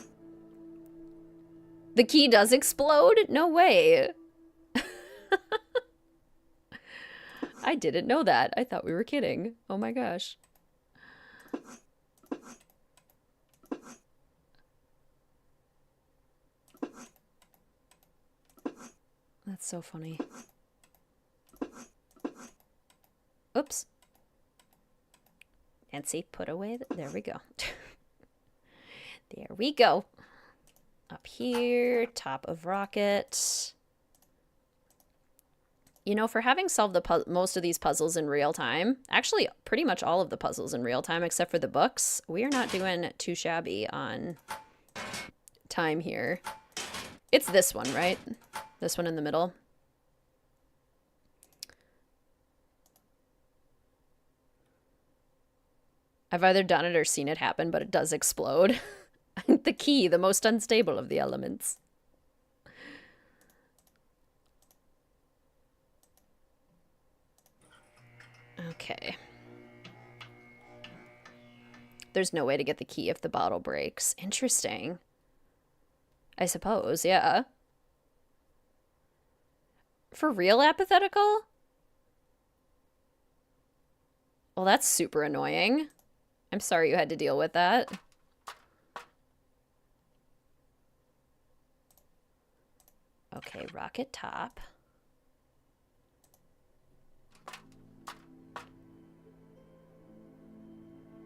The key does explode? No way. I didn't know that. I thought we were kidding. Oh my gosh. That's so funny. Oops. Nancy, put away. There we go. There we go. Up here, top of rocket. You know, for having solved the most of these puzzles in real time, actually pretty much all of the puzzles in real time except for the books, we are not doing too shabby on time here. It's this one, right? This one in the middle. I've either done it or seen it happen, but it does explode. The key, the most unstable of the elements. Okay. There's no way to get the key if the bottle breaks. Interesting. I suppose, yeah. For real apathetical? Well, that's super annoying. I'm sorry you had to deal with that. Okay, rocket top.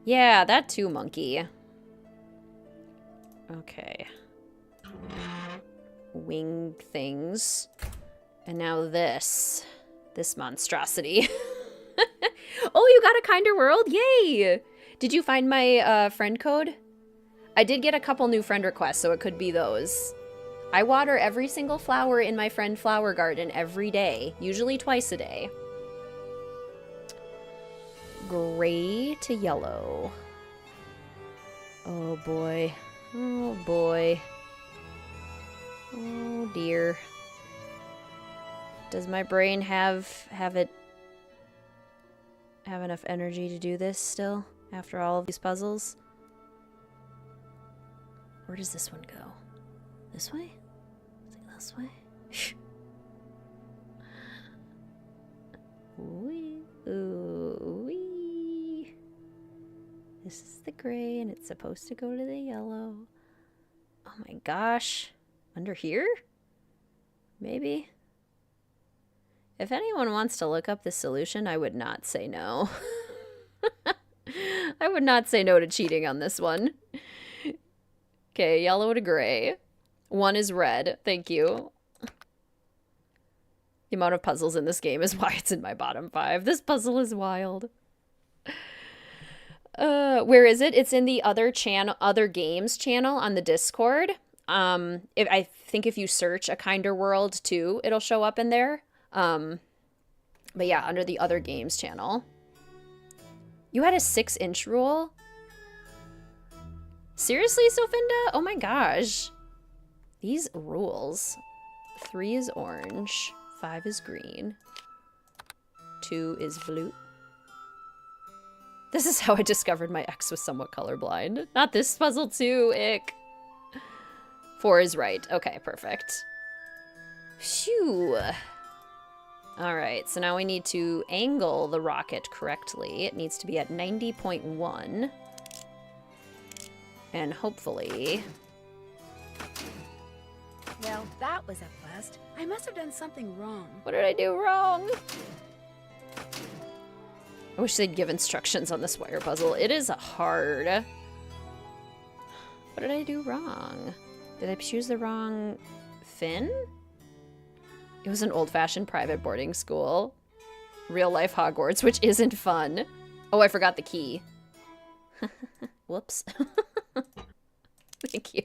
Yeah, that too, monkey. Okay. Wing things. And now this. This monstrosity. Oh, you got a kinder world? Yay! Did you find my friend code? I did get a couple new friend requests, so it could be those. I water every single flower in my friend flower garden every day, usually twice a day. Gray to yellow. Oh boy. Oh boy. Oh dear. Does my brain have enough energy to do this still after all of these puzzles? Where does this one go? This way? Is it this way? Wee, ooh, wee. This is the gray and it's supposed to go to the yellow. Oh my gosh. Under here? Maybe? If anyone wants to look up the solution, I would not say no. I would not say no to cheating on this one. Okay, yellow to gray. One is red. Thank you. The amount of puzzles in this game is why it's in my bottom 5. This puzzle is wild. Where is it? It's in the other games channel on the Discord. I think if you search A Kinder World 2, it'll show up in there. But yeah, under the other games channel. You had a 6-inch rule? Seriously, Sofinda? Oh my gosh. These rules. 3 is orange. 5 is green. 2 is blue. This is how I discovered my ex was somewhat colorblind. Not this puzzle too, ick. 4 is right. Okay, perfect. Phew. Alright, so now we need to angle the rocket correctly. It needs to be at 90.1. And hopefully... Well, that was a bust. I must have done something wrong. What did I do wrong? I wish they'd give instructions on this wire puzzle. It is hard. What did I do wrong? Did I choose the wrong fin? It was an old-fashioned private boarding school. Real-life Hogwarts, which isn't fun. Oh, I forgot the key. Whoops. Thank you.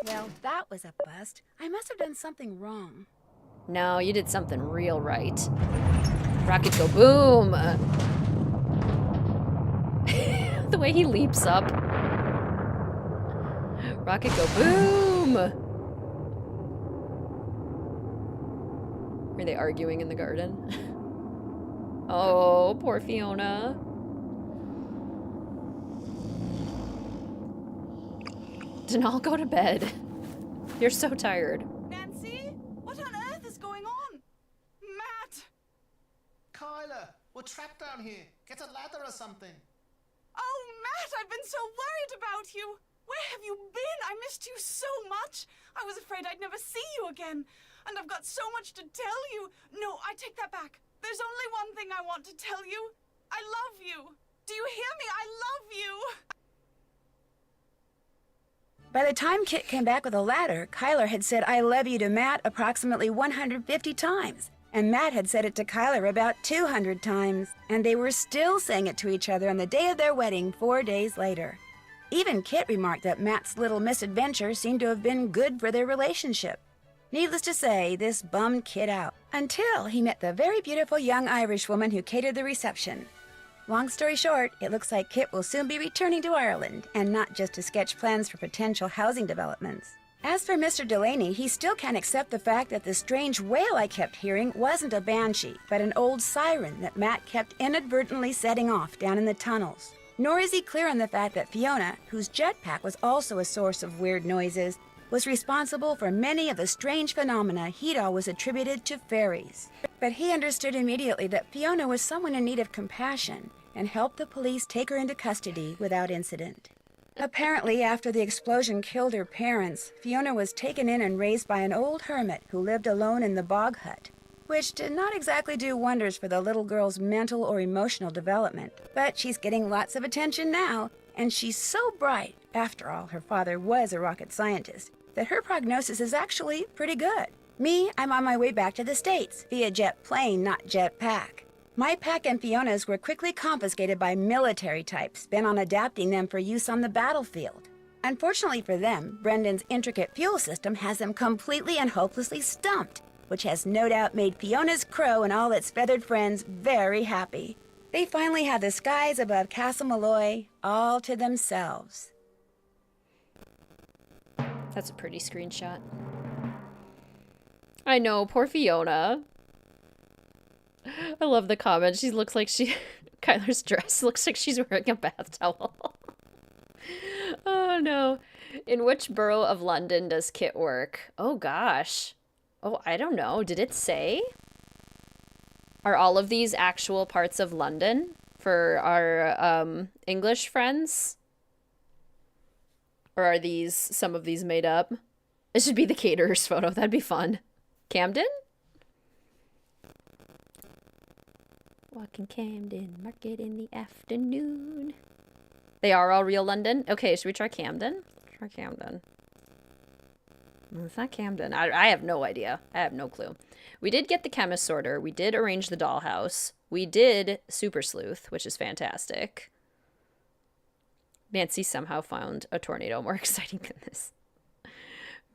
Well, that was a bust. I must have done something wrong. No, you did something real right. Rocket go boom! The way he leaps up. Rocket go boom! Are they arguing in the garden? Oh, poor Fiona. Denal, go to bed. You're so tired. Nancy? What on earth is going on? Matt! Kyler, we're trapped down here. Get a ladder or something. Oh, Matt, I've been so worried about you. Where have you been? I missed you so much. I was afraid I'd never see you again. And I've got so much to tell you. No, I take that back. There's only one thing I want to tell you. I love you. Do you hear me? I love you. By the time Kit came back with a ladder, Kyler had said I love you to Matt approximately 150 times. And Matt had said it to Kyler about 200 times. And they were still saying it to each other on the day of their wedding 4 days later. Even Kit remarked that Matt's little misadventure seemed to have been good for their relationship. Needless to say, this bummed Kit out, until he met the very beautiful young Irish woman who catered the reception. Long story short, it looks like Kit will soon be returning to Ireland, and not just to sketch plans for potential housing developments. As for Mr. Delaney, he still can't accept the fact that the strange wail I kept hearing wasn't a banshee, but an old siren that Matt kept inadvertently setting off down in the tunnels. Nor is he clear on the fact that Fiona, whose jetpack was also a source of weird noises, was responsible for many of the strange phenomena he'd always attributed to fairies. But he understood immediately that Fiona was someone in need of compassion, and helped the police take her into custody without incident. Apparently, after the explosion killed her parents, Fiona was taken in and raised by an old hermit who lived alone in the bog hut, which did not exactly do wonders for the little girl's mental or emotional development. But she's getting lots of attention now, and she's so bright, after all, her father was a rocket scientist, that her prognosis is actually pretty good. Me, I'm on my way back to the States, via jet plane, not jet pack. My pack and Fiona's were quickly confiscated by military types bent on adapting them for use on the battlefield. Unfortunately for them, Brendan's intricate fuel system has them completely and hopelessly stumped, which has no doubt made Fiona's crow and all its feathered friends very happy. They finally have the skies above Castle Malloy all to themselves. That's a pretty screenshot. I know, poor Fiona. I love the comment. She looks like Kyler's dress looks like she's wearing a bath towel. Oh no. In which borough of London does Kit work? Oh gosh. Oh, I don't know. Did it say? Are all of these actual parts of London for our English friends? Or are some of these made up? It should be the caterer's photo. That'd be fun. Camden? Walking Camden Market in the afternoon. They are all real London? Okay, should we try Camden? Try Camden. No, it's not Camden. I have no idea. I have no clue. We did get the chemist sorter. We did arrange the dollhouse. We did Super Sleuth, which is fantastic. Nancy somehow found a tornado more exciting than this.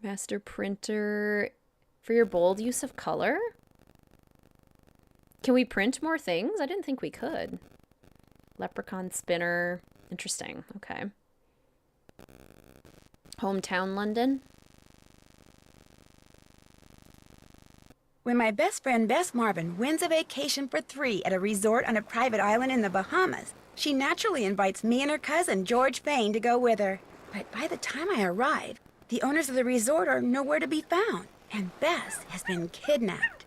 Master printer. For your bold use of color? Can we print more things? I didn't think we could. Leprechaun spinner. Interesting. Okay. Hometown London. When my best friend Bess Marvin wins a vacation for 3 at a resort on a private island in the Bahamas, she naturally invites me and her cousin George Fain to go with her. But by the time I arrive, the owners of the resort are nowhere to be found, and Bess has been kidnapped.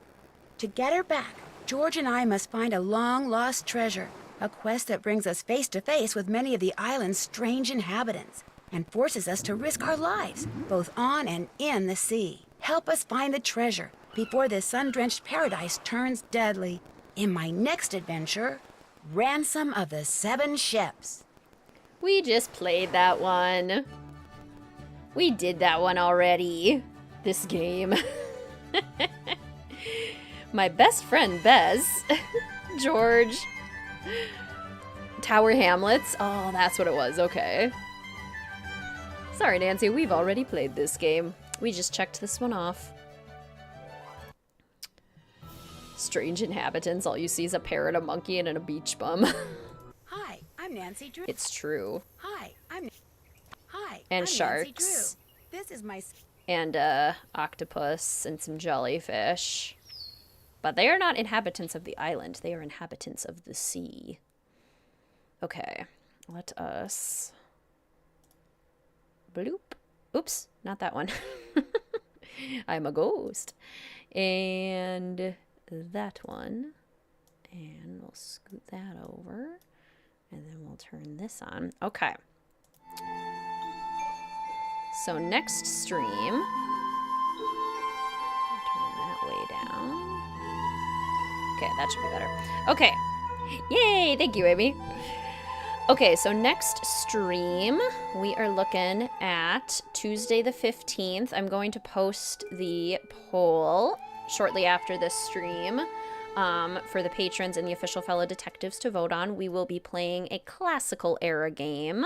To get her back, George and I must find a long-lost treasure, a quest that brings us face to face with many of the island's strange inhabitants, and forces us to risk our lives, both on and in the sea. Help us find the treasure before this sun-drenched paradise turns deadly. In my next adventure, Ransom of the 7 Ships. We just played that one. We did that one already. This game. My best friend, Bez. George. Tower Hamlets. Oh, that's what it was. Okay. Sorry, Nancy. We've already played this game. We just checked this one off. Strange inhabitants. All you see is a parrot, a monkey, and a beach bum. Hi, I'm Nancy Drew. It's true. Hi, I'm And I'm sharks. Nancy Drew. This is my... And octopus and some jellyfish. But they are not inhabitants of the island. They are inhabitants of the sea. Okay. Let us... Bloop. Oops. Not that one. I'm a ghost. And that one. And we'll scoot that over. And then we'll turn this on. Okay. So next stream, turn that way down. Okay, that should be better. Okay, yay, thank you, Amy. Okay, so next stream, we are looking at Tuesday the 15th. I'm going to post the poll shortly after this stream for the patrons and the official fellow detectives to vote on. We will be playing a classical era game.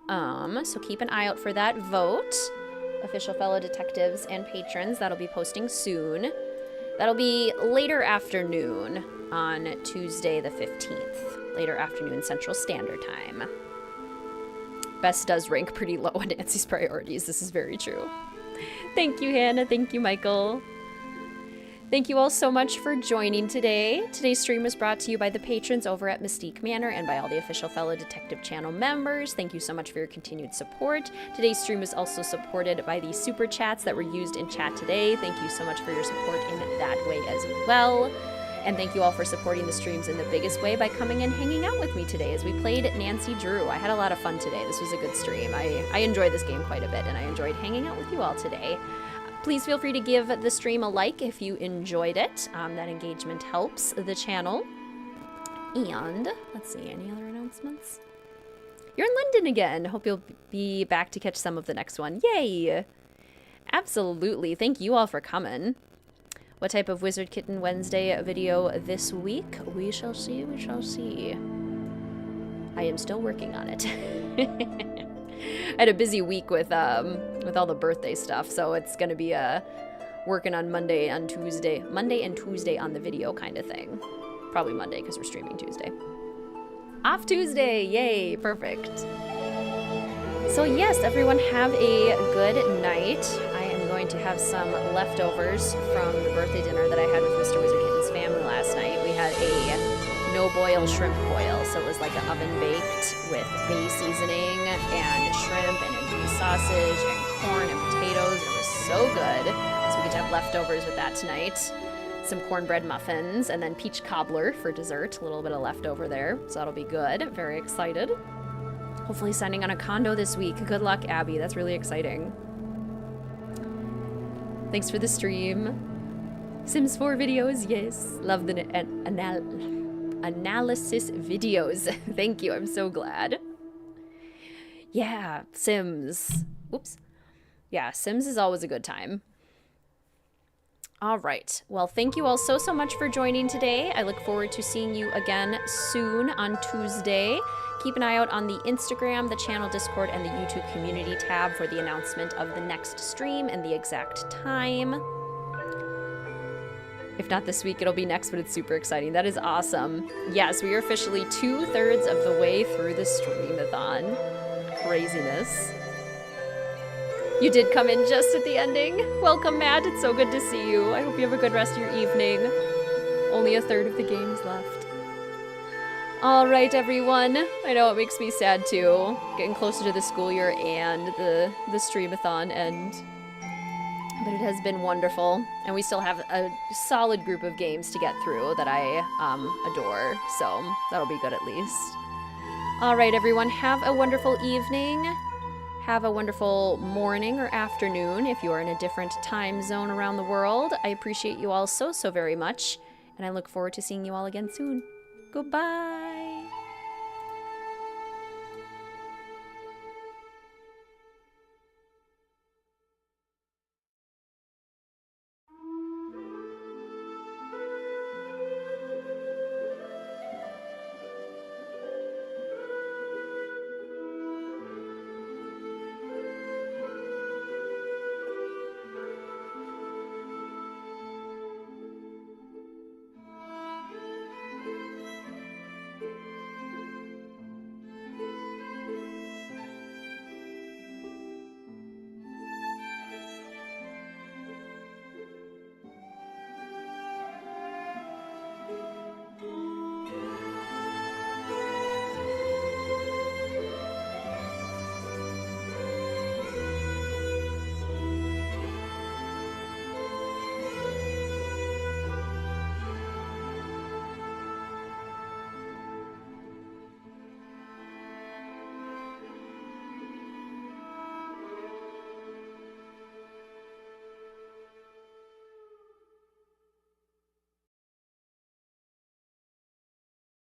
So keep an eye out for that vote. Official fellow detectives and patrons, that'll be posting soon. That'll be later afternoon on Tuesday the 15th. Later afternoon Central Standard Time. Bess does rank pretty low on Nancy's priorities. This is very true. Thank you, Hannah. Thank you, Michael. Thank you all so much for joining today. Today's stream was brought to you by the patrons over at Mystique Manor and by all the official fellow detective channel members. Thank you so much for your continued support. Today's stream is also supported by the super chats that were used in chat today. Thank you so much for your support in that way as well. And thank you all for supporting the streams in the biggest way by coming and hanging out with me today as we played Nancy Drew. I had a lot of fun today. This was a good stream. I enjoyed this game quite a bit, and I enjoyed hanging out with you all today. Please feel free to give the stream a like if you enjoyed it. That engagement helps the channel. And, let's see, any other announcements? You're in London again. Hope you'll be back to catch some of the next one. Yay! Absolutely. Thank you all for coming. What type of WizardKitten Wednesday video this week? We shall see, we shall see. I am still working on it. I had a busy week with all the birthday stuff, so it's gonna be working on Monday and Tuesday on the video kind of thing. Probably Monday because we're streaming Tuesday. Off Tuesday, yay, perfect. So yes, everyone have a good night. I am going to have some leftovers from the birthday dinner that I had with Mr. WizardKitten's family last night. We had a no-boil shrimp boil, so it was like an oven-baked with bay seasoning and shrimp and andouille sausage and corn and potatoes. It was so good. So we get to have leftovers with that tonight. Some cornbread muffins and then peach cobbler for dessert. A little bit of leftover there, so that'll be good. Very excited. Hopefully signing on a condo this week. Good luck, Abby. That's really exciting. Thanks for the stream. Sims 4 videos, yes. Love the analysis videos. Thank you, I'm so glad. Yeah, Sims. Oops. Yeah, Sims is always a good time. All right. Well, thank you all so much for joining today. I look forward to seeing you again soon on Tuesday. Keep an eye out on the Instagram, the channel Discord, and the YouTube community tab for the announcement of the next stream and the exact time. If not this week, it'll be next, but it's super exciting. That is awesome. Yes, we are officially 2/3 of the way through the Streamathon. Craziness. You did come in just at the ending. Welcome, Matt. It's so good to see you. I hope you have a good rest of your evening. Only a third of the game is left. All right, everyone. I know it makes me sad too, getting closer to the school year and the Streamathon end. But it has been wonderful, and we still have a solid group of games to get through that I adore, so that'll be good at least. All right, everyone, have a wonderful evening. Have a wonderful morning or afternoon if you are in a different time zone around the world. I appreciate you all so, so very much, and I look forward to seeing you all again soon. Goodbye.